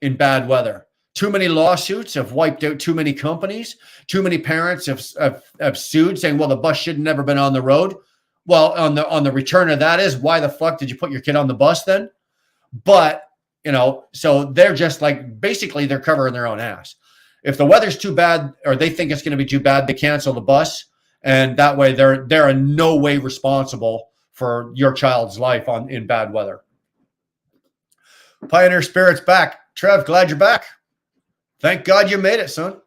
in bad weather. Too many lawsuits have wiped out too many companies. Too many parents have sued, saying, well, the bus should have never been on the road. Well, on the return of that is, why the fuck did you put your kid on the bus then? But, so they're just like, basically they're covering their own ass. If the weather's too bad or they think it's going to be too bad, they cancel the bus. And that way they're in no way responsible for your child's life in bad weather. Pioneer Spirit's back. Trev, glad you're back. Thank God you made it, son.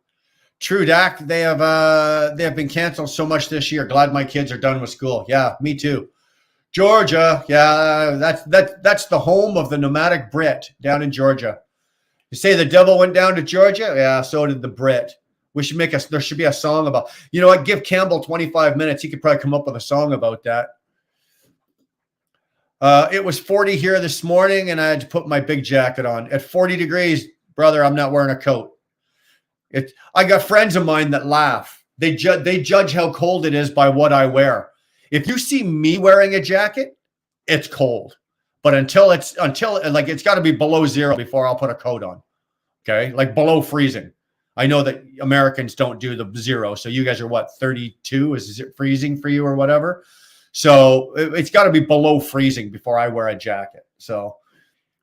True, Dak. They have been canceled so much this year. Glad my kids are done with school. Yeah, me too. Georgia, yeah, that's the home of the nomadic Brit down in Georgia. You say the devil went down to Georgia? Yeah, so did the Brit. There should be a song about. You know what? Give Campbell 25 minutes. He could probably come up with a song about that. It was 40 here this morning, and I had to put my big jacket on. At 40 degrees, brother, I'm not wearing a coat. I got friends of mine that laugh. They judge how cold it is by what I wear. If you see me wearing a jacket, it's cold. But until it's got to be below zero before I'll put a coat on. Okay, like below freezing. I know that Americans don't do the zero. So you guys are what, 32? Is it freezing for you or whatever? So it's got to be below freezing before I wear a jacket. So,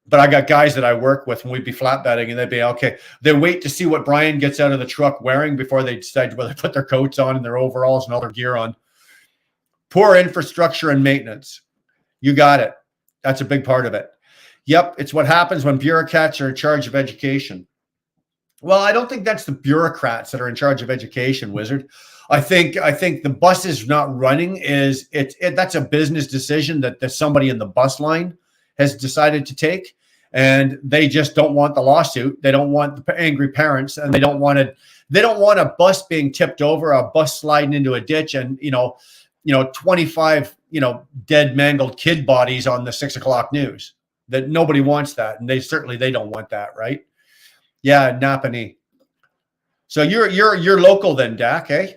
but I got guys that I work with and we'd be flatbedding and they'd be okay. They wait to see what Brian gets out of the truck wearing before they decide whether to put their coats on and their overalls and all their gear on. Poor infrastructure and maintenance. You got it. That's a big part of it. Yep, it's what happens when bureaucrats are in charge of education. Well, I don't think that's the bureaucrats that are in charge of education, Wizard. I think the buses not running that's a business decision that somebody in the bus line has decided to take, and they just don't want the lawsuit. They don't want the angry parents, and they don't want a bus being tipped over, a bus sliding into a ditch, and 25 dead mangled kid bodies on the 6 o'clock news. That nobody wants that, and they don't want that, right? Yeah, Napanee. So you're local then, Dak, eh?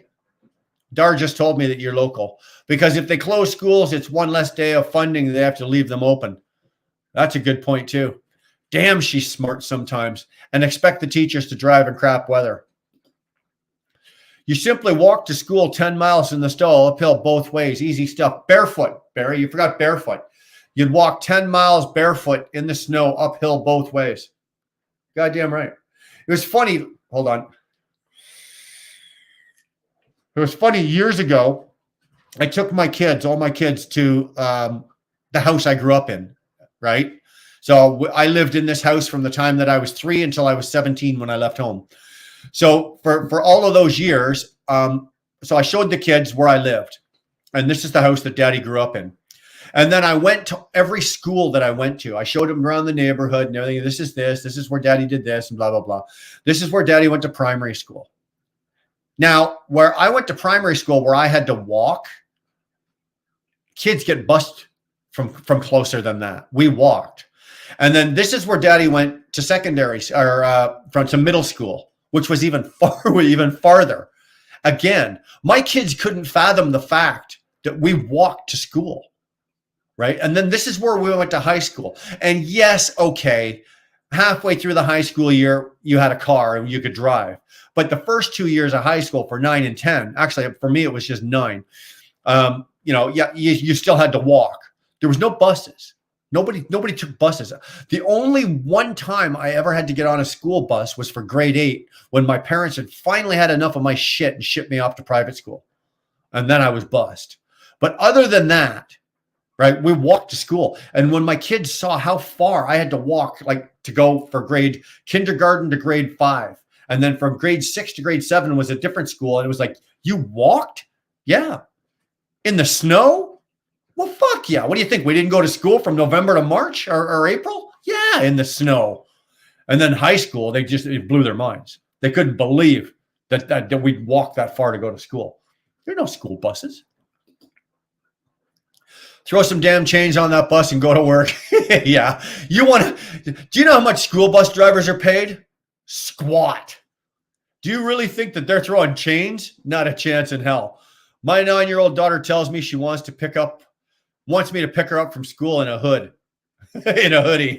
Dar just told me that you're local, because if they close schools, it's one less day of funding. They have to leave them open. That's a good point too. Damn, she's smart sometimes, and expect the teachers to drive in crap weather. You simply walk to school 10 miles in the snow, uphill both ways. Easy stuff. Barefoot, Barry. You forgot barefoot. You'd walk 10 miles barefoot in the snow, uphill both ways. Goddamn right. It was funny. Hold on. It was funny years ago. I took all my kids to the house I grew up in, right? So I lived in this house from the time that I was 3 until I was 17 when I left home. So for all of those years, so I showed the kids where I lived. And this is the house that Daddy grew up in. And then I went to every school that I went to. I showed them around the neighborhood and everything. This is where Daddy did this and blah, blah, blah. This is where Daddy went to primary school. Now, where I went to primary school, where I had to walk, kids get bused from closer than that. We walked. And then this is where Daddy went to secondary or to middle school, which was even farther. Again, my kids couldn't fathom the fact that we walked to school. Right. And then this is where we went to high school. And yes, okay, halfway through the high school year, you had a car and you could drive. But the first 2 years of high school for 9 and 10, actually, for me, it was just 9. You still had to walk. There was no buses. Nobody took buses. The only one time I ever had to get on a school bus was for grade 8, when my parents had finally had enough of my shit and shipped me off to private school. And then I was bused. But other than that, right, we walked to school. And when my kids saw how far I had to walk, like to go for kindergarten to grade 5, and then from grade 6 to grade 7 was a different school. And it was like, you walked? Yeah. In the snow? Well, fuck yeah. What do you think? We didn't go to school from November to March or April? Yeah, in the snow. And then high school, it blew their minds. They couldn't believe that we'd walk that far to go to school. There are no school buses. Throw some damn change on that bus and go to work. Yeah. Do you know how much school bus drivers are paid? Squat. Do you really think that they're throwing chains? Not a chance in hell. My 9-year-old daughter tells me she wants me to pick her up from school in a hood, in a hoodie.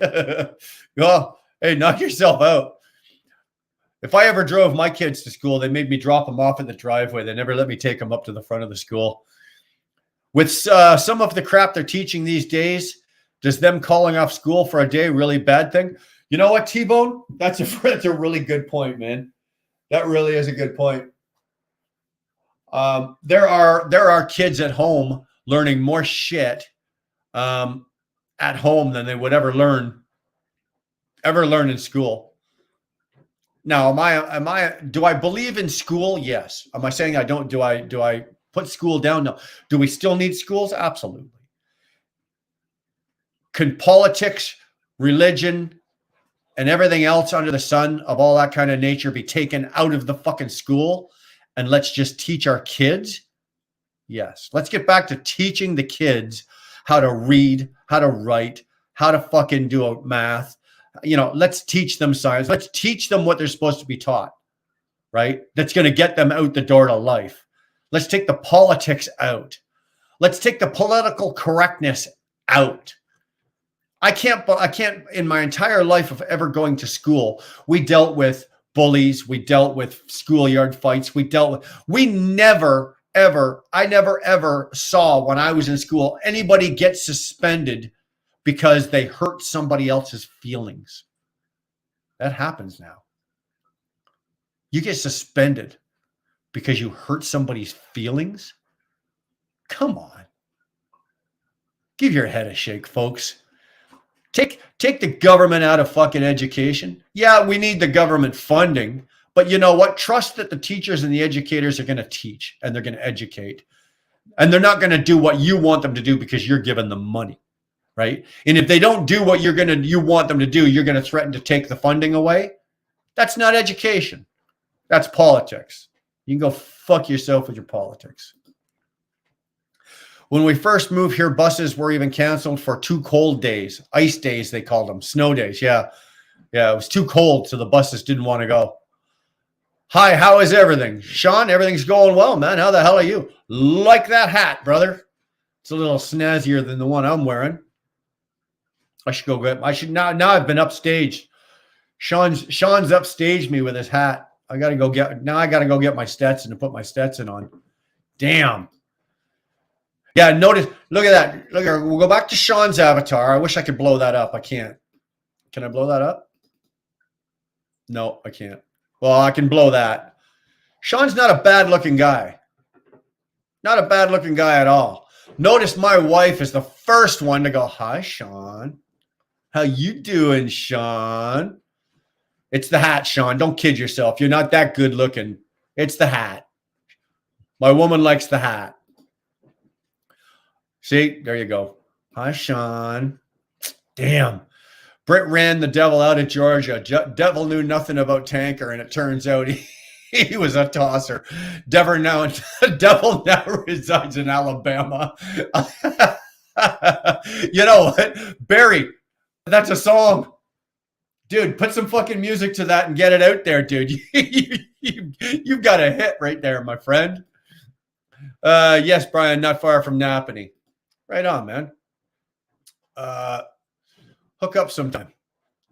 Well, hey, knock yourself out. If I ever drove my kids to school, they made me drop them off in the driveway. They never let me take them up to the front of the school. With some of the crap they're teaching these days, does them calling off school for a day really bad thing? You know what, T-Bone? That's a really good point, man. That really is a good point. There are kids at home learning more shit at home than they would ever learn in school. Now, do I believe in school? Yes. Am I saying I don't? Do I put school down? No. Do we still need schools? Absolutely. Can politics, religion, and everything else under the sun of all that kind of nature be taken out of the fucking school and let's just teach our kids? Yes. Let's get back to teaching the kids how to read, how to write, how to fucking do a math. Let's teach them science. Let's teach them what they're supposed to be taught, right? That's going to get them out the door to life. Let's take the politics out. Let's take the political correctness out. I can't in my entire life of ever going to school, we dealt with bullies, we dealt with schoolyard fights, we never ever saw when I was in school anybody get suspended because they hurt somebody else's feelings. That happens now. You get suspended because you hurt somebody's feelings? Come on. Give your head a shake, folks. Take the government out of fucking education. Yeah, we need the government funding, but you know what? Trust that the teachers and the educators are going to teach and they're going to educate. And they're not going to do what you want them to do because you're giving them money, right? And if they don't do what you want them to do, you're going to threaten to take the funding away. That's not education. That's politics. You can go fuck yourself with your politics. When we first moved here, buses were even canceled for 2 cold days. Ice days, they called them. Snow days. Yeah. Yeah, it was too cold, so the buses didn't want to go. Hi, how is everything? Sean, everything's going well, man. How the hell are you? Like that hat, brother. It's a little snazzier than the one I'm wearing. Now I've been upstaged. Sean's upstaged me with his hat. I gotta go get my Stetson and put my Stetson on. Damn. Yeah, notice, look at that. Look at, we'll go back to Sean's avatar. I wish I could blow that up. I can't. Can I blow that up? No, I can't. Well, I can blow that. Sean's not a bad looking guy. Not a bad looking guy at all. Notice my wife is the first one to go, hi, Sean. How you doing, Sean? It's the hat, Sean. Don't kid yourself. You're not that good looking. It's the hat. My woman likes the hat. See, there you go. Hi, Sean. Damn. Britt ran the devil out of Georgia. Devil knew nothing about tanker, and it turns out he was a tosser. Devil now resides in Alabama. You know what? Barry, that's a song. Dude, put some fucking music to that and get it out there, dude. You've got a hit right there, my friend. Yes, Brian, not far from Napanee. Right on, man. Hook up sometime.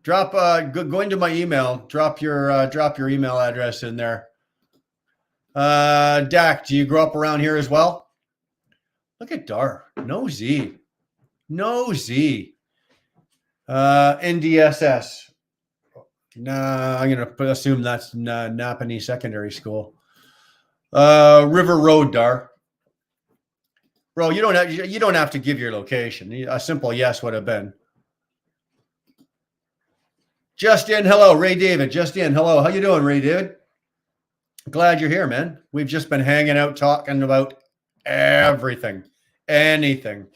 Drop go into my email. Drop your email address in there. Dak, do you grow up around here as well? Look at Dar. No Z. NDSS. Nah, I'm gonna assume that's Napanee Secondary School. River Road, Dar. Bro, you don't have to give your location. A simple yes would have been. Just in, hello, Ray David. Just in, hello. How you doing, Ray David? Glad you're here, man. We've just been hanging out talking about everything, anything.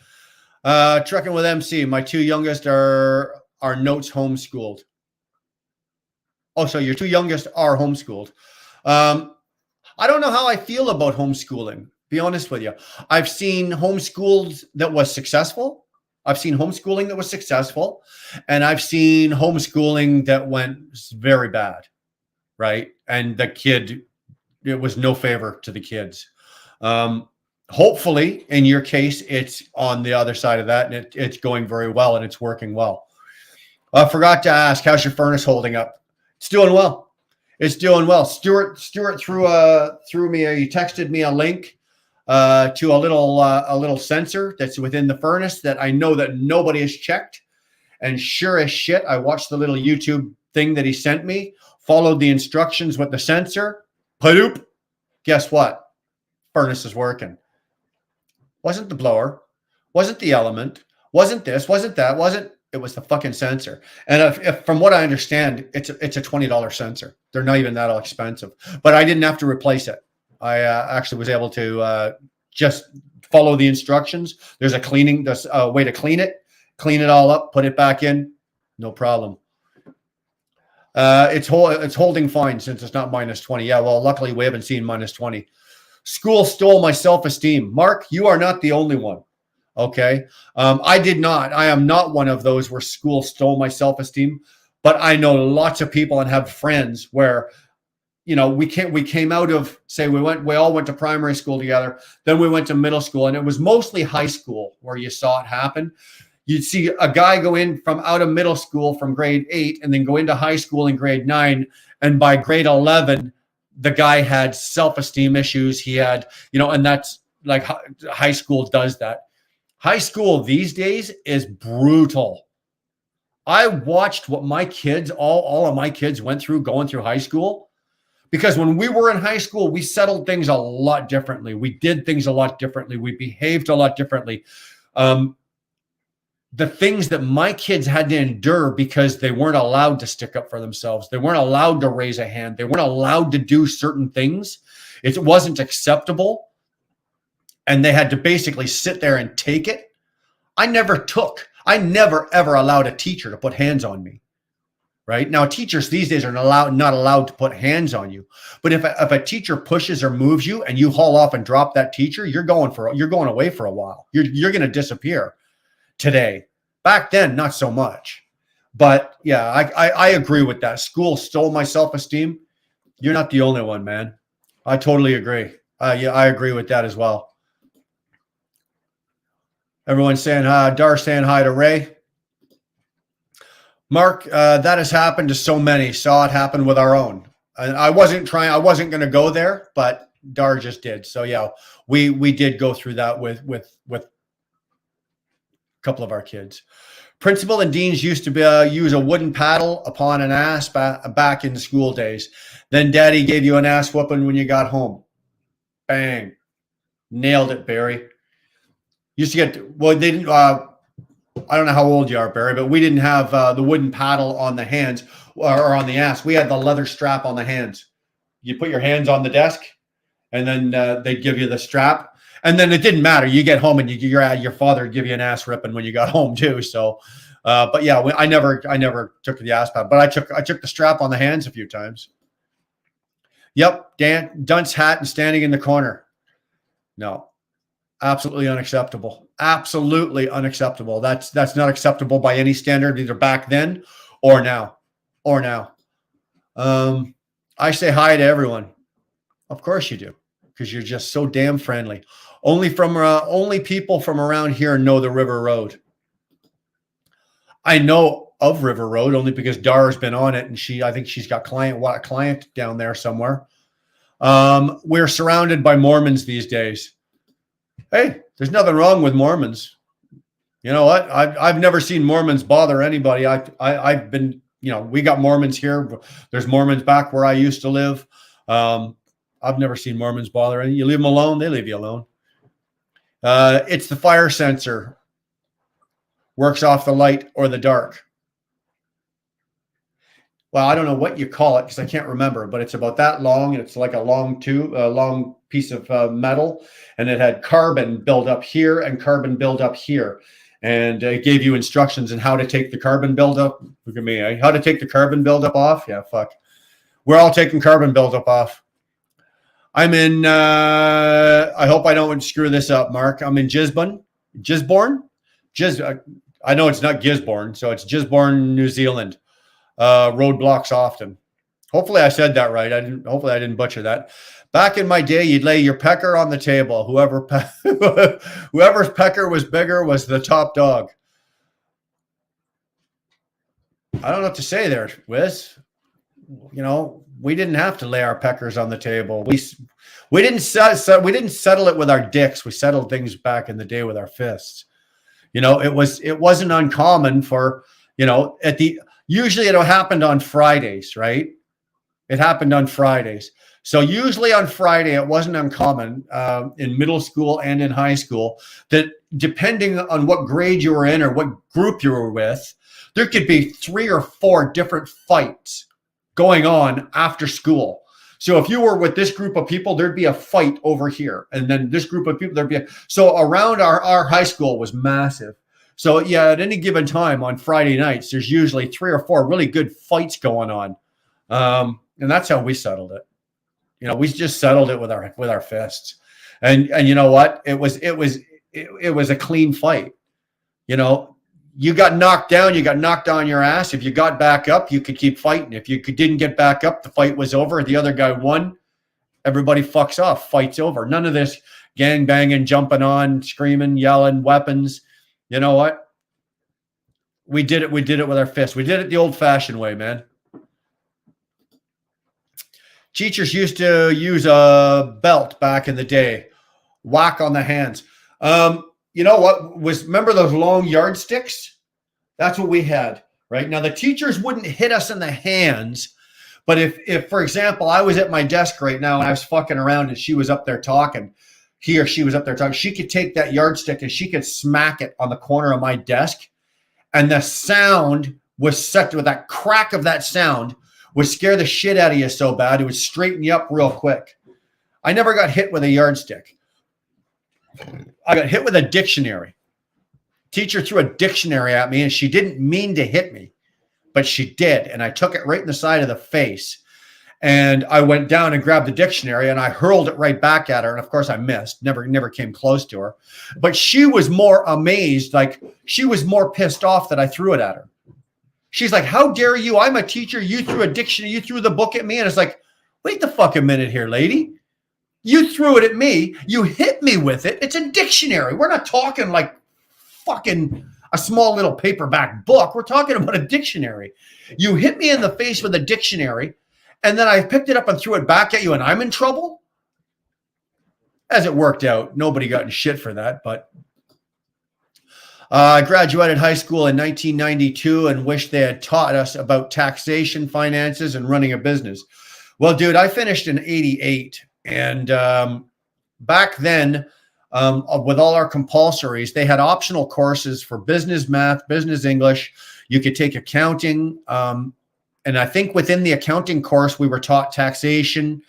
Trucking with MC. My 2 youngest are notes homeschooled. Oh, so your 2 youngest are homeschooled. I don't know how I feel about homeschooling. Be honest with you. I've seen homeschools that was successful. I've seen homeschooling that was successful. And I've seen homeschooling that went very bad. Right. And it was no favor to the kids. Hopefully, in your case, it's on the other side of that and it's going very well and it's working well. I forgot to ask, how's your furnace holding up? It's doing well. It's doing well. Stuart threw me. He texted me a link to a little sensor that's within the furnace that I know that nobody has checked. And sure as shit, I watched the little YouTube thing that he sent me, followed the instructions with the sensor. Padoop. Guess what? Furnace is working. Wasn't the blower, wasn't the element, wasn't this, wasn't that, it was the fucking sensor. And if from what I understand, it's a $20 sensor. They're not even that expensive, but I didn't have to replace it. I actually was able to just follow the instructions. There's a way to clean it all up, put it back in, no problem. It's holding fine since it's not -20. Yeah, well, luckily we haven't seen -20. School stole my self-esteem. Mark, you are not the only one. Okay. I did not. I am not one of those where school stole my self-esteem, but I know lots of people and have friends where we came out of, say, we all went to primary school together, then we went to middle school, and it was mostly high school where you saw it happen. You'd see a guy go in from out of middle school from grade 8 and then go into high school in grade 9. And by grade 11, the guy had self-esteem issues. He had, and that's like high school does that. High school these days is brutal. I watched what my kids, all of my kids went through going through high school, because when we were in high school, we settled things a lot differently. We did things a lot differently. We behaved a lot differently. The things that my kids had to endure because they weren't allowed to stick up for themselves. They weren't allowed to raise a hand. They weren't allowed to do certain things. It wasn't acceptable. And they had to basically sit there and take it. I never ever allowed a teacher to put hands on me. Right now, teachers these days are not allowed to put hands on you. But if a teacher pushes or moves you and you haul off and drop that teacher, you're going away for a while. You're going to disappear. Today, back then, not so much. But yeah, I agree with that. School stole my self-esteem. You're not the only one, man. I totally agree. Yeah, I agree with that as well. Everyone's saying hi. Dar saying hi to Ray. Mark, that has happened to so many. Saw it happen with our own. And I wasn't going to go there, but Dar just did. So yeah, we did go through that with couple of our kids. Principal and deans used to use a wooden paddle upon an ass back in the school days. Then daddy gave you an ass whooping when you got home. Bang. Nailed it, Barry. Used to get, well, they didn't, I don't know how old you are, Barry, but we didn't have the wooden paddle on the hands or on the ass. We had the leather strap on the hands. You put your hands on the desk and then they'd give you the strap. And then it didn't matter. You get home and your father would give you an ass ripping when you got home too. So, but yeah, I never took the ass pad, but I took the strap on the hands a few times. Yep, dunce hat and standing in the corner. No, absolutely unacceptable. Absolutely unacceptable. That's not acceptable by any standard, either back then or now. I say hi to everyone. Of course you do, because you're just so damn friendly. Only people from around here know the River Road. I know of River Road only because Dara's been on it, and I think she's got a client down there somewhere. We're surrounded by Mormons these days. Hey, there's nothing wrong with Mormons. You know what? I've never seen Mormons bother anybody. I've been, we got Mormons here. There's Mormons back where I used to live. I've never seen Mormons bother any. You leave them alone, they leave you alone. It's the fire sensor. Works off the light or the dark. Well, I don't know what you call it because I can't remember, but it's about that long, and it's like a long piece of metal, and it had carbon build up here and carbon build up here. And it gave you instructions on how to take the carbon buildup. Look at me, eh? How to take the carbon buildup off? Yeah, fuck. We're all taking carbon buildup off. I'm in, I hope I don't screw this up, Mark. I'm in Gisborne. I know it's not Gisborne, so it's Gisborne, New Zealand. Roadblocks often. Hopefully I said that right. Hopefully I didn't butcher that. Back in my day, you'd lay your pecker on the table. Whoever's pecker was bigger was the top dog. I don't know what to say there, Wiz. We didn't have to lay our peckers on the table. We didn't settle it with our dicks. We settled things back in the day with our fists. It wasn't uncommon for, usually it happened on Fridays, right? It happened on Fridays. So usually on Friday, it wasn't uncommon in middle school and in high school that depending on what grade you were in or what group you were with, there could be 3 or 4 different fights going on after school. So if you were with this group of people, there'd be a fight over here. And then this group of people, so around our high school was massive. So yeah, at any given time on Friday nights, there's usually 3 or 4 really good fights going on. And that's how we settled it. We just settled it with our fists. And you know what? It was a clean fight. You got knocked down, you got knocked on your ass. If you got back up, you could keep fighting. If you didn't get back up, the fight was over. The other guy won. Everybody fucks off. Fight's over. None of this gang banging, jumping on, screaming, yelling, weapons. You know what? We did it. We did it with our fists. We did it the old-fashioned way, man. Teachers used to use a belt back in the day. Whack on the hands. You know what? Remember those long yardsticks? That's what we had, right? Now, the teachers wouldn't hit us in the hands, but if, for example, I was at my desk right now and I was fucking around and she was up there talking, he or she was up there talking, she could take that yardstick and she could smack it on the corner of my desk, and the sound was such, with that crack of that sound would scare the shit out of you so bad, it would straighten you up real quick. I never got hit with a yardstick. I got hit with a dictionary. Teacher threw a dictionary at me and she didn't mean to hit me, but she did. And I took it right in the side of the face. And I went down and grabbed the dictionary and I hurled it right back at her. And of course I missed, never came close to her. But she was more amazed, like she was more pissed off that I threw it at her. She's like, how dare you? I'm a teacher. You threw a dictionary. You threw the book at me. And it's like, wait the fucking minute here, lady. You threw it at me. You hit me with it. It's a dictionary. We're not talking like fucking a small little paperback book. We're talking about a dictionary. You hit me in the face with a dictionary, and then I picked it up and threw it back at you, and I'm in trouble? As it worked out, nobody got in shit for that, but I graduated high school in 1992 and wish they had taught us about taxation, finances, and running a business. Well, dude, I finished in 88. And back then, with all our compulsories, they had optional courses for business math, business English. You could take accounting. And I think within the accounting course, we were taught taxation.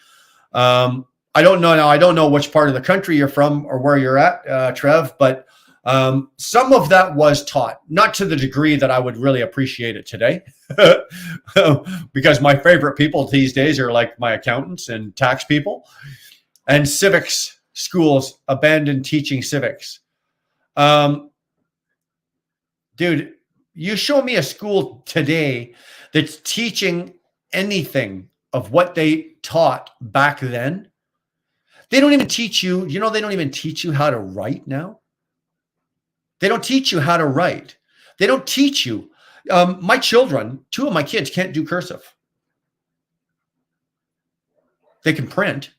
I don't know now. I don't know which part of the country you're from or where you're at, Trev, but some of that was taught, not to the degree that I would really appreciate it today, because my favorite people these days are like my accountants and tax people. And civics schools abandoned teaching civics. Dude, you show me a school today that's teaching anything of what they taught back then. They don't even teach you, they don't even teach you how to write now. They don't teach you how to write. They don't teach you. My children, 2 of my kids can't do cursive. They can print,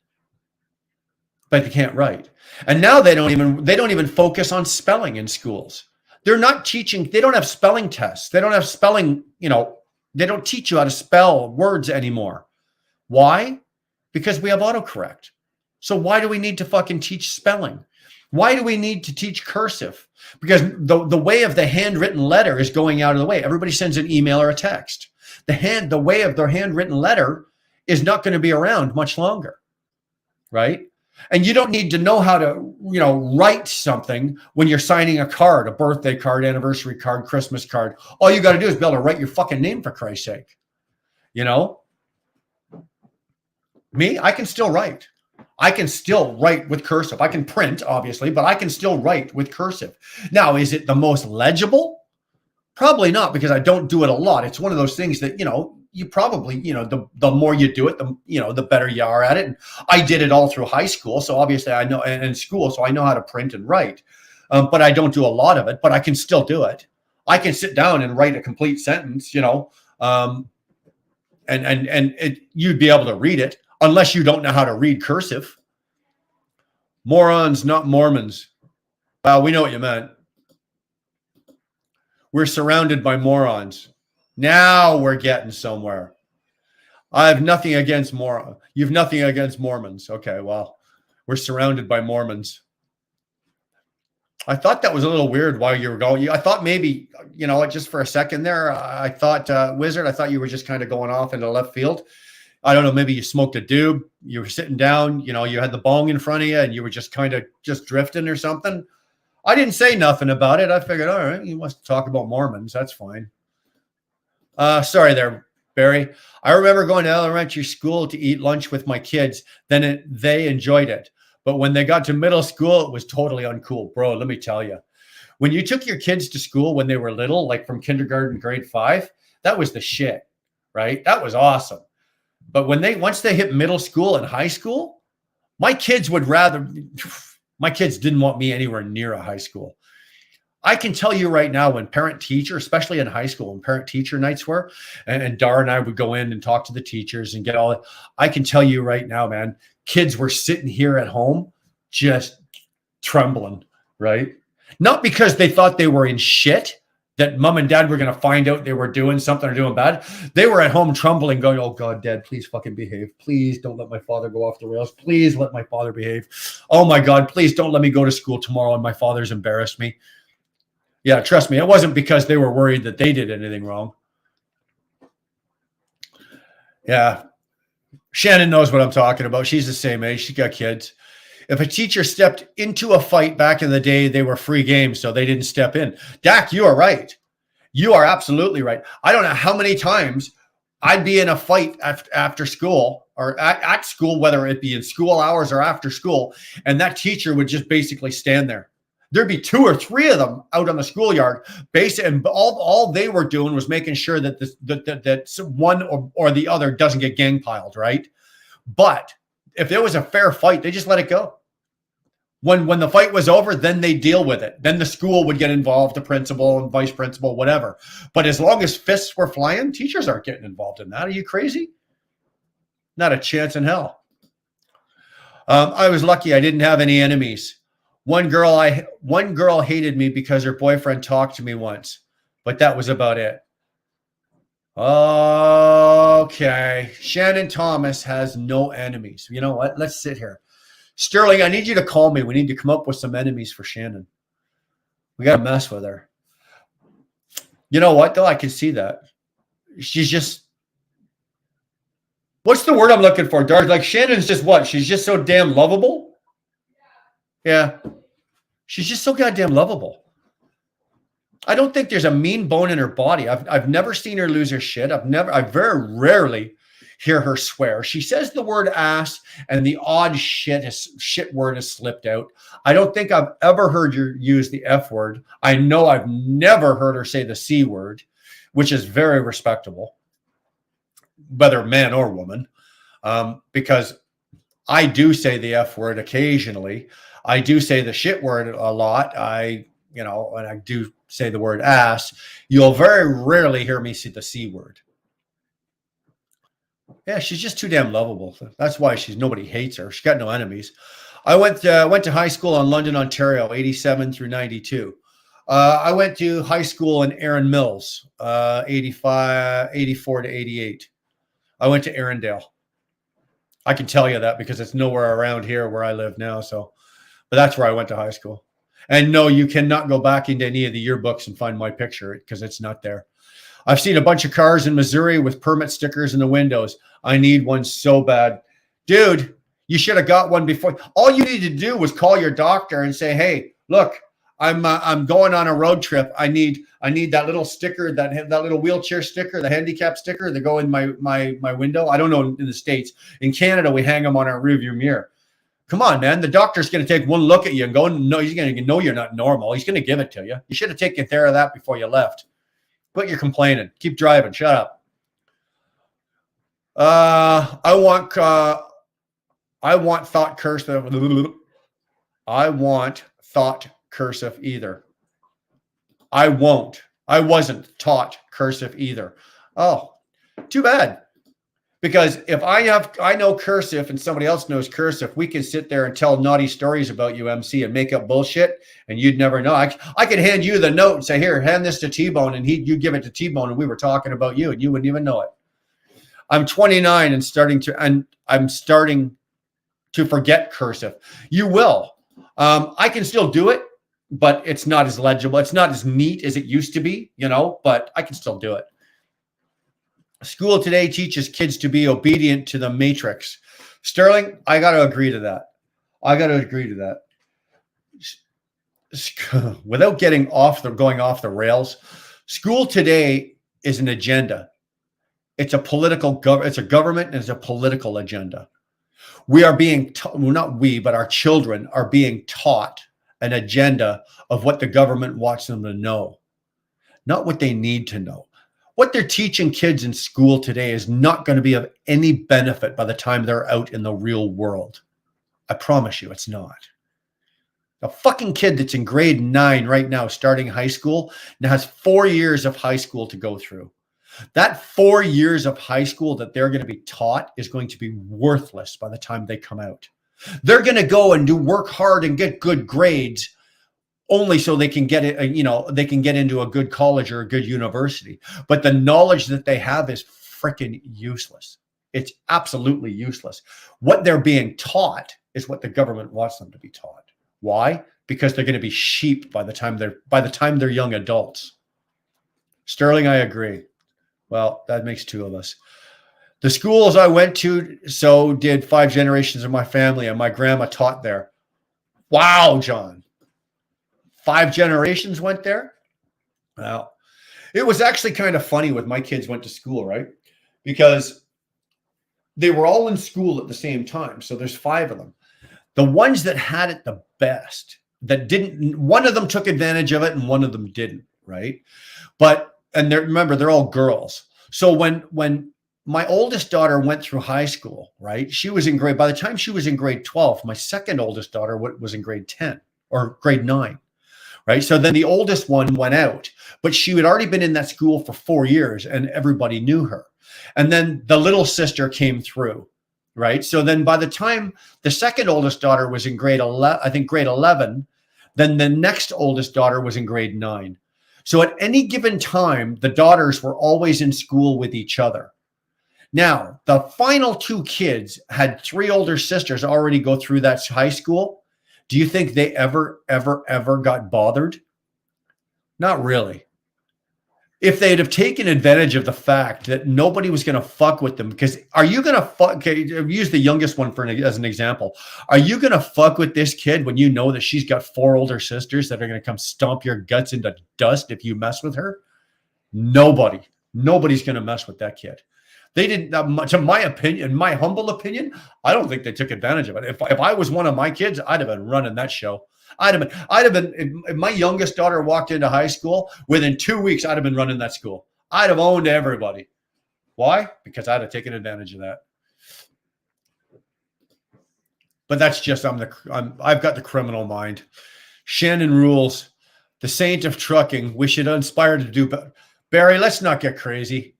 but they can't write. And now they don't even focus on spelling in schools. They're not teaching. They don't have spelling tests. They don't have spelling, they don't teach you how to spell words anymore. Why? Because we have autocorrect. So why do we need to fucking teach spelling? Why do we need to teach cursive? Because the way of the handwritten letter is going out of the way. Everybody sends an email or a text. The way of their handwritten letter is not going to be around much longer, right? And you don't need to know how to, write something when you're signing a card, a birthday card, anniversary card, Christmas card. All you got to do is be able to write your fucking name, for Christ's sake. Me, I can still write. I can still write with cursive. I can print, obviously, but I can still write with cursive. Now, is it the most legible? Probably not, because I don't do it a lot. It's one of those things that, you probably, the more you do it, the better you are at it. And I did it all through high school. So obviously I know, and in school, so I know how to print and write. But I don't do a lot of it, but I can still do it. I can sit down and write a complete sentence, and you'd be able to read it. Unless you don't know how to read cursive. Morons, not Mormons. Well, we know what you meant. We're surrounded by morons. Now we're getting somewhere. I have nothing against morons. You have nothing against Mormons. Okay, well, we're surrounded by Mormons. I thought that was a little weird while you were going. I thought maybe, just for a second there, I thought, Wizard, I thought you were just kind of going off into left field. I don't know, maybe you smoked a doob, you were sitting down, you had the bong in front of you and you were just kind of just drifting or something. I didn't say nothing about it. I figured, all right, you must talk about Mormons. That's fine. Sorry there, Barry. I remember going to elementary school to eat lunch with my kids. Then they enjoyed it. But when they got to middle school, it was totally uncool. Bro, let me tell you. When you took your kids to school when they were little, like from kindergarten, grade 5, that was the shit, right? That was awesome. But once they hit middle school and high school, my kids didn't want me anywhere near a high school. I can tell you right now, when parent teacher, especially in high school, when parent teacher nights were, and Dar and I would go in and talk to the teachers and get all that. I can tell you right now, man, kids were sitting here at home just trembling, right? Not because they thought they were in shit, that mom and dad were going to find out they were doing something or doing bad. They were at home trembling, going, oh God, Dad, please fucking behave. Please don't let my father go off the rails. Please let my father behave. Oh my God, please don't let me go to school tomorrow and my father's embarrassed me. Yeah, trust me, it wasn't because they were worried that they did anything wrong. Yeah. Shannon knows what I'm talking about. She's the same age. She got kids. If a teacher stepped into a fight back in the day, they were free games, so they didn't step in. Dak, you are right. You are absolutely right. I don't know how many times I'd be in a fight after school or at school, whether it be in school hours or after school, and that teacher would just basically stand there. There'd be 2 or 3 of them out on the schoolyard, and all they were doing was making sure that that one or the other doesn't get gang piled, right? But if there was a fair fight, they just let it go. When the fight was over, then they deal with it. Then the school would get involved, the principal and vice principal, whatever. But as long as fists were flying, teachers aren't getting involved in that. Are you crazy? Not a chance in hell. I was lucky I didn't have any enemies. One girl hated me because her boyfriend talked to me once, but that was about it. Okay. Shannon Thomas has no enemies. You know what? Let's sit here. Sterling, I need you to call me. We need to come up with some enemies for Shannon. We got to mess with her. You know what, though? I can see that. She's just, what's the word I'm looking for, Dark? Like, Shannon's just what? She's just so damn lovable? Yeah. She's just so goddamn lovable. I don't think there's a mean bone in her body. I've never seen her lose her shit. I very rarely hear her swear. She says the word ass and the odd shit word has slipped out. I don't think I've ever heard her use the F word. I know I've never heard her say the C word, which is very respectable, whether man or woman, because I do say the F word occasionally. I do say the shit word a lot. And I do say the word ass. You'll very rarely hear me say the C word. Yeah, she's just too damn lovable. That's why nobody hates her. She's got no enemies. I went to high school in London, Ontario, 87 through 92. I went to high school in Erin Mills, 84 to 88. I went to Arundel. I can tell you that because it's nowhere around here where I live now. But that's where I went to high school. And no, you cannot go back into any of the yearbooks and find my picture because it's not there. I've seen a bunch of cars in Missouri with permit stickers in the windows. I need one so bad. Dude, you should have got one before. All you needed to do was call your doctor and say, hey, look, I'm going on a road trip. I need that little sticker, that little wheelchair sticker, the handicap sticker that go in my window. I don't know in the States. In Canada, we hang them on our rearview mirror. Come on, man. The doctor's going to take one look at you and go, no, he's going to know you're not normal. He's going to give it to you. You should have taken care of that before you left. Quit your complaining. Keep driving. Shut up. I want thought cursive. I want thought cursive either. I won't. I wasn't taught cursive either. Oh, too bad. Because if I know cursive and somebody else knows cursive, we can sit there and tell naughty stories about you, MC, and make up bullshit, and you'd never know. I could hand you the note and say, here, hand this to T-Bone, and you give it to T-Bone, and we were talking about you, and you wouldn't even know it. I'm 29 and I'm starting to forget cursive. You will. I can still do it, but it's not as legible. It's not as neat as it used to be, but I can still do it. School today teaches kids to be obedient to the matrix. Sterling, I got to agree to that. Without going off the rails, school today is an agenda. It's a political it's a government and it's a political agenda. We are being not we, but our children are being taught an agenda of what the government wants them to know, not what they need to know. What they're teaching kids in school today is not going to be of any benefit by the time they're out in the real world. I promise you, it's not. A fucking kid that's in grade 9 right now, starting high school, now has 4 years of high school to go through. That 4 years of high school that they're going to be taught is going to be worthless by the time they come out. They're going to go and work hard and get good grades only so they can get it, they can get into a good college or a good university. But the knowledge that they have is freaking useless. It's absolutely useless. What they're being taught is what the government wants them to be taught. Why? Because they're going to be sheep by the time they're young adults. Sterling, I agree. Well, that makes 2 of us. The schools I went to, so did 5 generations of my family, and my grandma taught there. Wow, John. 5 generations went there? Well, it was actually kind of funny when my kids went to school, right? Because they were all in school at the same time. So there's 5 of them. The ones that had it the best, that didn't, one of them took advantage of it and one of them didn't, right? Remember, they're all girls. So when my oldest daughter went through high school, right? By the time she was in grade 12, my second oldest daughter was in grade 10 or grade 9. Right. So then the oldest one went out, but she had already been in that school for 4 years and everybody knew her. And then the little sister came through. Right. So then by the time the second oldest daughter was in grade 11, then the next oldest daughter was in grade 9. So at any given time, the daughters were always in school with each other. Now, the final 2 kids had 3 older sisters already go through that high school. Do you think they ever got bothered? Not really. If they'd have taken advantage of the fact that nobody was going to fuck with them, because are you going to fuck? Okay, use the youngest one as an example. Are you going to fuck with this kid when you know that she's got 4 older sisters that are going to come stomp your guts into dust if you mess with her? Nobody's going to mess with that kid. They didn't, to my opinion, my humble opinion, I don't think they took advantage of it. If I was one of my kids, I'd have been running that show. I'd have been, if my youngest daughter walked into high school, within 2 weeks, I'd have been running that school. I'd have owned everybody. Why? Because I'd have taken advantage of that. But that's just, I've got the criminal mind. Shannon rules, the saint of trucking. We should inspire to do better. Barry, let's not get crazy.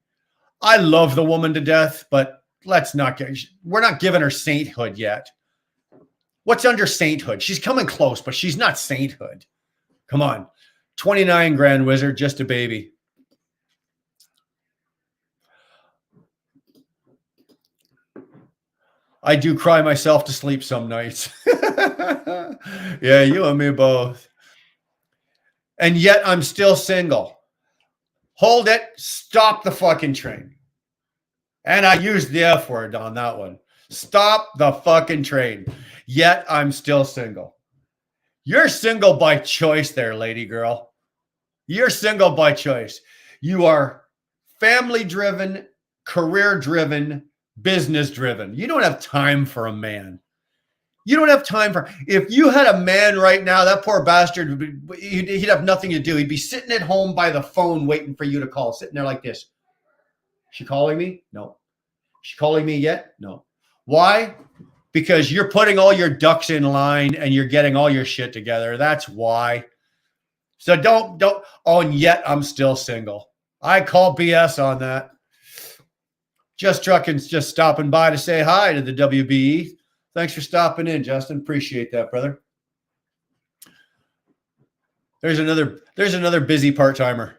I love the woman to death, but we're not giving her sainthood yet. What's under sainthood? She's coming close, but she's not sainthood. Come on. 29 Grand Wizard, just a baby. I do cry myself to sleep some nights. Yeah, you and me both. And yet I'm still single. Hold it. Stop the fucking train. And I used the F word on that one. Stop the fucking train. Yet I'm still single. You're single by choice there, lady girl. You're single by choice. You are family driven, career driven, business driven. You don't have time for a man. You don't have time for, if you had a man right now, that poor bastard, he'd have nothing to do. He'd be sitting at home by the phone waiting for you to call, sitting there like this. She calling me? No. She calling me yet? No. Why? Because you're putting all your ducks in line and you're getting all your shit together. That's why. So don't, and yet I'm still single. I call BS on that. Just Trucking's just stopping by to say hi to the WBE. Thanks for stopping in, Justin. Appreciate that, brother. There's another busy part-timer.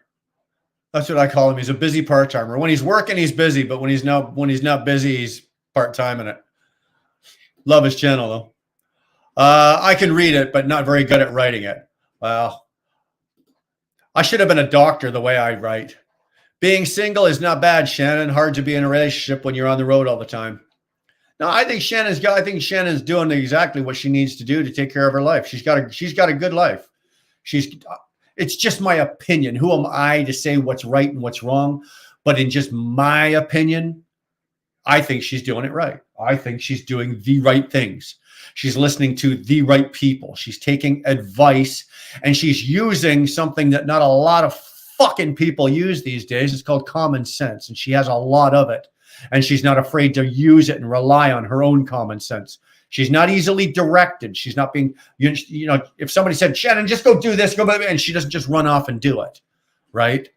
That's what I call him. He's a busy part-timer. When he's working, he's busy, but when he's not busy, he's part-time in it. Love his channel though. I can read it, but not very good at writing it. Well, I should have been a doctor the way I write. Being single is not bad, Shannon. Hard to be in a relationship when you're on the road all the time. No, I think Shannon's doing exactly what she needs to do to take care of her life. She's got a good life. It's just my opinion. Who am I to say what's right and what's wrong? But in just my opinion, I think she's doing it right. I think she's doing the right things. She's listening to the right people. She's taking advice, and she's using something that not a lot of fucking people use these days. It's called common sense, and she has a lot of it. And she's not afraid to use it and rely on her own common sense. She's not easily directed. She's not being, you know, if somebody said, Shannon, just go do this, and she doesn't just run off and do it, right?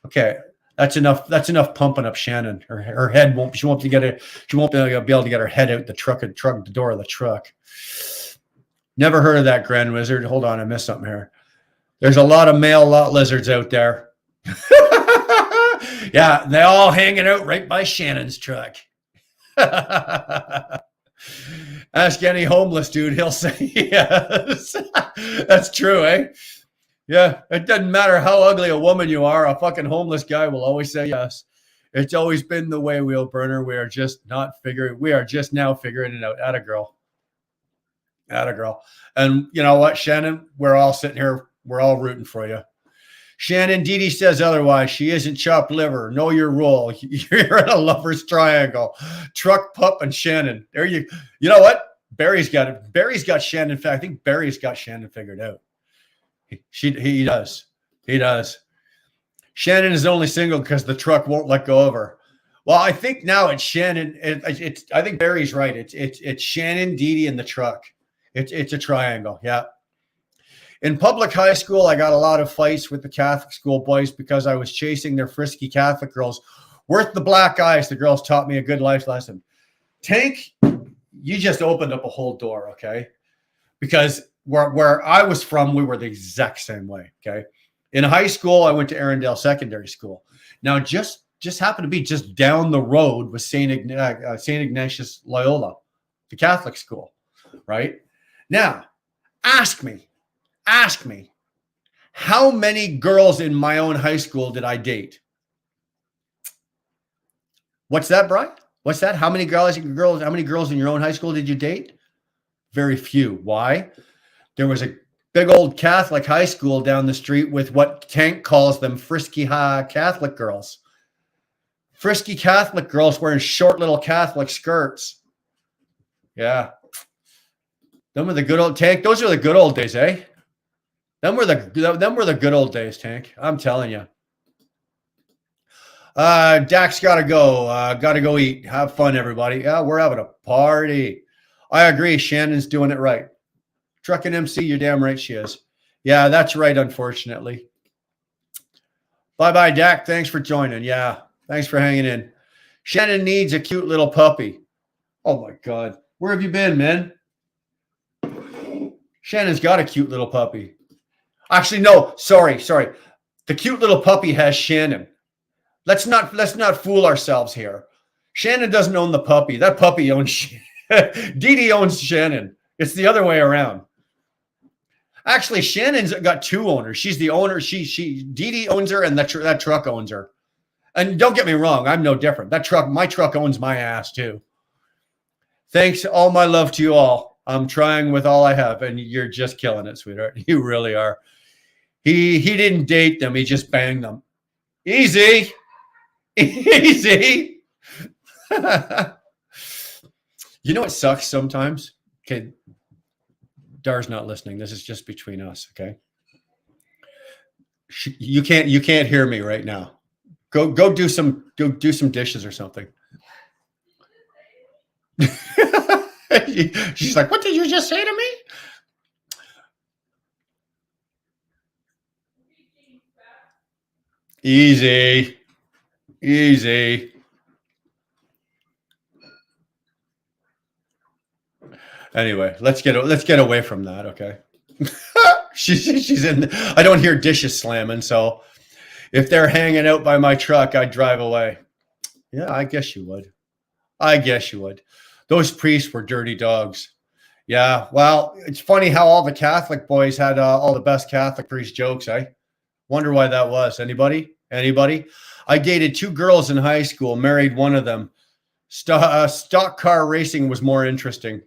Okay, that's enough. That's enough pumping up Shannon. Her head won't. She won't be able to get her head out the door of the truck. Never heard of that, Grand Wizard. Hold on, I missed something here. There's a lot of male lot lizards out there. Yeah, they all hanging out right by Shannon's truck. Ask any homeless dude, he'll say yes. That's true, eh? Yeah, it doesn't matter how ugly a woman you are, a fucking homeless guy will always say yes. It's always been the way, Wheel Burner. We are just now figuring it out. Atta girl. And you know what, Shannon? We're all sitting here, we're all rooting for you. Shannon, Dee Dee says otherwise. She isn't chopped liver. Know your role. You're in a lover's triangle. Truck, pup, and Shannon. There you know what? Barry's got it. Barry's got Shannon. I think Barry's got Shannon figured out. He does. He does. Shannon is only single because the truck won't let go of her. Well, I think now it's Shannon. I think Barry's right. It's Shannon, Dee Dee, and the truck. It's a triangle. Yeah. In public high school, I got a lot of fights with the Catholic school boys because I was chasing their frisky Catholic girls. Worth the black eyes, the girls taught me a good life lesson. Tank, you just opened up a whole door, okay? Because where I was from, we were the exact same way, okay? In high school, I went to Arundel Secondary School. Now, just happened to be just down the road was St. Ignatius Loyola, the Catholic school, right? Now, ask me, how many girls in my own high school did I date? What's that, Brian? What's that? How many girls in your own high school did you date? Very few. Why? There was a big old Catholic high school down the street with what Tank calls them frisky Catholic girls. Frisky Catholic girls wearing short little Catholic skirts. Yeah. Them were the good old Tank. Those are the good old days, eh? Them were the good old days, Tank. I'm telling you. Dax gotta go eat. Have fun, everybody. Yeah, we're having a party. I agree. Shannon's doing it right. Trucking MC, you're damn right she is. Yeah, that's right, unfortunately. Bye-bye, Dak. Thanks for joining. Yeah, thanks for hanging in. Shannon needs a cute little puppy. Oh, my God. Where have you been, man? Shannon's got a cute little puppy. Actually, no. Sorry. The cute little puppy has Shannon. Let's not fool ourselves here. Shannon doesn't own the puppy. That puppy owns Shannon. Dee Dee owns Shannon. It's the other way around. Actually, Shannon's got two owners. She's the owner. Dee Dee owns her, and that truck owns her. And don't get me wrong, I'm no different. My truck owns my ass too. Thanks, all my love to you all. I'm trying with all I have, and you're just killing it, sweetheart. You really are. He didn't date them. He just banged them. Easy. Easy. You know what sucks sometimes? Okay. Dar's not listening. This is just between us, okay? You can't hear me right now. Go do some dishes or something. She's like, "What did you just say to me?" Easy. Anyway, let's get away from that, okay? she's in. I don't hear dishes slamming, so if they're hanging out by my truck, I'd drive away. Yeah, I guess you would. Those priests were dirty dogs. Yeah, well, it's funny how all the Catholic boys had all the best Catholic priest jokes, eh? Wonder why that was. Anybody? I dated two girls in high school, married one of them. Stock car racing was more interesting.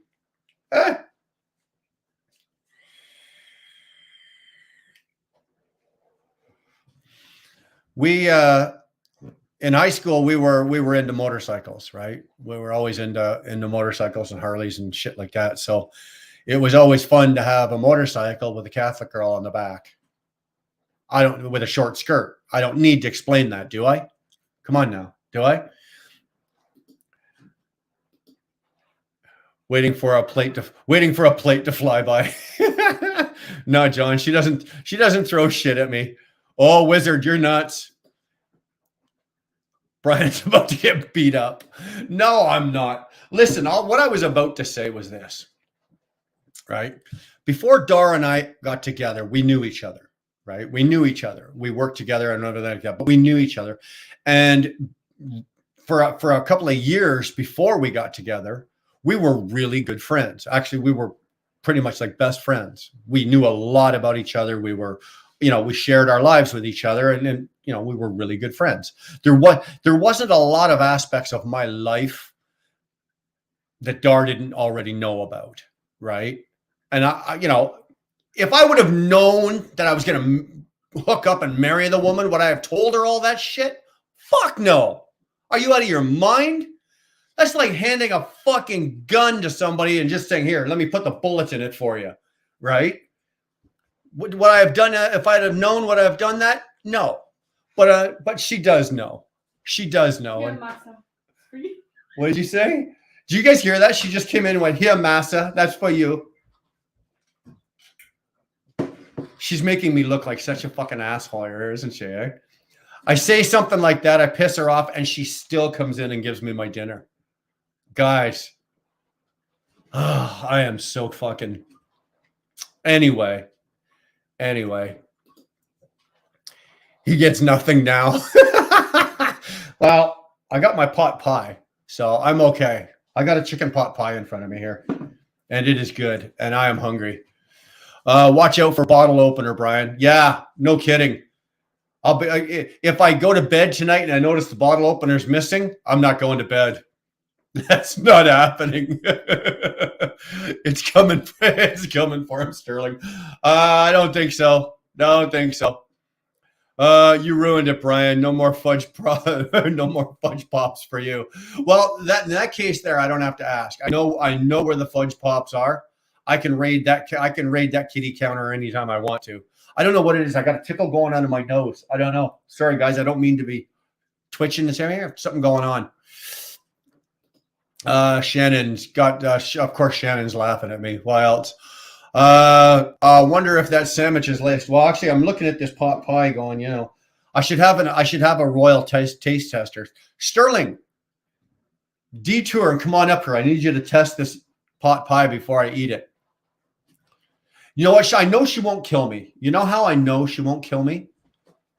We in high school we were into motorcycles, right? We were always into motorcycles and Harleys and shit like that. So it was always fun to have a motorcycle with a Catholic girl on the back. I don't with a short skirt. I don't need to explain that, do I? Come on now, do I? Waiting for a plate to fly by. No, John, she doesn't throw shit at me. Oh, wizard, you're nuts. Brian's about to get beat up. No, I'm not. Listen, what I was about to say was this, right? Before Dar and I got together, we knew each other, right? We knew each other. We worked together and everything like that, but we knew each other. And for a couple of years before we got together, we were really good friends. Actually, we were pretty much like best friends. We knew a lot about each other. We were, we shared our lives with each other, and we were really good friends. There wasn't a lot of aspects of my life that Dar didn't already know about, right? And I if I would have known that I was going to hook up and marry the woman, would I have told her all that shit? Fuck no. Are you out of your mind? That's like handing a fucking gun to somebody and just saying, here, let me put the bullets in it for you, right? Would I have done that if I'd have known would I have done that? No. But she does know. She does know. And what did you say? Did you guys hear that? She just came in and went, here, massa, that's for you. She's making me look like such a fucking asshole here, isn't she? Eh? I say something like that, I piss her off, and she still comes in and gives me my dinner. Guys, I am so fucking... Anyway, he gets nothing now. Well, I got my pot pie, so I'm okay. I got a chicken pot pie in front of me here, and it is good, and I am hungry. Watch out for bottle opener, Brian. Yeah, no kidding. If I go to bed tonight and I notice the bottle opener's missing, I'm not going to bed. That's not happening. It's coming for him, Sterling. I don't think so. You ruined it, Brian. No more fudge no more fudge pops for you. Well, in that case there, I don't have to ask. I know where the fudge pops are. I can raid that kitty counter anytime I want to. I don't know what it is. I got a tickle going on in my nose. I don't know. Sorry, guys. I don't mean to be twitching this area. Something going on. Shannon's got, of course, Shannon's laughing at me. Why else? I wonder if that sandwich is laced. Well, actually, I'm looking at this pot pie going, I should have a royal taste tester. Sterling, detour and come on up here. I need you to test this pot pie before I eat it. You know what? I know she won't kill me. You know how I know she won't kill me?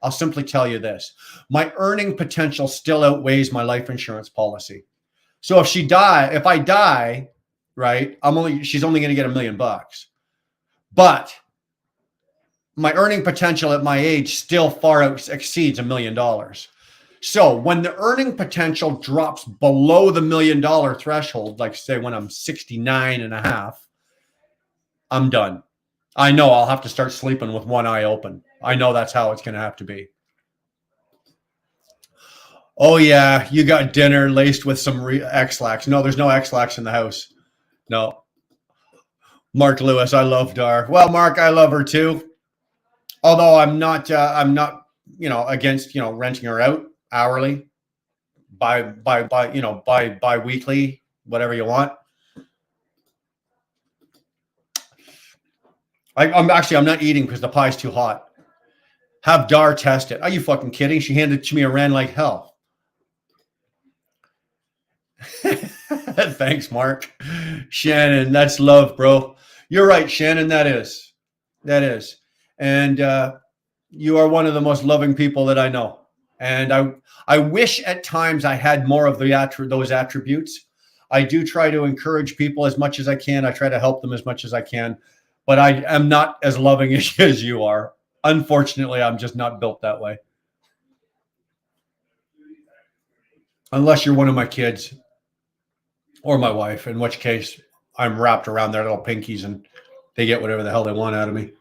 I'll simply tell you this. My earning potential still outweighs my life insurance policy. So if I die, right, she's only going to get $1 million. But my earning potential at my age still far exceeds $1 million. So when the earning potential drops below the $1 million threshold, like say when I'm 69 and a half, I'm done. I know I'll have to start sleeping with one eye open. I know that's how it's going to have to be. Oh, yeah, you got dinner laced with some X-Lax. No, there's no X-Lax in the house. No. Mark Lewis, I love Dar. Well, Mark, I love her too. Although I'm not against, renting her out hourly, bi-weekly, whatever you want. I'm not eating because the pie's too hot. Have Dar test it. Are you fucking kidding? She handed it to me and ran like hell. Thanks, Mark. Shannon, that's love, bro. You're right, Shannon. That is. And you are one of the most loving people that I know. And I wish at times I had more of those attributes. I do try to encourage people as much as I can. I try to help them as much as I can. But I am not as loving as you are. Unfortunately, I'm just not built that way. Unless you're one of my kids or my wife, in which case I'm wrapped around their little pinkies and they get whatever the hell they want out of me.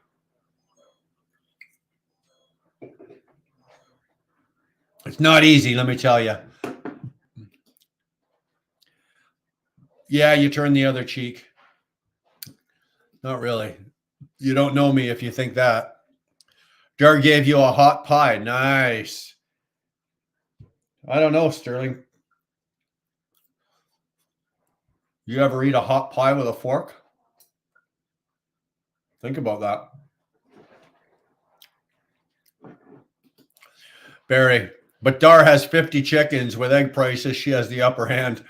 It's not easy, let me tell you. Yeah, you turn the other cheek. Not really. You don't know me if you think that. Dar gave you a hot pie. Nice. I don't know, Sterling. You ever eat a hot pie with a fork? Think about that. Barry. But Dar has 50 chickens with egg prices. She has the upper hand.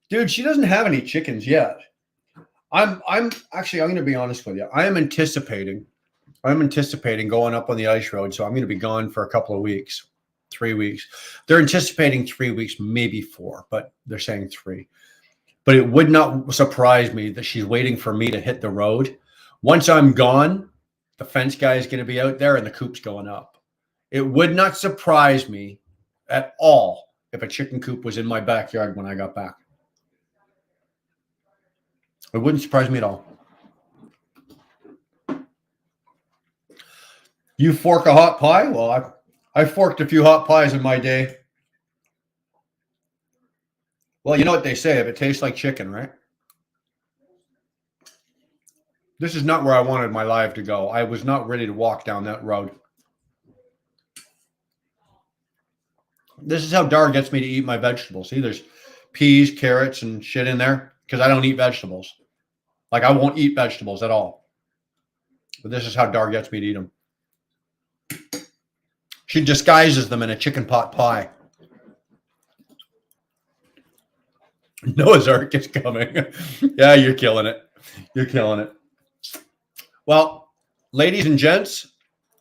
Dude, she doesn't have any chickens yet. I'm actually, I'm going to be honest with you. I'm anticipating going up on the ice road. So I'm going to be gone for a couple of weeks, 3 weeks. They're anticipating 3 weeks, maybe 4, but they're saying 3. But it would not surprise me that she's waiting for me to hit the road. Once I'm gone, the fence guy is going to be out there and the coop's going up. It would not surprise me at all if a chicken coop was in my backyard when I got back. It wouldn't surprise me at all. You fork a hot pie? Well, I forked a few hot pies in my day. Well, you know what they say, if it tastes like chicken, right? This is not where I wanted my life to go. I was not ready to walk down that road. This is how Dar gets me to eat my vegetables. See, there's peas, carrots, and shit in there because I don't eat vegetables. Like, I won't eat vegetables at all. But this is how Dar gets me to eat them. She disguises them in a chicken pot pie. Noah's Ark is coming. Yeah, you're killing it. You're killing it. Well, ladies and gents,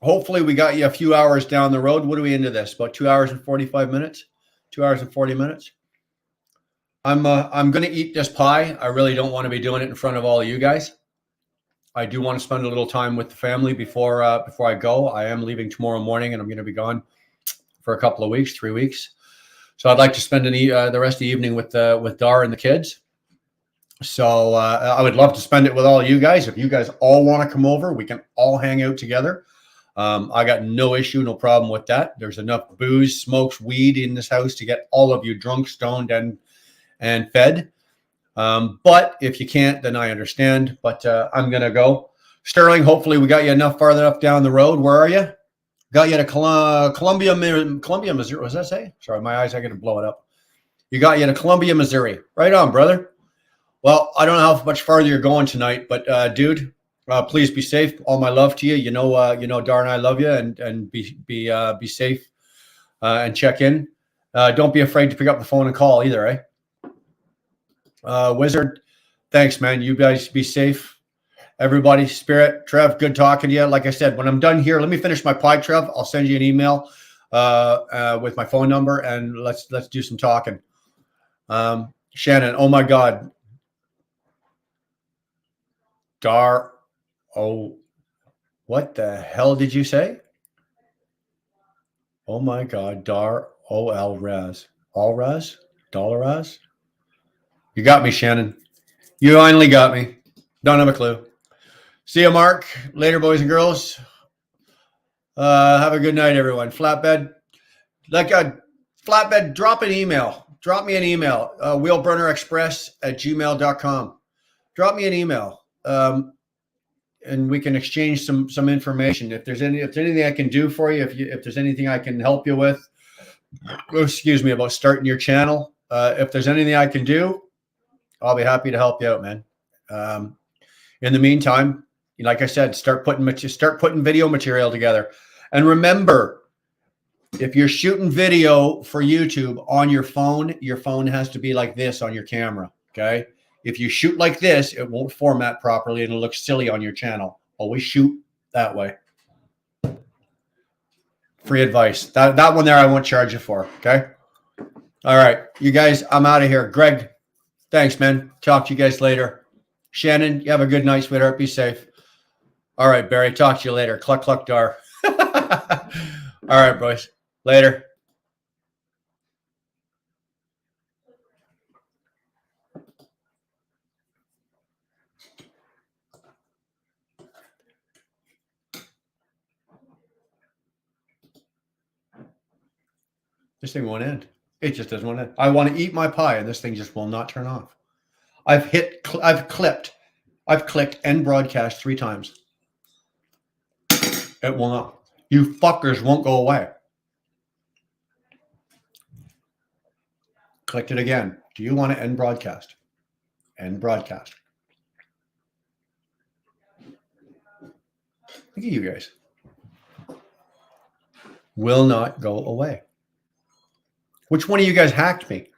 hopefully we got you a few hours down the road. What are we into this? About 2 hours and 45 minutes? 2 hours and 40 minutes? I'm going to eat this pie. I really don't want to be doing it in front of all of you guys. I do want to spend a little time with the family before I go. I am leaving tomorrow morning, and I'm going to be gone for a couple of weeks, 3 weeks. So I'd like to spend the rest of the evening with Dar and the kids. So I would love to spend it with all of you guys. If you guys all want to come over, we can all hang out together. I got no issue, no problem with that. There's enough booze, smokes, weed in this house to get all of you drunk, stoned, and fed. But if you can't, then I understand. But I'm going to go. Sterling, hopefully we got you farther enough down the road. Where are you? Got you to Columbia, Missouri. What does that say? Sorry, my eyes, I got to blow it up. You got you to Columbia, Missouri. Right on, brother. Well, I don't know how much farther you're going tonight, but dude, please be safe. All my love to you. You know, Dar and I love you, and be safe and check in. Don't be afraid to pick up the phone and call either, eh? Wizard, thanks, man. You guys be safe. Everybody, Spirit, Trev, good talking to you. Like I said, when I'm done here, let me finish my pie, Trev. I'll send you an email with my phone number, and let's do some talking. Shannon, oh my God. Dar, oh, what the hell did you say? Oh my God, Dar, O-L, Raz. All Raz? Dollar Raz? You got me, Shannon. You finally got me. Don't have a clue. See you, Mark. Later, boys and girls. Have a good night, everyone. Flatbed. Flatbed, drop an email. Drop me an email. wheelburnerexpress@gmail.com. Drop me an email. And we can exchange some information. If there's anything I can do for you, if there's anything I can help you with, excuse me, about starting your channel, if there's anything I can do, I'll be happy to help you out, man. In the meantime, like I said, start putting video material together. And remember, if you're shooting video for YouTube on your phone has to be like this on your camera, okay? If you shoot like this, it won't format properly and it'll look silly on your channel. Always shoot that way. Free advice. That one there I won't charge you for, okay? All right, you guys, I'm out of here. Greg, thanks, man. Talk to you guys later. Shannon, you have a good night, sweetheart. Be safe. All right, Barry, talk to you later. Cluck, cluck, dar. All right, boys. Later. This thing won't end. It just doesn't want to end. I want to eat my pie, and this thing just will not turn off. I've clicked end broadcast 3 times. It will not. You fuckers won't go away. Clicked it again. Do you want to end broadcast? End broadcast. Look at you guys. Will not go away. Which one of you guys hacked me?